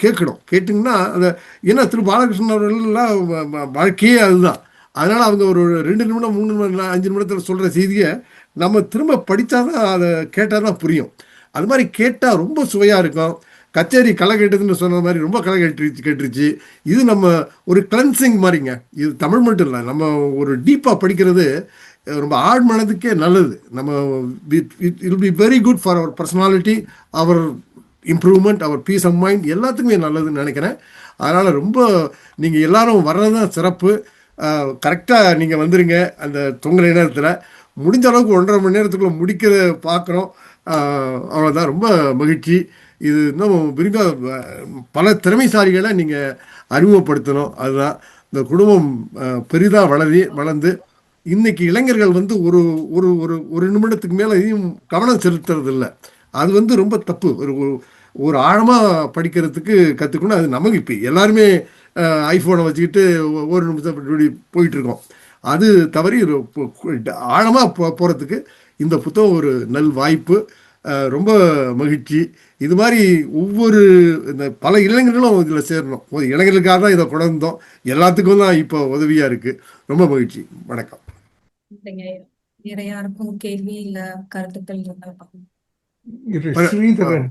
Speaker 2: கேட்கணும். கேட்டிங்கன்னா அதை ஏன்னா பாலகிருஷ்ணன் அவர்கள்லாம் வாழ்க்கையே அதுதான். அதனால் அவங்க ஒரு 2 நிமிடம் 3 நிமிடம் 5 நிமிடத்தில் சொல்கிற செய்தியை நம்ம திரும்ப படித்தா தான் அதை கேட்டால் தான் புரியும். அது மாதிரி கேட்டால் ரொம்ப சுவையாக இருக்கும். கச்சேரி களை கேட்டதுன்னு சொன்ன மாதிரி ரொம்ப களை கேட்டுருச்சு. இது நம்ம ஒரு கிளன்சிங் மாதிரிங்க. இது தமிழ் மட்டும் இல்லை, நம்ம ஒரு டீப்பாக படிக்கிறது ரொம்ப ஆழ் மனதுக்கே நல்லது. நம்ம it will be very good for our personality, our improvement, our peace of mind, எல்லாத்துக்குமே நல்லதுன்னு நினைக்கிறேன். அதனால் ரொம்ப நீங்கள் எல்லாரும் வர்றது தான் சிறப்பு. கரெக்டாக நீங்கள் வந்துடுங்க அந்த தொங்கல் நேரத்தில். முடிஞ்ச அளவுக்கு 1.5 மணி நேரத்துக்குள்ளே முடிக்கிறத பார்க்குறோம். அவ்வளோதான். ரொம்ப மகிழ்ச்சி. இது இன்னும் விரிவாக பல திறமைசாலிகளை நீங்கள் அறிமுகப்படுத்தணும். அதுதான் இந்த குடும்பம் பெரிதாக வளர்ந்து இன்னைக்கு இளைஞர்கள் வந்து ஒரு ஒரு ஒரு ஒரு நிமிடத்துக்கு மேலே இதையும் கவனம் செலுத்துறது இல்லை. அது வந்து ரொம்ப தப்பு. ஒரு ஆழமாக படிக்கிறதுக்கு கற்றுக்கணும். அது நமக்கு இப்போ எல்லாருமே ஐஃபோனை வச்சுக்கிட்டு ஒரு நிமிஷம் போயிட்டுருக்கோம். அது தவறி ஆழமாக போகிறதுக்கு இந்த புத்தகம் ஒரு நல் வாய்ப்பு. ரொம்ப மகிழ்ச்சி. இது மாதிரி ஒவ்வொரு இந்த பல இளைஞர்களும் இதில் சேரணும். இளைஞர்களுக்காக தான் இதை கொண்டு வந்தோம். எல்லாத்துக்கும் தான் இப்போ உதவியாக இருக்குது. ரொம்ப மகிழ்ச்சி. வணக்கம்.
Speaker 7: வேற யாருக்கும் கேள்வி இல்ல கருத்துக்கள்
Speaker 4: ஸ்ரீதரன்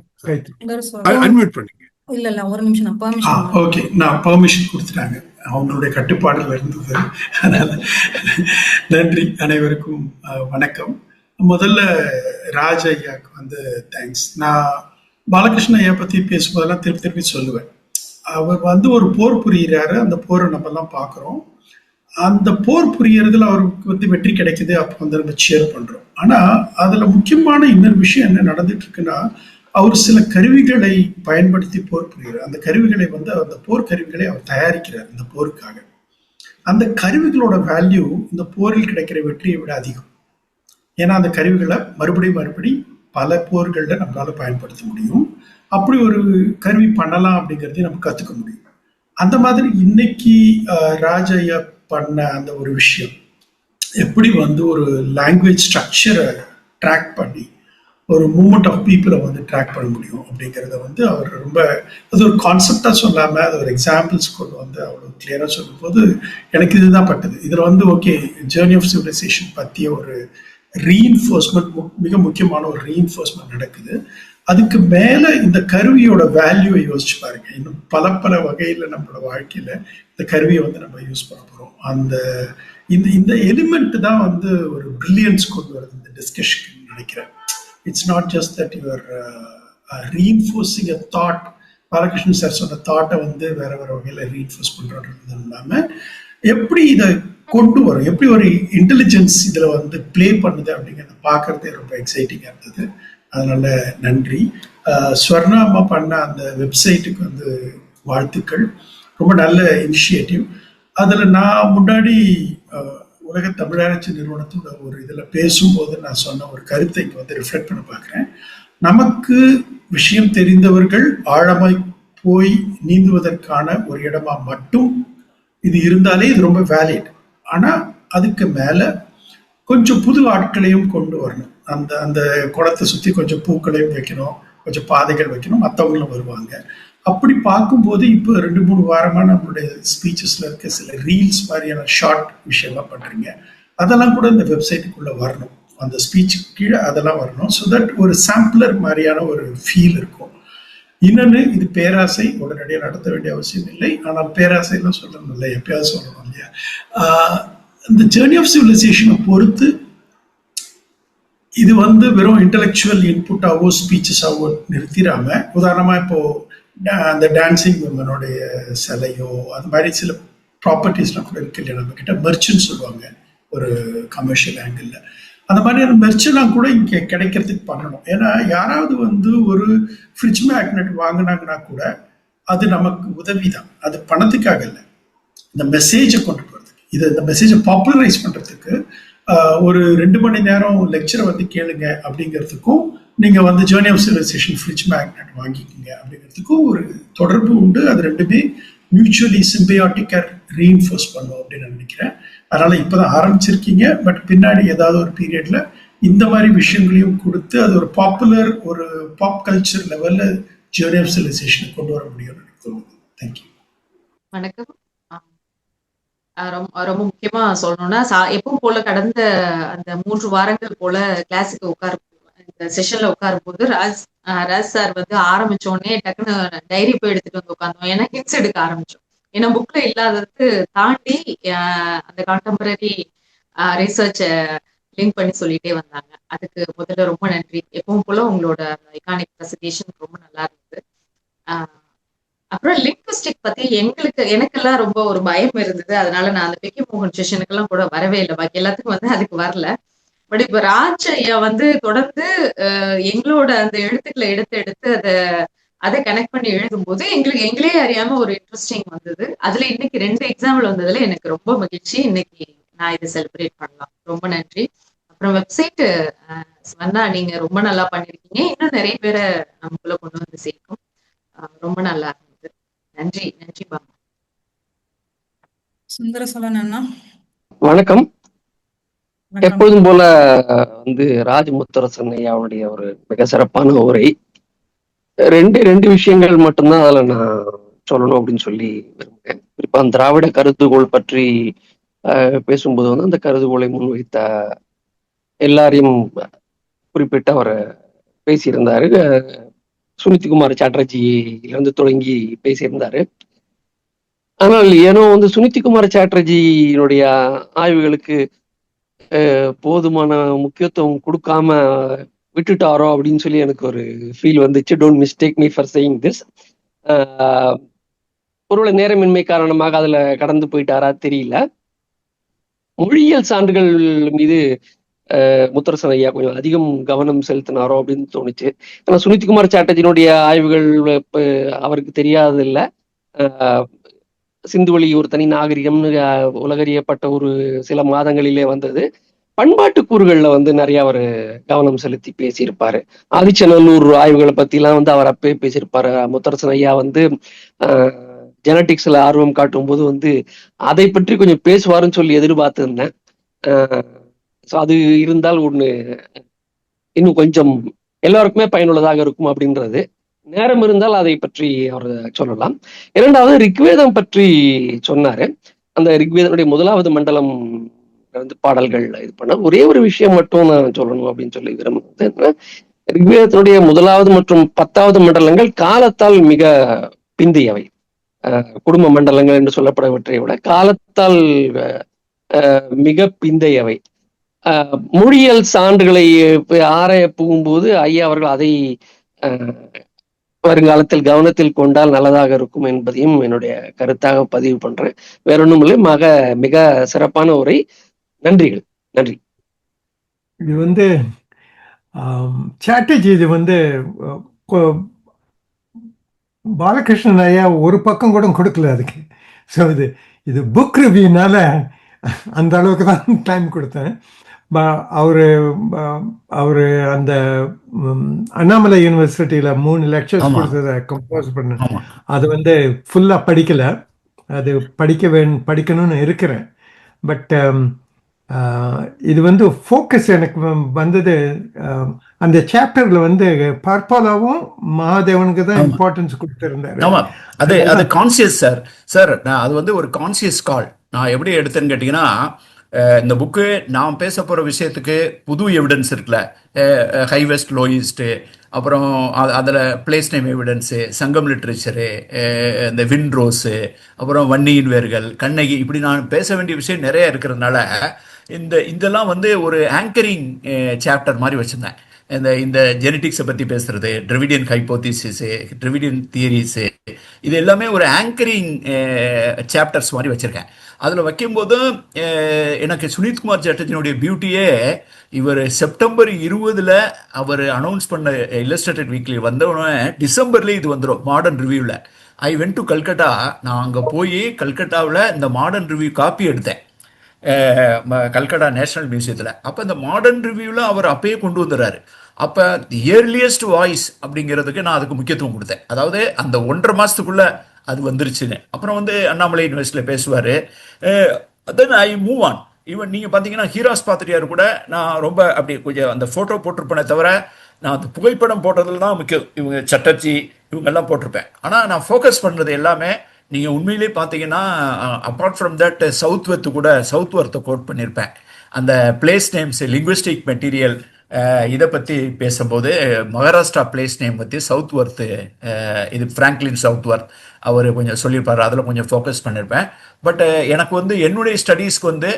Speaker 2: அன்மியூட் பண்ணுங்க.
Speaker 7: இல்ல ஒரு நிமிஷம் நான் பெர்மிஷன்.
Speaker 8: ஓகே, நான் பெர்மிஷன் கொடுத்துட்டாங்க. அவங்களுடைய கட்டுப்பாடுல இருந்தது. அதனால நன்றி. அனைவருக்கும் வணக்கம். முதல்ல ராஜ் ஐயாவுக்கு வந்து தேங்க்ஸ். நான் பாலகிருஷ்ண ஐயா பத்தி பேசும்போதெல்லாம் திருப்பி சொல்லுவேன். அவர் வந்து ஒரு போர் புரிகிறாரு. அந்த போரை நம்ம எல்லாம் பார்க்குறோம். அந்த போர் புரியறதுல அவருக்கு வந்து வெற்றி கிடைக்குது. அப்போ வந்து நம்ம ஷேர் பண்றோம். ஆனா அதுல முக்கியமான இன்னொரு விஷயம் என்ன நடந்துட்டு இருக்குன்னா, அவர் சில கருவிகளை பயன்படுத்தி போர் புரிகிறார். அந்த கருவிகளை வந்து அந்த போர் கருவிகளை அவர் தயாரிக்கிறார் இந்த போருக்காக. அந்த கருவிகளோட வேல்யூ இந்த போரில் கிடைக்கிற வெற்றியை விட அதிகம். ஏன்னா அந்த கருவிகளை மறுபடி பல போர்களில் நம்மளால பயன்படுத்த முடியும். அப்படி ஒரு கருவி பண்ணலாம் அப்படிங்கிறதையும் நம்ம கற்றுக்க முடியும். அந்த மாதிரி இன்னைக்கு ராஜையா பண்ண அந்த ஒரு விஷயம் எப்படி வந்து ஒரு லாங்குவேஜ் ஸ்ட்ரக்சரை ட்ராக் பண்ணி ஒரு மூவ்மெண்ட் ஆஃப் பீப்புளை வந்து ட்ராக் பண்ண முடியும் அப்படிங்கிறத வந்து அவர் ரொம்ப அது ஒரு கான்செப்டாக சொல்லாமல் அது ஒரு எக்ஸாம்பிள்ஸ் கொண்டு வந்து அவ்வளோ கிளியராக சொல்லும்போது எனக்கு இதுதான் பட்டது. இதில் வந்து ஓகே, ஜேர்னி ஆஃப் சிவிலைசேஷன் பற்றிய ஒரு ரீஇன்ஃபோர்ஸ்மெண்ட், மிக முக்கியமான ஒரு ரீஇன்ஃபோர்ஸ்மெண்ட் நடக்குது. அதுக்கு மேலே இந்த கருவியோட வேல்யூவை யோசிச்சு பாருங்க. இன்னும் பல வகையில் நம்மளோட வாழ்க்கையில் இந்த கருவியை வந்து நம்ம யூஸ் பண்ண போகிறோம். அந்த இந்த எலிமெண்ட் தான் வந்து ஒரு பிரில்லியன்ஸ் கொண்டு வருது இந்த டிஸ்கஷன் நினைக்கிறேன். It's not just that you are reinforcing a thought. Balakrishnan sir சொன்ன தாட்டை வந்து வேற வகையில் ரீஇன்ஃபோர்ஸ் பண்ணுறது இல்லாமல் எப்படி இதை கொண்டு வரும், எப்படி ஒரு இன்டெலிஜென்ஸ் இதில் வந்து பிளே பண்ணுது அப்படிங்கிறத பார்க்கறதே ரொம்ப எக்ஸைட்டிங்காக இருந்தது. அதனால நன்றி. ஸ்வர்ணா அம்மா பண்ண அந்த வெப்சைட்டுக்கு வந்து வாழ்த்துக்கள். ரொம்ப நல்ல இனிஷியேட்டிவ். அதில் நான் முன்னாடி உலக தமிழாராய்ச்சி நிறுவனத்தோட ஒரு இதில் பேசும்போது நான் சொன்ன ஒரு கருத்தை இங்கே வந்து ரிஃப்ளெக்ட் பண்ண பார்க்குறேன். நமக்கு விஷயம் தெரிந்தவர்கள் ஆழமாய் போய் நீந்துவதற்கான ஒரு இடமா மட்டும் இது இருந்தாலே இது ரொம்ப வேலிட். ஆனால் அதுக்கு மேலே கொஞ்சம் புது ஆட்களையும் கொண்டு வரணும். அந்த குளத்தை சுற்றி கொஞ்சம் பூக்களையும் வைக்கணும், கொஞ்சம் பாதைகள் வைக்கணும், மற்றவங்களும் வருவாங்க. அப்படி பார்க்கும்போது இப்போ 2-3 வாரமாக நம்மளுடைய ஸ்பீச்சஸ்ல இருக்க சில ரீல்ஸ் மாதிரியான ஷார்ட் விஷயம்லாம் பண்ணுறீங்க. அதெல்லாம் கூட இந்த வெப்சைட்டுக்குள்ளே வரணும். அந்த ஸ்பீச்சுக்கு கீழே அதெல்லாம் வரணும். ஸோ தட் ஒரு சாம்பிளர் மாதிரியான ஒரு ஃபீல் இருக்கும். இன்னொன்று, இது பேராசை உடனடியாக நடத்த வேண்டிய அவசியம் இல்லை. ஆனால் பேராசைலாம் சொல்லணும் இல்லை, எப்பயாவது சொல்லணும் இல்லையா? இந்த ஜேர்னி ஆஃப் சிவிலைசேஷனை பொறுத்து இது வந்து வெறும் இன்டலெக்சுவல் இன்புட்டாவோ ஸ்பீச்சஸாவோ நிறுத்திடாம, உதாரணமாக இப்போ அந்த டான்சிங் விமனுடைய சிலையோ அது மாதிரி சில ப்ராப்பர்ட்டிஸ்லாம் கூட இருக்கு இல்லையா, நம்ம கிட்ட மெர்ச்சுன்னு சொல்லுவாங்க ஒரு கமர்ஷியல் ஆங்கிள். அந்த மாதிரியான மெர்ச்செல்லாம் கூட இங்கே கிடைக்கிறதுக்கு பண்ணணும். ஏன்னா யாராவது வந்து ஒரு ஃப்ரிட்ஜ் மேக்னெட் வாங்கினாங்கன்னா கூட அது நமக்கு உதவி தான், அது பணத்துக்காக இல்லை, இந்த மெசேஜை கொண்டு போகிறதுக்கு, இந்த மெசேஜை பாப்புலரைஸ் பண்ணுறதுக்கு. ஒரு 2 மணி நேரம் லெக்சரை வந்து கேளுங்க அப்படிங்கிறதுக்கும் நீங்கள் வந்து journey of civilisation fridge magnet வாங்கிக்கிங்க அப்படிங்கிறதுக்கும் ஒரு தொடர்பு உண்டு. அது ரெண்டுமே மியூச்சுவலி சிம்பியாட்டிக்காக ரீஇன்ஃபோர்ஸ் பண்ணும் அப்படின்னு நான் நினைக்கிறேன். அதனால் இப்போ தான் ஆரம்பிச்சிருக்கீங்க, பட் பின்னாடி ஏதாவது ஒரு பீரியடில் இந்த மாதிரி விஷயங்களையும் கொடுத்து அது ஒரு பாப்புலர் ஒரு பாப் கல்ச்சர் லெவல்ல ஜேர்னி ஆஃப் சிவிலைசேஷன் கொண்டு வர முடியும்னு எனக்கு தோணுது. தேங்க்யூ.
Speaker 3: வணக்கம். ரொம்ப ரொம்ப முக்கியமா சொல்லணும்னா எப்பவும் போல கடந்த அந்த 3 வாரங்கள் போல கிளாஸுக்கு இந்த செஷன்ல உட்காரும் போது ராஜ் சார் வந்து ஆரம்பிச்ச உடனே டக்குன்னு டைரி போய் எடுத்துட்டு வந்து உட்காந்தோம். ஏன்னா ஹிண்ட்ஸ் எடுக்க ஆரம்பிச்சோம். ஏன்னா புக்ல இல்லாததுக்கு தாண்டி அந்த கான்டெம்பரரி ரிசர்ச் லிங்க் பண்ணி சொல்லிட்டே வந்தாங்க. அதுக்கு முதல்ல ரொம்ப நன்றி. எப்பவும் போல உங்களோட ஐகானிக் பிரசன்டேஷன் ரொம்ப நல்லா இருந்தது. அப்புறம் லிங்குஸ்டிக் பத்தி எனக்கெல்லாம் ரொம்ப ஒரு பயம் இருந்தது. அதனால நான் அந்த பெக்கி மோகன் செஷனுக்கெல்லாம் கூட வரவே இல்லை. பாக்கி எல்லாத்துக்கும் வந்து அதுக்கு வரல. பட் இப்ப ராஜ் ஐயா வந்து தொடர்ந்து எங்களோட அந்த எழுத்துக்களை எடுத்து அதை கனெக்ட் பண்ணி எழுதும்போது எங்களே அறியாம ஒரு இன்ட்ரெஸ்டிங் வந்தது. அதுல இன்னைக்கு 2 எக்ஸாம்பிள் வந்ததுல எனக்கு ரொம்ப மகிழ்ச்சி. இன்னைக்கு நான் இதை செலிப்ரேட் பண்ணலாம். ரொம்ப நன்றி. அப்புறம் வெப்சைட் ஸ்வர்ணா நீங்க ரொம்ப நல்லா பண்ணிருக்கீங்க. இன்னும் நிறைய பேரை நமக்குள்ள கொண்டு வந்து சேர்க்கும். ரொம்ப நல்லா இருந்தது. நன்றி நன்றி பாபா.
Speaker 7: சுந்தர சோழன் அண்ணா
Speaker 9: வணக்கம்.
Speaker 7: வணக்கம்.
Speaker 9: எப்பொழுதும் போல வந்து ராஜமுத்தரசன் ஐயாவுடைய ஒரு மிக சிறப்பான உரை. ரெண்டு விஷயங்கள் மட்டும்தான் அதுல நான் சொல்லணும் அப்படின்னு சொல்லி விரும்புகிறேன். குறிப்பா அந்த திராவிட கருதுகோள் பற்றி பேசும்போது வந்து அந்த கருதுகோளை முன்வைத்த எல்லாரையும் குறிப்பிட்டு அவர் பேசியிருந்தாரு. சுனித்குமார் சாட்டர்ஜியிலிருந்து தொடங்கி பேசியிருந்தாரு. ஆனால் ஏனோ வந்து சுனித்குமார் சாட்டர்ஜியினுடைய ஆய்வுகளுக்கு போதுமான முக்கியத்துவம் கொடுக்காம விட்டுட்டாரோ அப்படின்னு சொல்லி எனக்கு ஒரு ஃபீல் வந்துச்சு. Don't mistake me for saying this. ஒருவேளை நேரமின்மை காரணமாக அதுல கடந்து போயிட்டாரா தெரியல. மொழியியல் சான்றுகள் மீது முத்தரசன் ஐயா கொஞ்சம் அதிகம் கவனம் செலுத்தினாரோ அப்படின்னு தோணுச்சு. ஏன்னா சுனித்குமார் சாட்டர்ஜியினுடைய ஆய்வுகள் அவருக்கு தெரியாதில்லை. சிந்துவெளி ஒரு தனி நாகரிகம்னு உலகறியப்பட்ட ஒரு சில மாதங்களிலே வந்தது. பண்பாட்டு கூறுகள்ல வந்து நிறைய அவர் கவனம் செலுத்தி பேசியிருப்பாரு. ஆதிச்சநல்லூர் ஆய்வுகளை பத்தி எல்லாம் வந்து அவர் அப்பயே பேசியிருப்பாரு. முத்தரசன் ஐயா வந்து ஜெனட்டிக்ஸ்ல ஆர்வம் காட்டும் போது வந்து அதை பற்றி கொஞ்சம் பேசுவாருன்னு சொல்லி எதிர்பார்த்திருந்தேன். ஸோ அது இருந்தால் ஒண்ணு இன்னும் கொஞ்சம் எல்லாருக்குமே பயனுள்ளதாக இருக்கும் அப்படின்றது. நேரம் இருந்தால் அதை பற்றி அவர் சொல்லலாம். இரண்டாவது ரிக்வேதம் பற்றி சொன்னாரு. அந்த ரிக்வேதனுடைய 1வது மண்டலம் வந்து பாடல்கள் இது பண்ண ஒரே ஒரு விஷயம் மட்டும் நான் சொல்லணும் அப்படின்னு சொல்லி விரும்புகிறேன். ரிக்வேதத்தினுடைய 1வது மற்றும் 10வது மண்டலங்கள் காலத்தால் மிக பிந்தையவை. குடும்ப மண்டலங்கள் என்று சொல்லப்படவற்றை விட காலத்தால் மிக பிந்தையவை. மொழியியல் சான்றுகளை ஆராய போகும்போது ஐயா அவர்கள் அதை வருங்காலத்தில் கவனத்தில் கொண்டால் நல்லதாக இருக்கும் என்பதையும் என்னுடைய கருத்தாக பதிவு பண்றேன். வேற ஒன்றும் இல்லை. மிக சிறப்பான உரை. நன்றிகள். நன்றி.
Speaker 4: இது வந்து சாட்டர்ஜி இது வந்து பாலகிருஷ்ணன் ஐயா ஒரு பக்கம் கூட கொடுக்கல அதுக்கு. ஸோ இது புக் ரிவ்யூனால அந்த அளவுக்கு தான் டைம் கொடுத்தேன். அவரு அந்த அண்ணாமலை யூனிவர்சிட்டியில 3 லெக்சர்ஸ் கொடுத்ததை கம்போஸ் பண்ண அது வந்து ஃபுல்லா படிக்கல. அது படிக்கணும்னு இருக்கிறேன். பட் இது வந்து ஃபோக்கஸ் எனக்கு வந்தது அந்த சாப்டர்ல வந்து பர்பாலாவும் மகாதேவனுக்கு தான் இம்பார்ட்டன்ஸ் கொடுத்திருந்தாரு.
Speaker 6: அது கான்சியஸ் சார் அது வந்து ஒரு கான்சியஸ் கால். நான் எப்படி எடுத்தேன்னு கேட்டீங்கன்னா, இந்த புக்கு நான் பேச போகிற விஷயத்துக்கு புது எவிடன்ஸ் இருக்குல்ல, ஹை வெஸ்ட் லோ ஈஸ்ட்டு, அப்புறம் அதில் பிளேஸ் நேம் எவிடன்ஸு, சங்கம் லிட்ரேச்சரு, இந்த விண்ட்ரோஸு, அப்புறம் வன்னியின் வேர்கள், கண்ணகி, இப்படி நான் பேச வேண்டிய விஷயம் நிறைய இருக்கிறதுனால இதெல்லாம் வந்து ஒரு ஆங்கரிங் சாப்டர் மாதிரி வச்சுருந்தேன். இந்த ஜெனட்டிக்ஸை பற்றி பேசுறது, ட்ரெவிடியன் ஹைப்போதிசிஸு, ட்ரெவிடியன் தியரிஸு, இது எல்லாமே ஒரு ஆங்கரிங் சாப்டர்ஸ் மாதிரி வச்சுருக்கேன். அதில் வைக்கும்போது எனக்கு சுனித்குமார் சாட்டர்ஜினுடைய பியூட்டியே, இவர் செப்டம்பர் 20 அவர் அனௌன்ஸ் பண்ண இல்லஸ்ட்ரேட்டட் வீக்லி வந்தவுடனே டிசம்பர்லேயே இது வந்துடும் மாடர்ன் ரிவ்யூவில். I went to Calcutta. நான் அங்கே போய் கல்கட்டாவில் இந்த மாடர்ன் ரிவ்யூ காப்பி எடுத்தேன், கல்கட்டா நேஷனல் மியூசியத்தில். அப்போ இந்த மாடர்ன் ரிவ்யூவில் அவர் அப்பயே கொண்டு வந்துடுறாரு. அப்போ தி இயர்லியஸ்ட் வாய்ஸ் அப்படிங்கிறதுக்கு நான் அதுக்கு முக்கியத்துவம் கொடுத்தேன். அதாவது அந்த 1.5 மாதத்துக்குள்ளே அது வந்துருச்சுன்னு. அப்புறம் வந்து அண்ணாமலை யூனிவர்சிட்டியில் பேசுவார். தென் ஐ மூவ் ஆன். ஈவன் நீங்கள் பார்த்தீங்கன்னா ஹீராஸ் பாத்திரியார் கூட நான் ரொம்ப அப்படி கொஞ்சம் அந்த ஃபோட்டோ போட்டிருப்பேனே தவிர நான் அந்த புகைப்படம் போட்டதில் தான் முக்கியம். இவங்க சட்டர்ஜி இவங்கெல்லாம் போட்டிருப்பேன். ஆனால் நான் ஃபோக்கஸ் பண்ணுறது எல்லாமே நீங்கள் உண்மையிலே பார்த்தீங்கன்னா அப்பார்ட் ஃப்ரம் தட் சவுத் வர்த்தை கோட் பண்ணியிருப்பேன். அந்த பிளேஸ் நேம்ஸ் லிங்குவிஸ்டிக் மெட்டீரியல் இதை பற்றி பேசும்போது மகாராஷ்டிரா பிளேஸ் நேம் பற்றி சவுத் வர்த்து இது ஃப்ராங்க்லின் சவுத் வர்த் அவர் கொஞ்சம் சொல்லியிருப்பார். அதில் கொஞ்சம் ஃபோக்கஸ் பண்ணியிருப்பேன். பட் எனக்கு வந்து என்னுடைய ஸ்டடீஸ்க்கு வந்து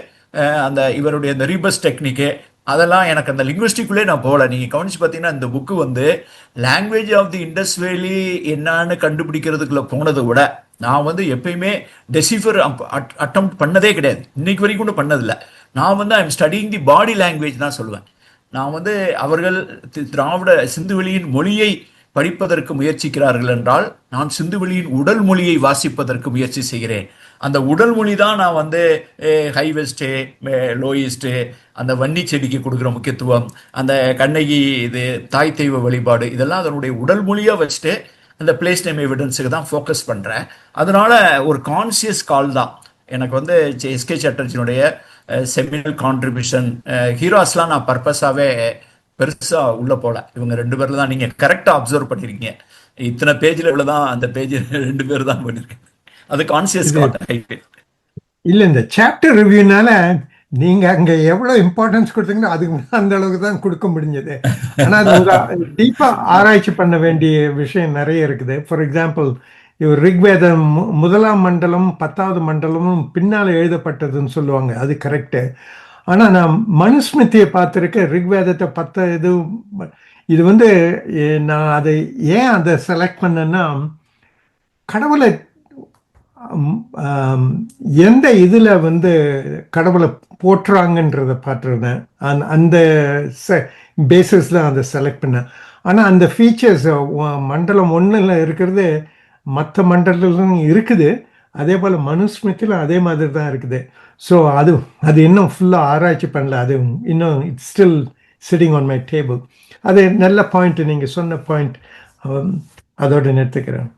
Speaker 6: அந்த இவருடைய இந்த ரீபஸ் டெக்னிக்கு அதெல்லாம் எனக்கு அந்த லிங்குவிஸ்டிக்குள்ளே நான் போகல. நீங்கள் கவனிச்சு பார்த்தீங்கன்னா இந்த புக்கு வந்து லாங்குவேஜ் ஆஃப் தி இண்டஸ் வேலி என்னான்னு கண்டுபிடிக்கிறதுக்குள்ள போனதை விட நான் வந்து எப்பயுமே டெசிஃபர் அட்டம் பண்ணதே கிடையாது. இன்னைக்கு வரைக்கும் கூட பண்ணதில்லை. நான் வந்து I am studying the body language தான் சொல்லுவேன். நான் வந்து அவர்கள் திராவிட சிந்துவெளியின் மொழியை படிப்பதற்கு முயற்சிக்கிறார்கள் என்றால் நான் சிந்துவெளியின் உடல் மொழியை வாசிப்பதற்கு முயற்சி செய்கிறேன். அந்த உடல் மொழி தான் நான் வந்து ஹை வெஸ்ட்டு லோயிஸ்ட்டு அந்த வன்னி செடிக்கு கொடுக்குற முக்கியத்துவம், அந்த கண்ணகி இது தாய் தெய்வ வழிபாடு இதெல்லாம் அதனுடைய உடல் மொழியாக வச்சுட்டு அந்த பிளேஸ் நேம் எவிடன்ஸுக்கு தான் ஃபோக்கஸ் பண்ணுறேன். அதனால ஒரு கான்சியஸ் கால் தான் எனக்கு வந்து எஸ்கே சட்டர்ஜியினுடைய செமினல் கான்ட்ரிபியூஷன். ஹீரோஸ்லாம் நான் பர்பஸாகவே பெருசாக உள்ளே போகல. இவங்க 2 பேரில் தான் நீங்கள் கரெக்டாக அப்சர்வ் பண்ணியிருக்கீங்க. இத்தனை பேஜில் இவ்வளோ தான், அந்த பேஜ் 2 பேர் தான் பண்ணியிருக்கேன். அது கான்சியஸ்
Speaker 4: இல்லை. இந்த சாப்டர் ரிவ்யூனால நீங்க அங்க எவ்வளவு இம்பார்ட்டன்ஸ் கொடுத்தீங்களோ அதுக்கு அந்த அளவுக்கு தான் கொடுக்க முடிஞ்சது. ஆனா அது டீப்பா ஆராய்ச்சி பண்ண வேண்டிய விஷயம் நிறைய இருக்குது. ஃபார் எக்ஸாம்பிள், இவர் ரிக்வேதம் 1ஆம் மண்டலம் 10வது மண்டலமும் பின்னால எழுதப்பட்டதுன்னு சொல்லுவாங்க. அது கரெக்டு. ஆனா நான் மனுஸ்மிருதியை பார்த்துருக்கேன். ரிக்வேதத்தை 10 இது வந்து நான் அதை ஏன் அதை செலக்ட் பண்ணேன்னா, கடவுளை எந்த இதில் வந்து கடவுளை போற்றுறாங்கன்றதை பார்த்துருந்தேன். அந்த பேசிஸ் தான் அதை செலக்ட் பண்ணேன். ஆனால் அந்த ஃபீச்சர்ஸ் மண்டலம் 1ல் இருக்கிறது மற்ற மண்டலத்திலும் இருக்குது. அதே போல் மனுஸ்மிருதியிலும் அதே மாதிரி தான் இருக்குது. ஸோ அது இன்னும் ஃபுல்லாக ஆராய்ச்சி பண்ணல. அது இன்னும் it's still sitting on my table. அது நல்ல பாயிண்ட், நீங்கள் சொன்ன பாயிண்ட். அதோட நிறுத்துக்கிறேன்.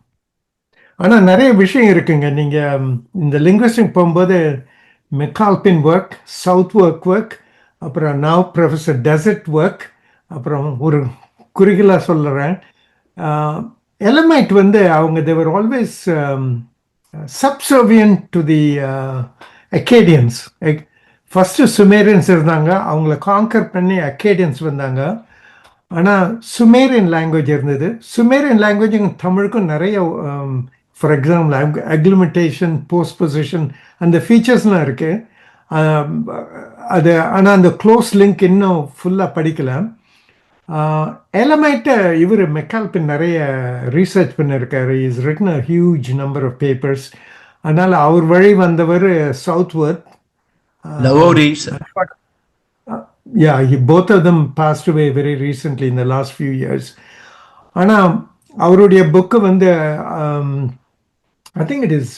Speaker 4: ஆனால் நிறைய விஷயம் இருக்குங்க. நீங்கள் இந்த லிங்குவிஸ்டிக் போகும்போது மெக்கால்பின் ஒர்க், சவுத் ஒர்க், அப்புறம் நாவ் ப்ரொஃபஸர் டெசர்ட் ஒர்க், அப்புறம் ஒரு குறுகிலாக சொல்கிறேன், எலமைட் வந்து அவங்க they were always subservient to the Akkadians. First Sumerians இருந்தாங்க, அவங்கள காங்கர் பண்ணி அக்கேடியன்ஸ் வந்தாங்க. ஆனால் சுமேரியன் லாங்குவேஜ் இருந்தது. சுமேரியன் லாங்குவேஜும் தமிழுக்கும் நிறைய for example agglutination, postposition அந்த ஃபீச்சர்ஸ்லாம் இருக்குது. அது ஆனால் அந்த க்ளோஸ் லிங்க் இன்னும் ஃபுல்லாக படிக்கலை. எலமைட்டை இவர் மெக்கால்பின் நிறைய ரீசர்ச் பண்ணியிருக்காரு. Is written a huge number of papers. அதனால் அவர் வழி வந்தவர் Southworth. Yeah, both of them passed away very recently in the last few years. ஆனால் அவருடைய புக்கு வந்து I think it is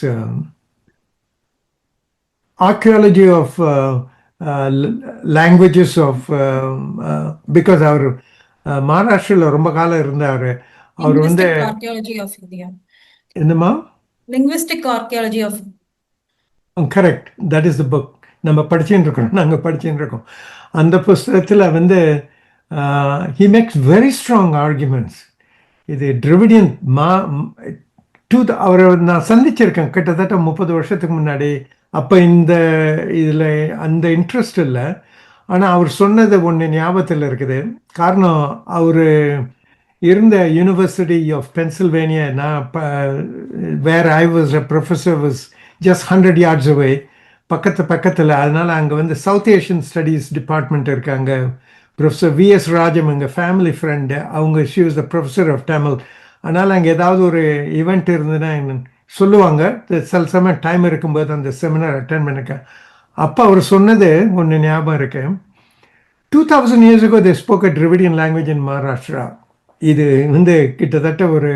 Speaker 4: archaeology of languages of because அவர் மகாராஷ்டிராவில் ரொம்ப காலம் இருந்தார். அவர் வந்து என்னமா
Speaker 7: linguistic archaeology of
Speaker 4: correct, that is the book. நம்ம படிச்சுட்டு இருக்கோம், நாங்கள் படிச்சுட்டு இருக்கோம். அந்த புஸ்தகத்தில் வந்து he makes very strong arguments. இது டிரிவிடியன் அவரை நான் சந்திச்சிருக்கேன் கிட்டத்தட்ட 30 வருஷத்துக்கு முன்னாடி. அப்போ இந்த இதில் அந்த இன்ட்ரெஸ்ட் இல்லை. ஆனால் அவர் சொன்னது ஒன்று ஞாபகத்தில் இருக்குது. காரணம், அவர் இருந்த யூனிவர்சிட்டி ஆஃப் பென்சில்வேனியா, நான் where I was a professor was just 100 yards away, பக்கத்தில். அதனால் அங்கே வந்து சவுத் ஏஷியன் ஸ்டடீஸ் டிபார்ட்மெண்ட் இருக்காங்க. Professor V.S. ராஜம் எங்கள் ஃபேமிலி ஃப்ரெண்டு. அவங்க she was the professor of Tamil. அதனால் அங்கே ஏதாவது ஒரு ஈவெண்ட் இருந்ததுன்னா சொல்லுவாங்க. சில சமயம் டைம் இருக்கும்போது அந்த செமினார் அட்டென்ட் பண்ணிருக்கேன். அப்போ அவர் சொன்னது ஒன்று ஞாபகம் இருக்கு. 2000 years ago they spoke a Dravidian language in Maharashtra. இது வந்து கிட்டத்தட்ட ஒரு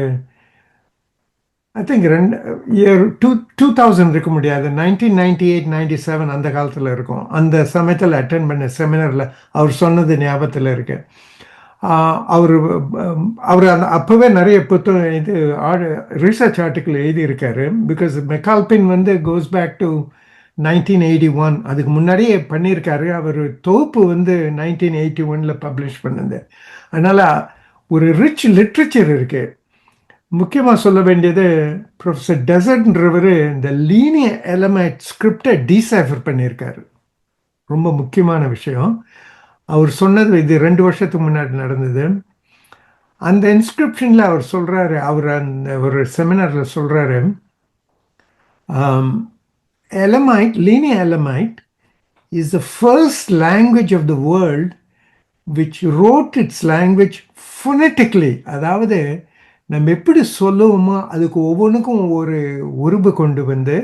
Speaker 4: ஐ திங்க் 2000 இருக்க முடியாது, 1998-97 அந்த காலத்தில் இருக்கும். அந்த சமயத்தில் அட்டென்ட் பண்ண செமினாரில் அவர் சொன்னது ஞாபகத்தில் இருக்கு. அவர் அந்த அப்போவே நிறைய புத்தகம் ரிசர்ச் ஆர்டிக்கிள் எழுதியிருக்காரு. பிகாஸ் மெக்கால்பின் வந்து கோஸ் பேக் டு 1981. அதுக்கு முன்னாடியே பண்ணியிருக்காரு. அவர் தொகுப்பு வந்து 1981 பப்ளிஷ் பண்ணது. அதனால் ஒரு ரிச் லிட்ரேச்சர் இருக்குது. முக்கியமாக சொல்ல வேண்டியது ப்ரொஃபஸர் டெசர்ட்ன்றவர் இந்த லீனியர் எலமைட் ஸ்கிரிப்டை டீசைஃபர் பண்ணியிருக்காரு. ரொம்ப முக்கியமான விஷயம். அவர் சொன்னது இது 2 வருஷத்துக்கு முன்னாடி நடந்தது. அந்த இன்ஸ்கிரிப்ஷனில் அவர் சொல்கிறாரு, அவர் அந்த ஒரு செமினாரில் சொல்கிறாரு, Elamite, linear Elamite is the first language of the world which wrote its language phonetically. அதாவது நம்ம எப்படி சொல்லுவோமோ அதுக்கு ஒவ்வொன்றுக்கும் ஒரு உருபு கொண்டு வந்து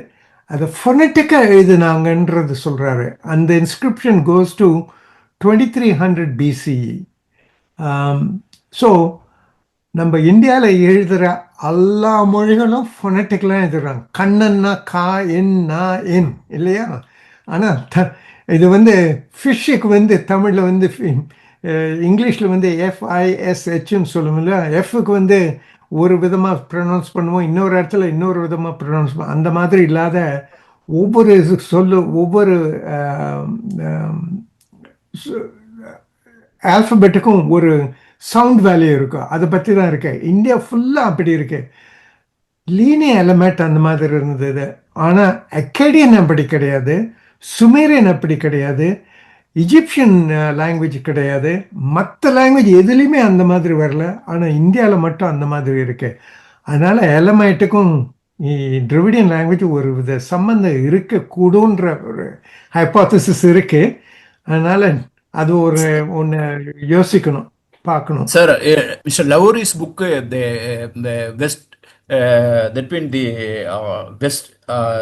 Speaker 4: அதை ஃபொனட்டிக்காக எழுதுனாங்கன்றது சொல்கிறாரு. அந்த inscription goes to 2300 BCE. So நம்ம இந்தியாவில் எழுதுகிற எல்லா மொழிகளும் ஃபொனட்டிக்கெலாம் எழுதுறாங்க. கண்ணன்னா கா, என்னா என், இல்லையா? ஆனால் இது வந்து ஃபிஷ்ஷுக்கு வந்து தமிழில் வந்து இங்கிலீஷில் வந்து FISHன்னு சொல்லுவோம்ல. எஃப்க்கு வந்து ஒரு விதமாக ப்ரொனவுன்ஸ் பண்ணுவோம், இன்னொரு இடத்துல இன்னொரு விதமாக ப்ரொனவுன்ஸ் பண்ணுவோம். அந்த மாதிரி இல்லாத ஒவ்வொரு ஒவ்வொரு ஆல்ஃபபெட்டுக்கும் ஒரு சவுண்ட் வேல்யூ இருக்கும். அதை பற்றி தான் இருக்கு. இந்தியா ஃபுல்லாக அப்படி இருக்கு. லீனியர் எலமெண்ட் அந்த மாதிரி இருந்தது. ஆனால் அக்கேடியன் அப்படி கிடையாது, சுமேரியன் அப்படி கிடையாது, இஜிப்சியன் லாங்குவேஜ் கிடையாது, மற்ற லாங்குவேஜ் எதுலேயுமே அந்த மாதிரி வரல. ஆனால் இந்தியாவில் மட்டும் அந்த மாதிரி இருக்கு. அதனால் எலமைட்டுக்கும் டிராவிடியன் லாங்குவேஜ் ஒரு வித சம்பந்தம் இருக்கக்கூடுன்ற ஒரு ஹைப்போதசிஸ் இருக்கு. அதனால் அது ஒரு ஒன்று யோசிக்கணும், பார்க்கணும்.
Speaker 6: சார், மிஸ்டர் லவோரிஸ் book the West between the West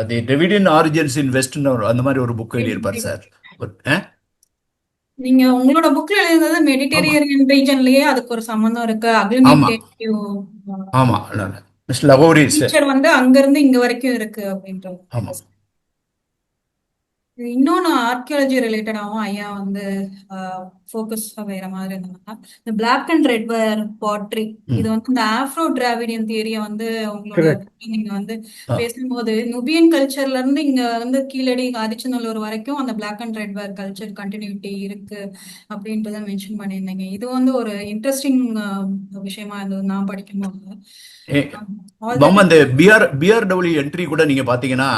Speaker 6: the Dravidian origins in Western அந்த மாதிரி ஒரு புக் எழுதியிருப்பார் சார்.
Speaker 7: நீங்க உங்களோட புக்ல எழுதுனது மெடிட்டரேனியன் ரீஜன்லயே அதுக்கு ஒரு சம்பந்தம் இருக்கு. அக்லிமேட்டிவ்
Speaker 6: ஆமா, மிஸ்டர் லவோரிஸ்
Speaker 7: வந்து அங்க இருந்து இங்க வரைக்கும் இருக்கு அப்படின்றது.
Speaker 6: ஆமா.
Speaker 7: இன்னொன்னு ஆர்கியாலஜி ரிலேட்டடாகவும் ஐயா வந்து ஃபோக்கஸ் வேற மாதிரி இருந்தாங்க. இந்த black and red ware pottery, இது வந்து இந்த ஆஃப்ரோ டிராவிடியன் தியரியை வந்து உங்களோட நீங்க வந்து பேசும்போது நுபியன் கல்ச்சர்ல இருந்து இங்க வந்து கீழடி ஆதிச்சநல்லூர் வரைக்கும் அந்த black and red ware culture continuity இருக்கு அப்படின்றத மென்ஷன் பண்ணியிருந்தீங்க. இது வந்து ஒரு இன்ட்ரெஸ்டிங் விஷயமா இருந்தது நான் படிக்கும்போது.
Speaker 6: அந்த பிஆர்டபிள்யூ என்ட்ரி கூட நீங்க பாத்தீங்கன்னா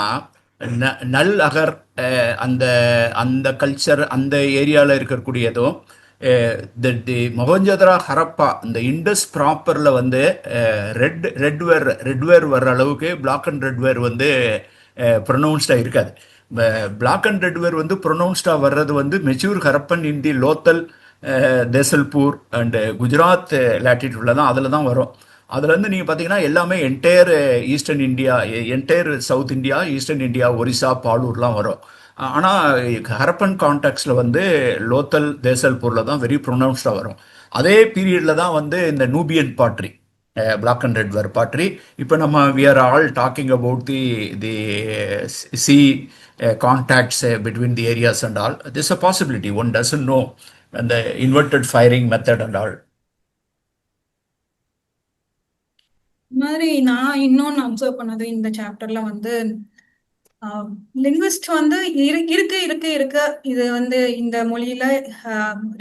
Speaker 6: நல் அகர் அந்த அந்த கல்ச்சர் அந்த ஏரியாவில் இருக்கக்கூடியதும் மொஹஞ்சதாரோ ஹரப்பா இந்த இண்டஸ் ப்ராப்பரில் வந்து ரெட் வேர் வர்ற அளவுக்கு பிளாக் அண்ட் ரெட் வேர் வந்து ப்ரொனவுன்ஸ்டாக இருக்காது. பிளாக் அண்ட் ரெட் வேர் வந்து ப்ரொனவுன்ஸ்டாக வர்றது வந்து mature Harappan in the Lothal, Desalpur and Gujarat லேட்டிடியூட்ல தான், அதில் தான் வரும். அதில் வந்து நீங்கள் பார்த்தீங்கன்னா எல்லாமே entire eastern India, entire south India, eastern India, Orissa, பாலூர்லாம் வரும். ஆனால் ஹரப்பன் கான்டாக்ட்ஸில் வந்து லோத்தல், தேசல்பூரில் தான் வெரி ப்ரொனவுன்ஸ்டாக வரும். அதே பீரியடில் தான் வந்து இந்த Nubian pottery, black and red ware pottery. இப்போ நம்ம we are all talking about the sea contacts between the areas and all. This a possibility, one doesn't know அந்த inverted firing method and all.
Speaker 7: மாதிரி நான் இன்னொன்னு observe பண்ணது இந்த சாப்டர்ல வந்து லிங்குவிஸ்ட் வந்து இருக்கு இது வந்து இந்த மொழியில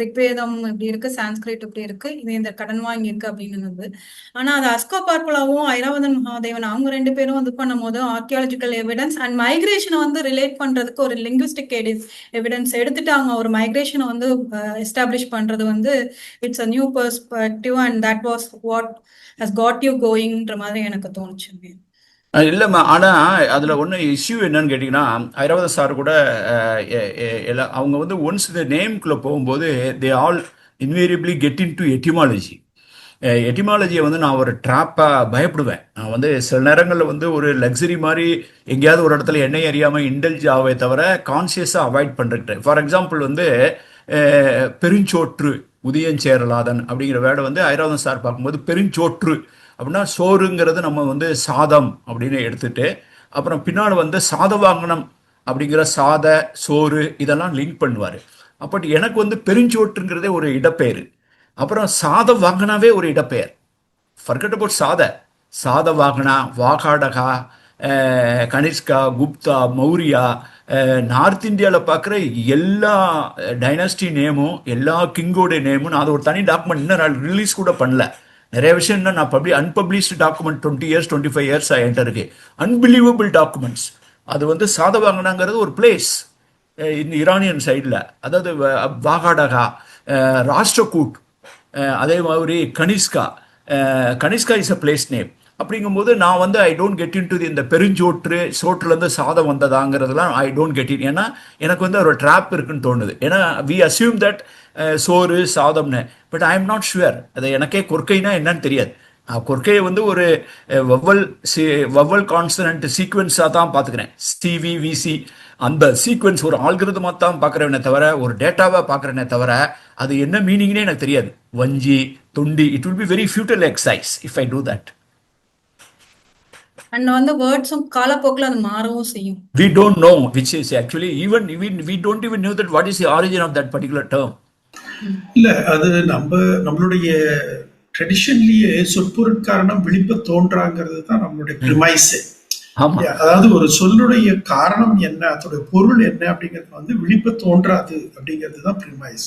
Speaker 7: ரிக்வேதம் இப்படி இருக்கு, சான்ஸ்கிரிட் இப்படி இருக்கு, இது இந்த கடன் வாங்கி இருக்கு அப்படின்னு. ஆனா அது அஸ்கோ பார்ப்பலாவும் ஐராவதன் மகாதேவன் அவங்க 2 பேரும் இது பண்ணும் போது ஆர்கியாலஜிக்கல் எவிடன்ஸ் அண்ட் மைக்ரேஷனை வந்து ரிலேட் பண்றதுக்கு ஒரு லிங்குவிஸ்டிக் எவிடன்ஸ் எடுத்துட்டு அவங்க ஒரு மைக்ரேஷனை வந்து எஸ்டாப்ளிஷ் பண்றது வந்து it's a new perspective and that was what has got you கோயிங்ன்ற மாதிரி எனக்கு தோணுச்சு.
Speaker 6: இல்லைம்மா, ஆனால் அதில் ஒன்று இஷ்யூ என்னன்னு கேட்டிங்கன்னா, ஐராவத சார் கூட அவங்க வந்து ஒன்ஸ் இந்த நேம்குள்ளே போகும்போது they all invariably get into etymology. எட்டிமாலஜியை வந்து நான் ஒரு ட்ராப்பாக பயப்படுவேன். நான் வந்து சில நேரங்களில் வந்து ஒரு லக்ஸரி மாதிரி எங்கேயாவது ஒரு இடத்துல எண்ணெய் அறியாமல் இண்டல்ஜ் ஆகவே தவிர கான்சியஸாக அவாய்ட் பண்ணுறேன். ஃபார் எக்ஸாம்பிள் வந்து பெருஞ்சோற்று உதயஞ்சேரலாதன் அப்படிங்கிற வேர்டை வந்து ஐராவதன் சார் பார்க்கும்போது பெருஞ்சோற்று அப்படின்னா சோறுங்கிறது நம்ம வந்து சாதம் அப்படின்னு எடுத்துட்டு, அப்புறம் பின்னால் வந்து சாதவாங்கனம் அப்படிங்கிற சாத, சோறு இதெல்லாம் லிங்க் பண்ணுவார். அப்போ எனக்கு வந்து பெருஞ்சோற்றுங்கிறதே ஒரு இடப்பெயர், அப்புறம் சாதவாங்கனாவே ஒரு இடப்பெயர். ஃபர்கட் அபவுட் சாத வாகனா, வாகாடகா, கனிஷ்கா, குப்தா, மௌரியா, நார்த் இந்தியாவில் பார்க்குற எல்லா டைனாஸ்டி நேமும் எல்லா கிங்கோட நேமும் நான் அதை ஒரு தனி டாக்குமெண்ட் இன்னும் நான் ரிலீஸ் கூட பண்ணல. நிறைய விஷயம் இன்னும் நான் அன்பப்ளிஷ்டு டாக்குமெண்ட் 20 years 25 years என்கிட்ட இருக்கு. Unbelievable documents. அது வந்து சாதவாங்கனாங்கிறது ஒரு பிளேஸ் இந்த ஈரானியன் சைடில், அதாவது வாகாடகா, ராஷ்டிரகூட், அதே மாதிரி Kanishka. Kanishka is a place name. அப்படிங்கும்போது நான் வந்து I don't get in to இந்த பெருஞ்சோற்று சோற்றுலேருந்து சாதம் வந்ததாங்கிறதுலாம் ஐ டோன்ட் கெட் இன். ஏன்னா எனக்கு வந்து ஒரு ட்ராப் இருக்குன்னு தோணுது. ஏன்னா வி அசியூம் தட் சோறு சாதம்னு, but I am not sure. அது எனக்கே கொற்கைனா என்னன்னு தெரியாது. கொற்கையை வந்து ஒரு வவ்வல் கான்சனன்ட் சீக்வன்ஸாக தான் பார்த்துக்கிறேன். சிவி விசி அந்த சீக்வன்ஸ் ஒரு ஆல்கிருதமாக தான் பார்க்குறேனே தவிர, ஒரு டேட்டாவாக பார்க்குறேனே தவிர, அது என்ன மீனிங்னே எனக்கு தெரியாது. வஞ்சி Thondi, it will be very futile exercise if I do that.
Speaker 7: And வந்து வேர்ட்ஸும் காலப்போக்கில் அது மாறவும் செய்யும்.
Speaker 6: We don't know which is actually even we don't even know that what is the origin of that particular term.
Speaker 8: இல்ல அது நம்மளுடைய ட்ரெடிஷன்லயே சொற்பொருட்காரணம் விழிப்ப தோன்றாங்கிறது தான் நம்மளுடைய பிரிமைஸ். அதாவது ஒரு சொல்லுடைய காரணம் என்ன, அதோட பொருள் என்ன அப்படிங்கிறது வந்து விழிப்ப தோன்றாது அப்படிங்கிறது தான் பிரிமைஸ்.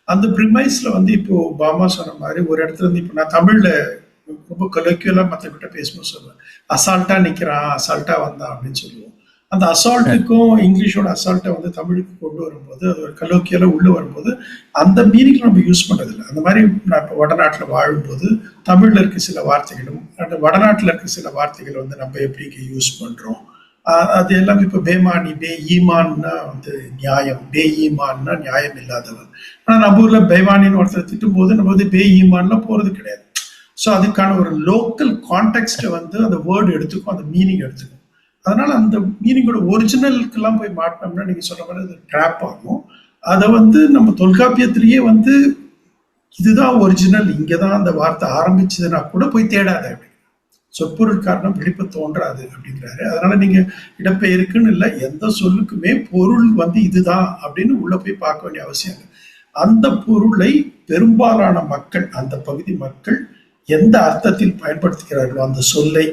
Speaker 8: அந்த பிரிமைஸ்ல வந்து இப்போ பாமா சொன்ன மாதிரி ஒரு இடத்துல இருந்து இப்போ நான் தமிழ்ல ரொம்ப கலோக்கியலா மற்றவங்கிட்ட பேசணும்னு சொல்லுவேன். அசால்ட்டா நிக்கிறான், அசால்ட்டா வந்தான் அப்படின்னு சொல்லுவோம். அந்த அசால்ட்டுக்கும் இங்கிலீஷோட அசால்ட்டை வந்து தமிழுக்கு கொண்டு வரும்போது அது ஒரு கலோக்கியலா உள்ள வரும்போது அந்த மீனிங்ல நம்ம யூஸ் பண்றதில்லை. அந்த மாதிரி நான் இப்போ வடநாட்டில் வாழும்போது தமிழ்ல இருக்க சில வார்த்தைகளும் அந்த வடநாட்டில் இருக்க சில வார்த்தைகள் வந்து நம்ம எப்படி யூஸ் பண்றோம், அது எல்லாம் இப்போ பேமானி, பே ஈமான்னா வந்து நியாயம், பே ஈமான்னா நியாயம் இல்லாதவன். ஆனா நம்ம ஊர்ல பேமானின்னு ஒருத்தர் திட்டும் போது நம்ம வந்து பே ஈமான்லாம் போறது கிடையாது. ஸோ அதுக்கான ஒரு லோக்கல் கான்டெக்ஸ்ட வந்து அந்த வேர்டு எடுத்துக்கும், அந்த மீனிங் எடுத்துக்கும். அதனால அந்த மீனிங்கோட ஒரிஜினலுக்கெல்லாம் போய் மாட்டினோம்னா நீங்க சொன்ன மாதிரி அது ட்ராப் ஆகும். அதை வந்து நம்ம தொல்காப்பியத்திலேயே வந்து இதுதான் ஒரிஜினல், இங்கதான் அந்த வார்த்தை ஆரம்பிச்சதுன்னா கூட போய் தேடாத அப்படி. சொற்பொருள் காரணம் விழிப்பு தோன்றாது அப்படிங்கிறாரு. அதனால நீங்க இடப்பெயருக்குன்னு இல்லை, எந்த சொல்லுக்குமே பொருள் வந்து இதுதான் அப்படின்னு உள்ள போய் பார்க்க வேண்டிய அவசியம் இல்லை. அந்த பொருளை பெரும்பாலான மக்கள், அந்த பகுதி மக்கள் எந்த அர்த்தத்தில் பயன்படுத்துகிறார்களோ அந்த சொல்லை,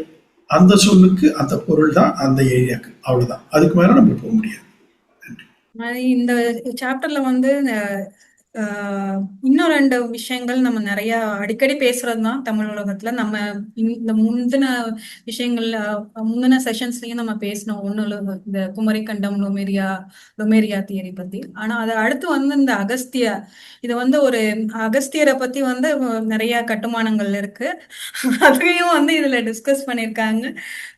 Speaker 8: அந்த சொல்லுக்கு அந்த பொருள் தான் அந்த ஏரியாக்கு, அவ்வளவுதான். அதுக்கு மேல நம்ம போக முடியாது.
Speaker 7: இந்த சாப்டர்ல வந்து இன்னும் 2 விஷயங்கள் நம்ம நிறைய அடிக்கடி பேசுறது தான் தமிழ் உலகத்துல. நம்ம இந்த முந்தின விஷயங்கள் முந்தின செஷன்ஸ்லயும் நம்ம பேசினோம். ஒண்ணு இந்த குமரிக்கண்டம் லொமேரியா தியரி பத்தி. ஆனா அது அடுத்து வந்து இந்த அகஸ்திய, இது வந்து ஒரு அகஸ்தியரை பத்தி வந்து நிறைய கட்டுமானங்கள் இருக்கு, அதையும் வந்து இதுல டிஸ்கஸ் பண்ணியிருக்காங்க.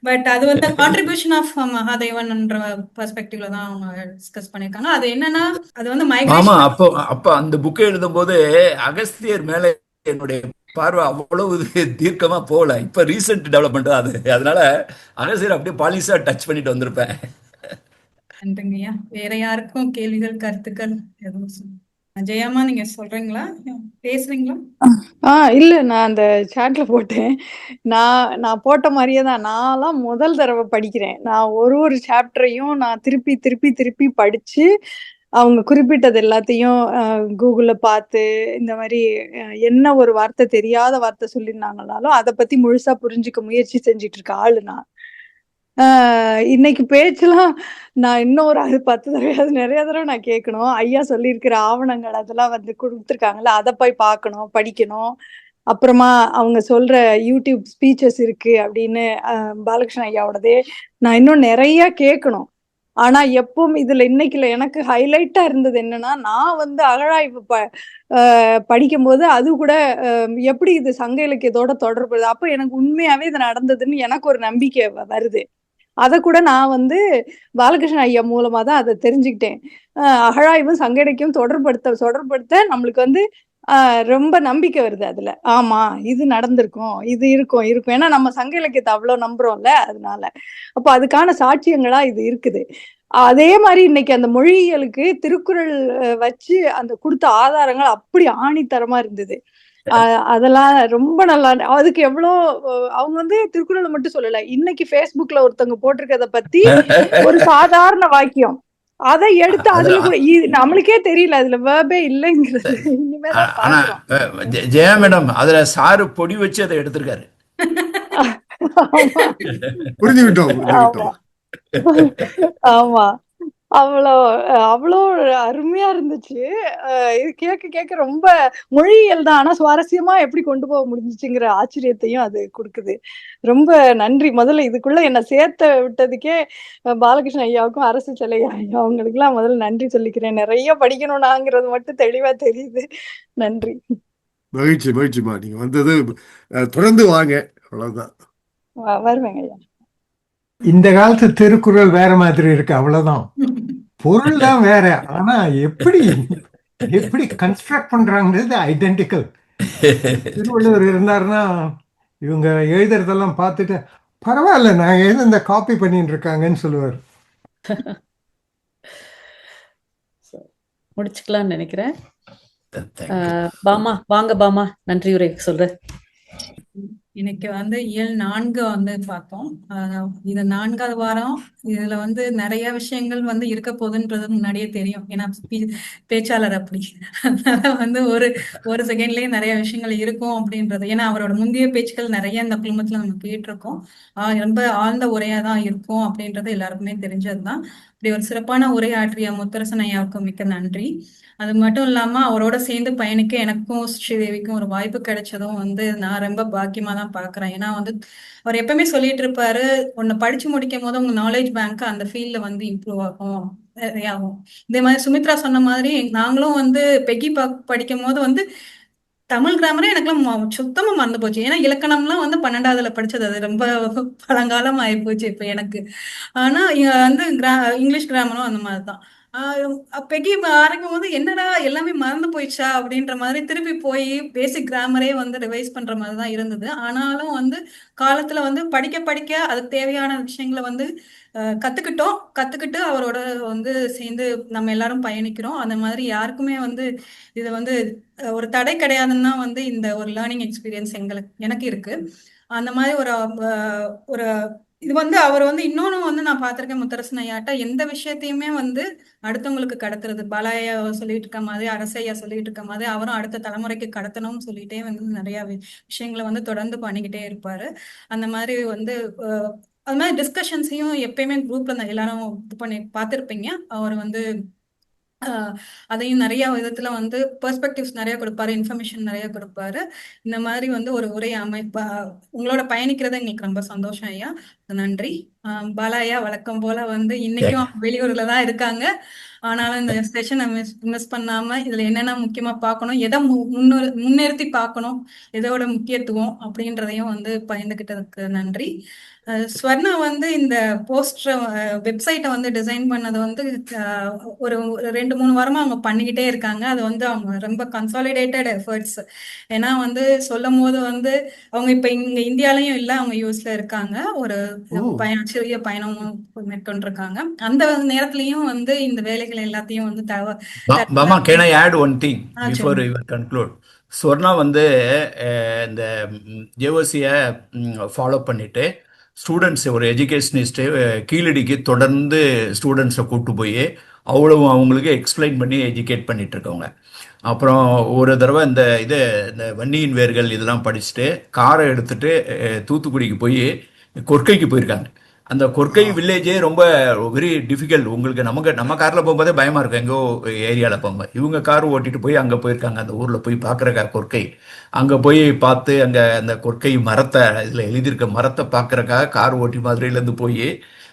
Speaker 7: பட் அது வந்து கான்ட்ரிபியூஷன் ஆஃப் மகாதேவன்ன்ற பெர்ஸ்பெக்டிவ்ல தான் அவங்க டிஸ்கஸ் பண்ணியிருக்காங்க. அது என்னன்னா அது வந்து
Speaker 6: ஆமா. அப்ப அந்த புக்கை எழுதும் போது அகஸ்தியர் மேல என்னுடைய பார்வை அவ்வளவு தீர்க்கமா போகல. இப்ப ரீசெண்ட் டெவலப்மெண்ட் அது, அதனால அகஸ்தியர் அப்படியே பாலிசா டச் பண்ணிட்டு வந்திருப்பேன்.
Speaker 7: நன்றிங்கய்யா. வேற யாருக்கும் கேள்விகள் கருத்துக்கள் எதுவும்? ஜெயாமா நீங்க சொல்றீங்களா, பேசுறீங்களா?
Speaker 10: இல்ல, நான் அந்த சாட்ல போட்டேன். நான் போட்ட மாதிரியே தான். நான்லாம் முதல் தடவை படிக்கிறேன். நான் ஒரு சாப்டரையும் நான் திருப்பி திருப்பி திருப்பி படிச்சு அவங்க குறிப்பிட்டது எல்லாத்தையும் கூகுள்ல பார்த்து இந்த மாதிரி என்ன ஒரு வார்த்தை தெரியாத வார்த்தை சொல்லியிருந்தாங்கனாலும் அதை பத்தி முழுசா புரிஞ்சுக்க முயற்சி செஞ்சுட்டு இருக்க ஆளு நான். இன்னைக்கு பேச்செல்லாம் நான் இன்னும் ஒரு 10 தடவையாவது நிறைய தடவை நான் கேட்கணும். ஐயா சொல்லியிருக்கிற ஆவணங்கள் அதெல்லாம் வந்து கொடுத்துருக்காங்கல்ல, அதை போய் பார்க்கணும், படிக்கணும். அப்புறமா அவங்க சொல்ற யூடியூப் ஸ்பீச்சஸ் இருக்கு அப்படின்னு பாலகிருஷ்ண ஐயாவோடதே நான் இன்னும் நிறைய கேட்கணும். ஆனா எப்பவும் இதுல இன்னைக்குல எனக்கு ஹைலைட்டா இருந்தது என்னன்னா, நான் வந்து அகழாய்வு படிக்கும் போது அது கூட எப்படி இது சங்க இலக்கியத்தோட தொடர்பு, அப்ப எனக்கு உண்மையாவே இது நடந்ததுன்னு எனக்கு ஒரு நம்பிக்கை வருது. அதை கூட நான் வந்து பாலகிருஷ்ண ஐயா மூலமா தான் அதை தெரிஞ்சுக்கிட்டேன். அகழாய்வும் சங்க இலக்கியம் தொடர்படுத்த நம்மளுக்கு வந்து ரொம்ப நம்பிக்கை வருது அதுல. ஆமா, இது நடந்திருக்கும், இது இருக்கும். ஏன்னா நம்ம சங்க இலக்கியத்தை அவ்வளவு நம்புறோம்ல, அதனால அப்ப அதுக்கான சாட்சியங்களா இது இருக்குது. அதே மாதிரி இன்னைக்கு அந்த மொழியியலுக்கு திருக்குறள் வச்சு அந்த கொடுத்த ஆதாரங்கள் அப்படி ஆணித்தரமா இருந்தது. அதெல்லாம் ரொம்ப நல்லா. அதுக்கு எவ்வளோ அவங்க வந்து திருக்குறளை மட்டும் சொல்லல, இன்னைக்கு Facebookல ஒருத்தவங்க போட்டிருக்கத பத்தி ஒரு சாதாரண வாக்கியம் அதை எடுத்து அதுல கூட நம்மளுக்கே தெரியல, அதுல வேர்பே இல்லைங்கிறது.
Speaker 6: ஜெயா மேடம் அதுல சாரு பொடி வச்சு அதை எடுத்திருக்காரு.
Speaker 10: ஆமா
Speaker 2: புரிஞ்சு விட்டோம்
Speaker 10: ஆமா ஆமா அவ்வளோ அவ்வளோ அருமையா இருந்துச்சு. இது கேட்க கேட்க ரொம்ப மொழியியல் தான், ஆனா சுவாரஸ்யமா எப்படி கொண்டு போக முடிஞ்சுச்சுங்கிற ஆச்சரியத்தையும் அது கொடுக்குது. ரொம்ப நன்றி. முதல்ல இதுக்குள்ள என்ன சேர்த்த விட்டதுக்கே பாலகிருஷ்ண ஐயாவுக்கும் அரசு சிலை ஐயா அவங்களுக்குலாம் முதல்ல நன்றி சொல்லிக்கிறேன். நிறைய படிக்கணும் நாங்கிறது மட்டும் தெளிவா தெரியுது. நன்றி.
Speaker 2: மகிழ்ச்சிமா. நீங்க வந்தது தொடர்ந்து வாங்க, அவ்வளவுதான்.
Speaker 10: வருவேங்க ஐயா.
Speaker 4: இந்த காலத்து திருக்குறள் வேற மாதிரி இருக்கு, அவ்வளவுதான். பொருள் தான் வேற, ஆனா எப்படி எப்படி கன்ஸ்ட்ரக்ட் பண்றாங்கிறது ஐடென்டிக்கல். திருவள்ளுவர் இருந்தாருன்னா இவங்க எழுதுறதெல்லாம் பார்த்துட்டு பரவாயில்ல, நான் எழுத இந்த காப்பி பண்ணிட்டு இருக்காங்கன்னு சொல்லுவார்.
Speaker 1: முடிச்சுக்கலாம்னு நினைக்கிறேன். பாமா வாங்க பாமா, நன்றி உரை சொல்ற.
Speaker 7: இன்னைக்கு வந்து இயல் 4 வந்து பார்த்தோம். இது 4வது வாரம். இதுல வந்து நிறைய விஷயங்கள் வந்து இருக்க போகுதுன்றது முன்னாடியே தெரியும், ஏன்னா பேச்சாளர் அப்படி. அதனால வந்து ஒரு செகண்ட்லயே நிறைய விஷயங்கள் இருக்கும் அப்படின்றது, ஏன்னா அவரோட முந்தைய பேச்சுக்கள் நிறைய இந்த குழுமத்துல நம்ம கேட்டிருக்கோம். ரொம்ப ஆழ்ந்த உரையா தான் இருக்கும் அப்படின்றது எல்லாருக்குமே தெரிஞ்சதுதான். இப்படி ஒரு சிறப்பான உரையாற்றிய முத்தரசன் ஐயாவுக்கு மிக்க நன்றி. அது மட்டும் இல்லாம அவரோட சேர்ந்து பயணிக்க எனக்கும் ஸ்ரீதேவிக்கும் ஒரு வாய்ப்பு கிடைச்சதும் வந்து நான் ரொம்ப பாக்கியமா தான் பாக்குறேன். ஏன்னா வந்து அவர் எப்பவுமே சொல்லிட்டு இருப்பாரு, ஒன்னு படிச்சு முடிக்கும் போது உங்க நாலேஜ் பேங்க் அந்த ஃபீல்ட்ல வந்து இம்ப்ரூவ் ஆகும், நிறையாகும். இதே மாதிரி சுமித்ரா சொன்ன மாதிரி நாங்களும் வந்து பெக்கி படிக்கும் போது வந்து தமிழ் கிராமரே எனக்குலாம் சுத்தமா மறந்து போச்சு. ஏன்னா இலக்கணம்லாம் வந்து 12வதுல படிச்சது, அது ரொம்ப பழங்காலம் ஆயிப்போச்சு இப்ப எனக்கு. ஆனா வந்து இங்கிலீஷ் கிராமரும் அந்த மாதிரிதான். பெக்கி ஆரம்பிக்கும் போது என்னடா எல்லாமே மறந்து போயிடுச்சா அப்படின்ற மாதிரி திருப்பி போய் பேசிக் கிராமரே வந்து ரிவைஸ் பண்ற மாதிரி தான் இருந்தது. ஆனாலும் வந்து காலத்துல வந்து படிக்க படிக்க அதுக்கு தேவையான விஷயங்களை வந்து கத்துக்கிட்டு அவரோட வந்து சேர்ந்து நம்ம எல்லாரும் பயணிக்கிறோம். அந்த மாதிரி யாருக்குமே வந்து இது வந்து ஒரு தடை கிடையாதுன்னா வந்து இந்த ஒரு லேர்னிங் எக்ஸ்பீரியன்ஸ் எனக்கு இருக்கு. அந்த மாதிரி ஒரு இது வந்து அவர் வந்து இன்னொன்னு வந்து நான் பார்த்திருக்கேன் முத்தரசன் ஐயாட்ட, எந்த விஷயத்தையுமே வந்து அடுத்தவங்களுக்கு கடத்துறது, பாலாயா சொல்லிட்டு இருக்க மாதிரி, அரசையா சொல்லிட்டு இருக்க மாதிரி அவரும் அடுத்த தலைமுறைக்கு கடத்தணும்னு சொல்லிட்டே வந்து நிறைய விஷயங்களை வந்து தொடர்ந்து பண்ணிக்கிட்டே இருப்பாரு. அந்த மாதிரி வந்து அது மாதிரி டிஸ்கஷன்ஸையும் எப்பயுமே குரூப்ல எல்லாரும் இது பண்ணி பார்த்துருப்பீங்க. அவர் வந்து அதையும் நிறைய விதத்துல வந்து பெர்ஸ்பெக்டிவ்ஸ் நிறைய கொடுப்பாரு, இன்ஃபர்மேஷன் நிறைய கொடுப்பாரு. இந்த மாதிரி வந்து ஒரு உரை உங்களோட பயணிக்கிறது எங்களுக்கு ரொம்ப சந்தோஷம் ஐயா, நன்றி. பாலாயா வழக்கம் போல வந்து இன்னைக்கும் வெளியூர்ல தான் இருக்காங்க. ஆனாலும் இந்த செஷனை மிஸ் பண்ணாம இதுல என்னென்ன முக்கியமா பார்க்கணும், எதை முன்னிறுத்தி பார்க்கணும், எதோட முக்கியத்துவம் அப்படின்றதையும் வந்து பகிர்ந்துகிட்டதுக்கு நன்றி. ஸ்வர்ணா வந்து இந்த போஸ்டர் வெப்சைட்டை வந்து டிசைன் பண்ணது வந்து ஒரு 2-3 வாரமா அவங்க பண்ணிக்கிட்டே இருக்காங்க. அது வந்து அவங்க ரொம்ப கன்சாலிடேட்டட் எஃபர்ட்ஸ். ஏன்னா வந்து சொல்லும் போது வந்து அவங்க இப்ப இங்க இந்தியாலயும் இல்ல, அவங்க யூஎஸ்ல இருக்காங்க. ஒரு சிறிய பயணம் மேற்கொண்டிருக்காங்க. அந்த நேரத்திலயும் வந்து இந்த வேலைகள் எல்லாத்தையும் வந்து
Speaker 6: Mama, can I add one thing before you conclude? Swarna வந்து இந்த ஜேஓசியை ஃபாலோ பண்ணிட்டு ஸ்டூடெண்ட்ஸ் ஒரு எஜுகேஷனிஸ்ட்டு கீழடிக்கு தொடர்ந்து ஸ்டூடெண்ட்ஸை கூப்பிட்டு போய் அவ்வளவு அவங்களுக்கு எக்ஸ்பிளைன் பண்ணி எஜுகேட் பண்ணிட்டு இருக்கவங்க. அப்புறம் ஒரு தடவை இந்த வன்னியின் வேர்கள் இதெல்லாம் படிச்சுட்டு காரை எடுத்துட்டு தூத்துக்குடிக்கு போய் கொற்கைக்கு போயிருக்காங்க. அந்த கொற்கை வில்லேஜே ரொம்ப வெரி டிஃபிகல்ட். உங்களுக்கு நம்ம காரில் போகும்போதே பயமாக இருக்கும், எங்கோ ஏரியாவில் போகும்போது. இவங்க கார் ஓட்டிட்டு போய் அங்கே போயிருக்காங்க, அந்த ஊரில் போய் பார்க்குறக்கா கொற்கை. அங்கே போய் பார்த்து அங்கே அந்த கொற்கை மரத்தை, இதில் எழுதியிருக்க மரத்தை பார்க்குறக்காக கார் ஓட்டி மதுரையிலேருந்து போய்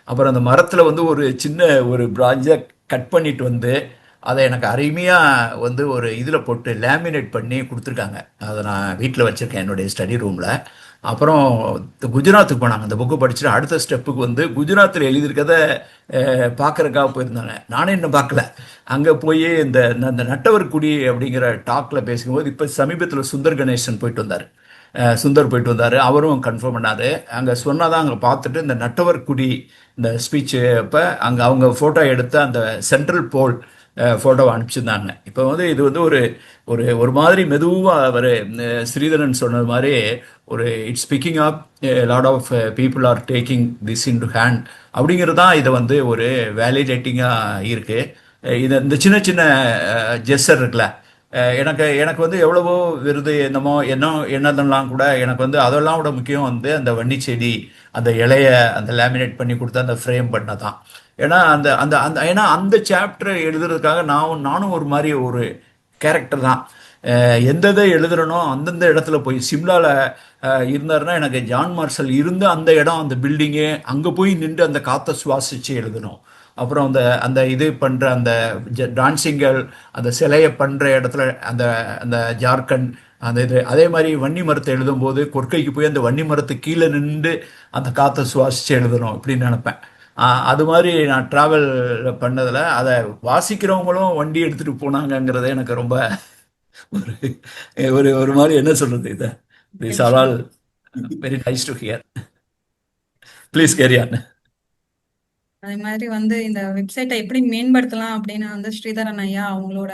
Speaker 6: அப்புறம் அந்த மரத்தில் வந்து ஒரு சின்ன ஒரு பிரான்ச்சை கட் பண்ணிட்டு வந்து அதை எனக்கு அருமையாக வந்து ஒரு இதில் போட்டு லேமினேட் பண்ணி கொடுத்துருக்காங்க. அதை நான் வீட்டில் வச்சுருக்கேன் என்னுடைய ஸ்டடி ரூமில். அப்புறம் குஜராத்துக்கு போனாங்க. அந்த புக்கு படிச்சுட்டு அடுத்த ஸ்டெப்புக்கு வந்து குஜராத்தில் எழுதியிருக்கதை பார்க்குறக்காக போயிருந்தாங்க. நானே இன்னும் பார்க்கல. அங்கே போய் இந்த நட்டவர்குடி அப்படிங்கிற டாக்கில் பேசும்போது இப்போ சமீபத்தில் சுந்தர் கணேசன் போயிட்டு வந்தார். அவரும் கன்ஃபார்ம் பண்ணார். அங்கே சொன்னாதான் அங்கே பார்த்துட்டு இந்த நட்டவர்குடி இந்த ஸ்பீச்சு அப்போ அங்கே அவங்க ஃபோட்டோ எடுத்து அந்த சென்ட்ரல் போல் ஃபோட்டோவை அனுப்பிச்சிருந்தாங்க. இப்போ வந்து இது வந்து ஒரு மாதிரி மெதுவாக அவர் ஸ்ரீதரன் சொன்னது மாதிரி ஒரு it's picking up lot of people are taking this in to hand அப்படிங்கிறது தான் இதை வந்து ஒரு வேலிடேட்டிங்காக இருக்குது. இந்த சின்ன சின்ன ஜெஸ்டர் இருக்குல்ல, எனக்கு எனக்கு வந்து எவ்வளவோ விருது என்னமோ என்னதெல்லாம் கூட எனக்கு வந்து அதெல்லாம் விட முக்கியம் வந்து அந்த வன்னி செடி, அந்த இலைய அந்த லேமினேட் பண்ணி கொடுத்து அந்த ஃப்ரேம் பண்ணதான். ஏன்னா அந்த அந்த அந்த ஏன்னா அந்த சாப்டர் எழுதுறதுக்காக நானும் ஒரு மாதிரி ஒரு கேரக்டர் தான். எந்த இதை எழுதுறனோ அந்தந்த இடத்துல போய் சிம்லாவில் இருந்தாருன்னா எனக்கு ஜான் மார்ஷல் இருந்து அந்த இடம் அந்த பில்டிங்கு அங்கே போய் நின்று அந்த காற்றை சுவாசித்து எழுதணும். அப்புறம் அந்த அந்த இது பண்ணுற அந்த டான்சிங்கள் அந்த சிலையை பண்ணுற இடத்துல அந்த அந்த ஜார்க்கண்ட் அந்த இது அதே மாதிரி வன்னி மரத்தை எழுதும்போது கொற்கைக்கு போய் அந்த வன்னி மரத்துக்கு கீழே நின்று அந்த காற்றை சுவாசித்து எழுதணும் இப்படின்னு நினப்பேன். அது மாதிரி நான் ட்ராவல் பண்ணதில் அதை வாசிக்கிறவங்களும் வண்டி எடுத்துகிட்டு போனாங்கங்கிறதே எனக்கு ரொம்ப ஒரு ஒரு ஒரு மாதிரி என்ன சொல்கிறது இதை this are all very nice to hear. Please carry on.
Speaker 7: அதே மாதிரி வந்து இந்த வெப்சைட்டை எப்படி மேம்படுத்தலாம் அப்படின்னு வந்து ஸ்ரீதரன் ஐயா அவங்களோட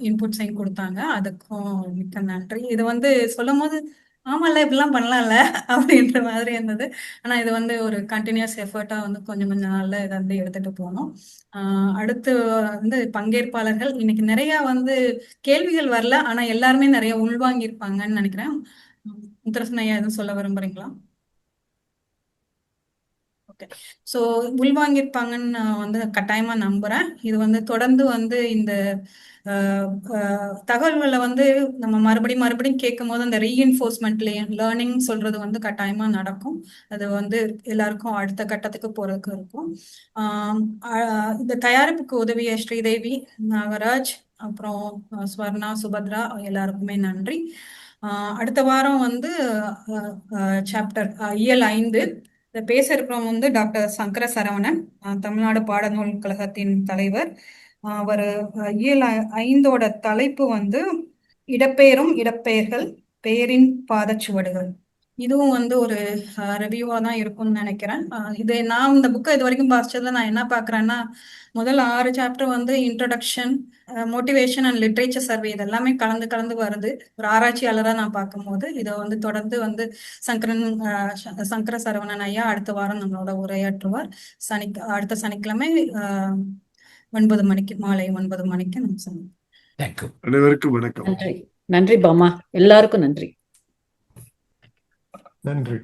Speaker 7: இன்புட்ஸையும் கொடுத்தாங்க. அதுக்கும் மிக்க நன்றி. இது வந்து சொல்லும் போது ஆமாம்ல இப்படிலாம் பண்ணலாம்ல அப்படின்ற மாதிரி இருந்தது. ஆனா இது வந்து ஒரு கண்டினியூஸ் எஃபர்ட்டா வந்து கொஞ்சம் கொஞ்சம் நாள்ல இதை வந்து எடுத்துட்டு போனோம். அடுத்து வந்து பங்கேற்பாளர்கள் இன்னைக்கு நிறைய வந்து கேள்விகள் வரல, ஆனா எல்லாருமே நிறைய உள்வாங்கி இருப்பாங்கன்னு நினைக்கிறேன். முத்தரசன் ஐயா எதுவும் சொல்ல விரும்புறீங்களா? ஓகே. ஸோ உள்வாங்கியிருப்பாங்கன்னு நான் வந்து கட்டாயமா நம்புறேன். இது வந்து தொடர்ந்து வந்து இந்த தகவல்களை வந்து நம்ம மறுபடியும் கேட்கும் போது அந்த ரீஎன்ஃபோர்ஸ்மெண்ட் லேர்னிங் சொல்றது வந்து கட்டாயமா நடக்கும். அது வந்து எல்லாருக்கும் அடுத்த கட்டத்துக்கு போறதுக்கு இருக்கும். இந்த தயாரிப்புக்கு உதவிய ஸ்ரீதேவி, நாகராஜ், அப்புறம் ஸ்வர்ணா, சுபத்ரா எல்லாருக்குமே நன்றி. அடுத்த வாரம் வந்து சாப்டர் இயல் 5 இதை பேச இருக்கிறவங்க வந்து டாக்டர் சங்கர சரவணன், தமிழ்நாடு பாடநூல் கழகத்தின் தலைவர். அவர் இயல் 5ஓட தலைப்பு வந்து இடப்பெயரும் இடப்பெயர்கள், பெயரின் பாதச்சுவடுகள். இதுவும் வந்து ஒரு ரிவ்யூவா தான் இருக்கும்னு நினைக்கிறேன். இது நான் இந்த புக்கை இது வரைக்கும் வாசிச்சதுல நான் என்ன பாக்குறேன்னா, முதல் 6 சாப்டர் வந்து introduction, motivation and literature survey இதெல்லாமே கலந்து வருது. ஒரு ஆராய்ச்சியாளராக நான் பார்க்கும்போது இதை வந்து தொடர்ந்து வந்து சங்கர சரவணன் ஐயா அடுத்த வாரம் நம்மளோட உரையாற்றுவார். அடுத்த சனிக்கிழமை 9 மணிக்கு, மாலை 9 மணிக்கு நம்ம சந்திப்போம்.
Speaker 2: அனைவருக்கும் வணக்கம்.
Speaker 1: நன்றி. நன்றி பாமா, எல்லாருக்கும் நன்றி.
Speaker 4: நன்றி.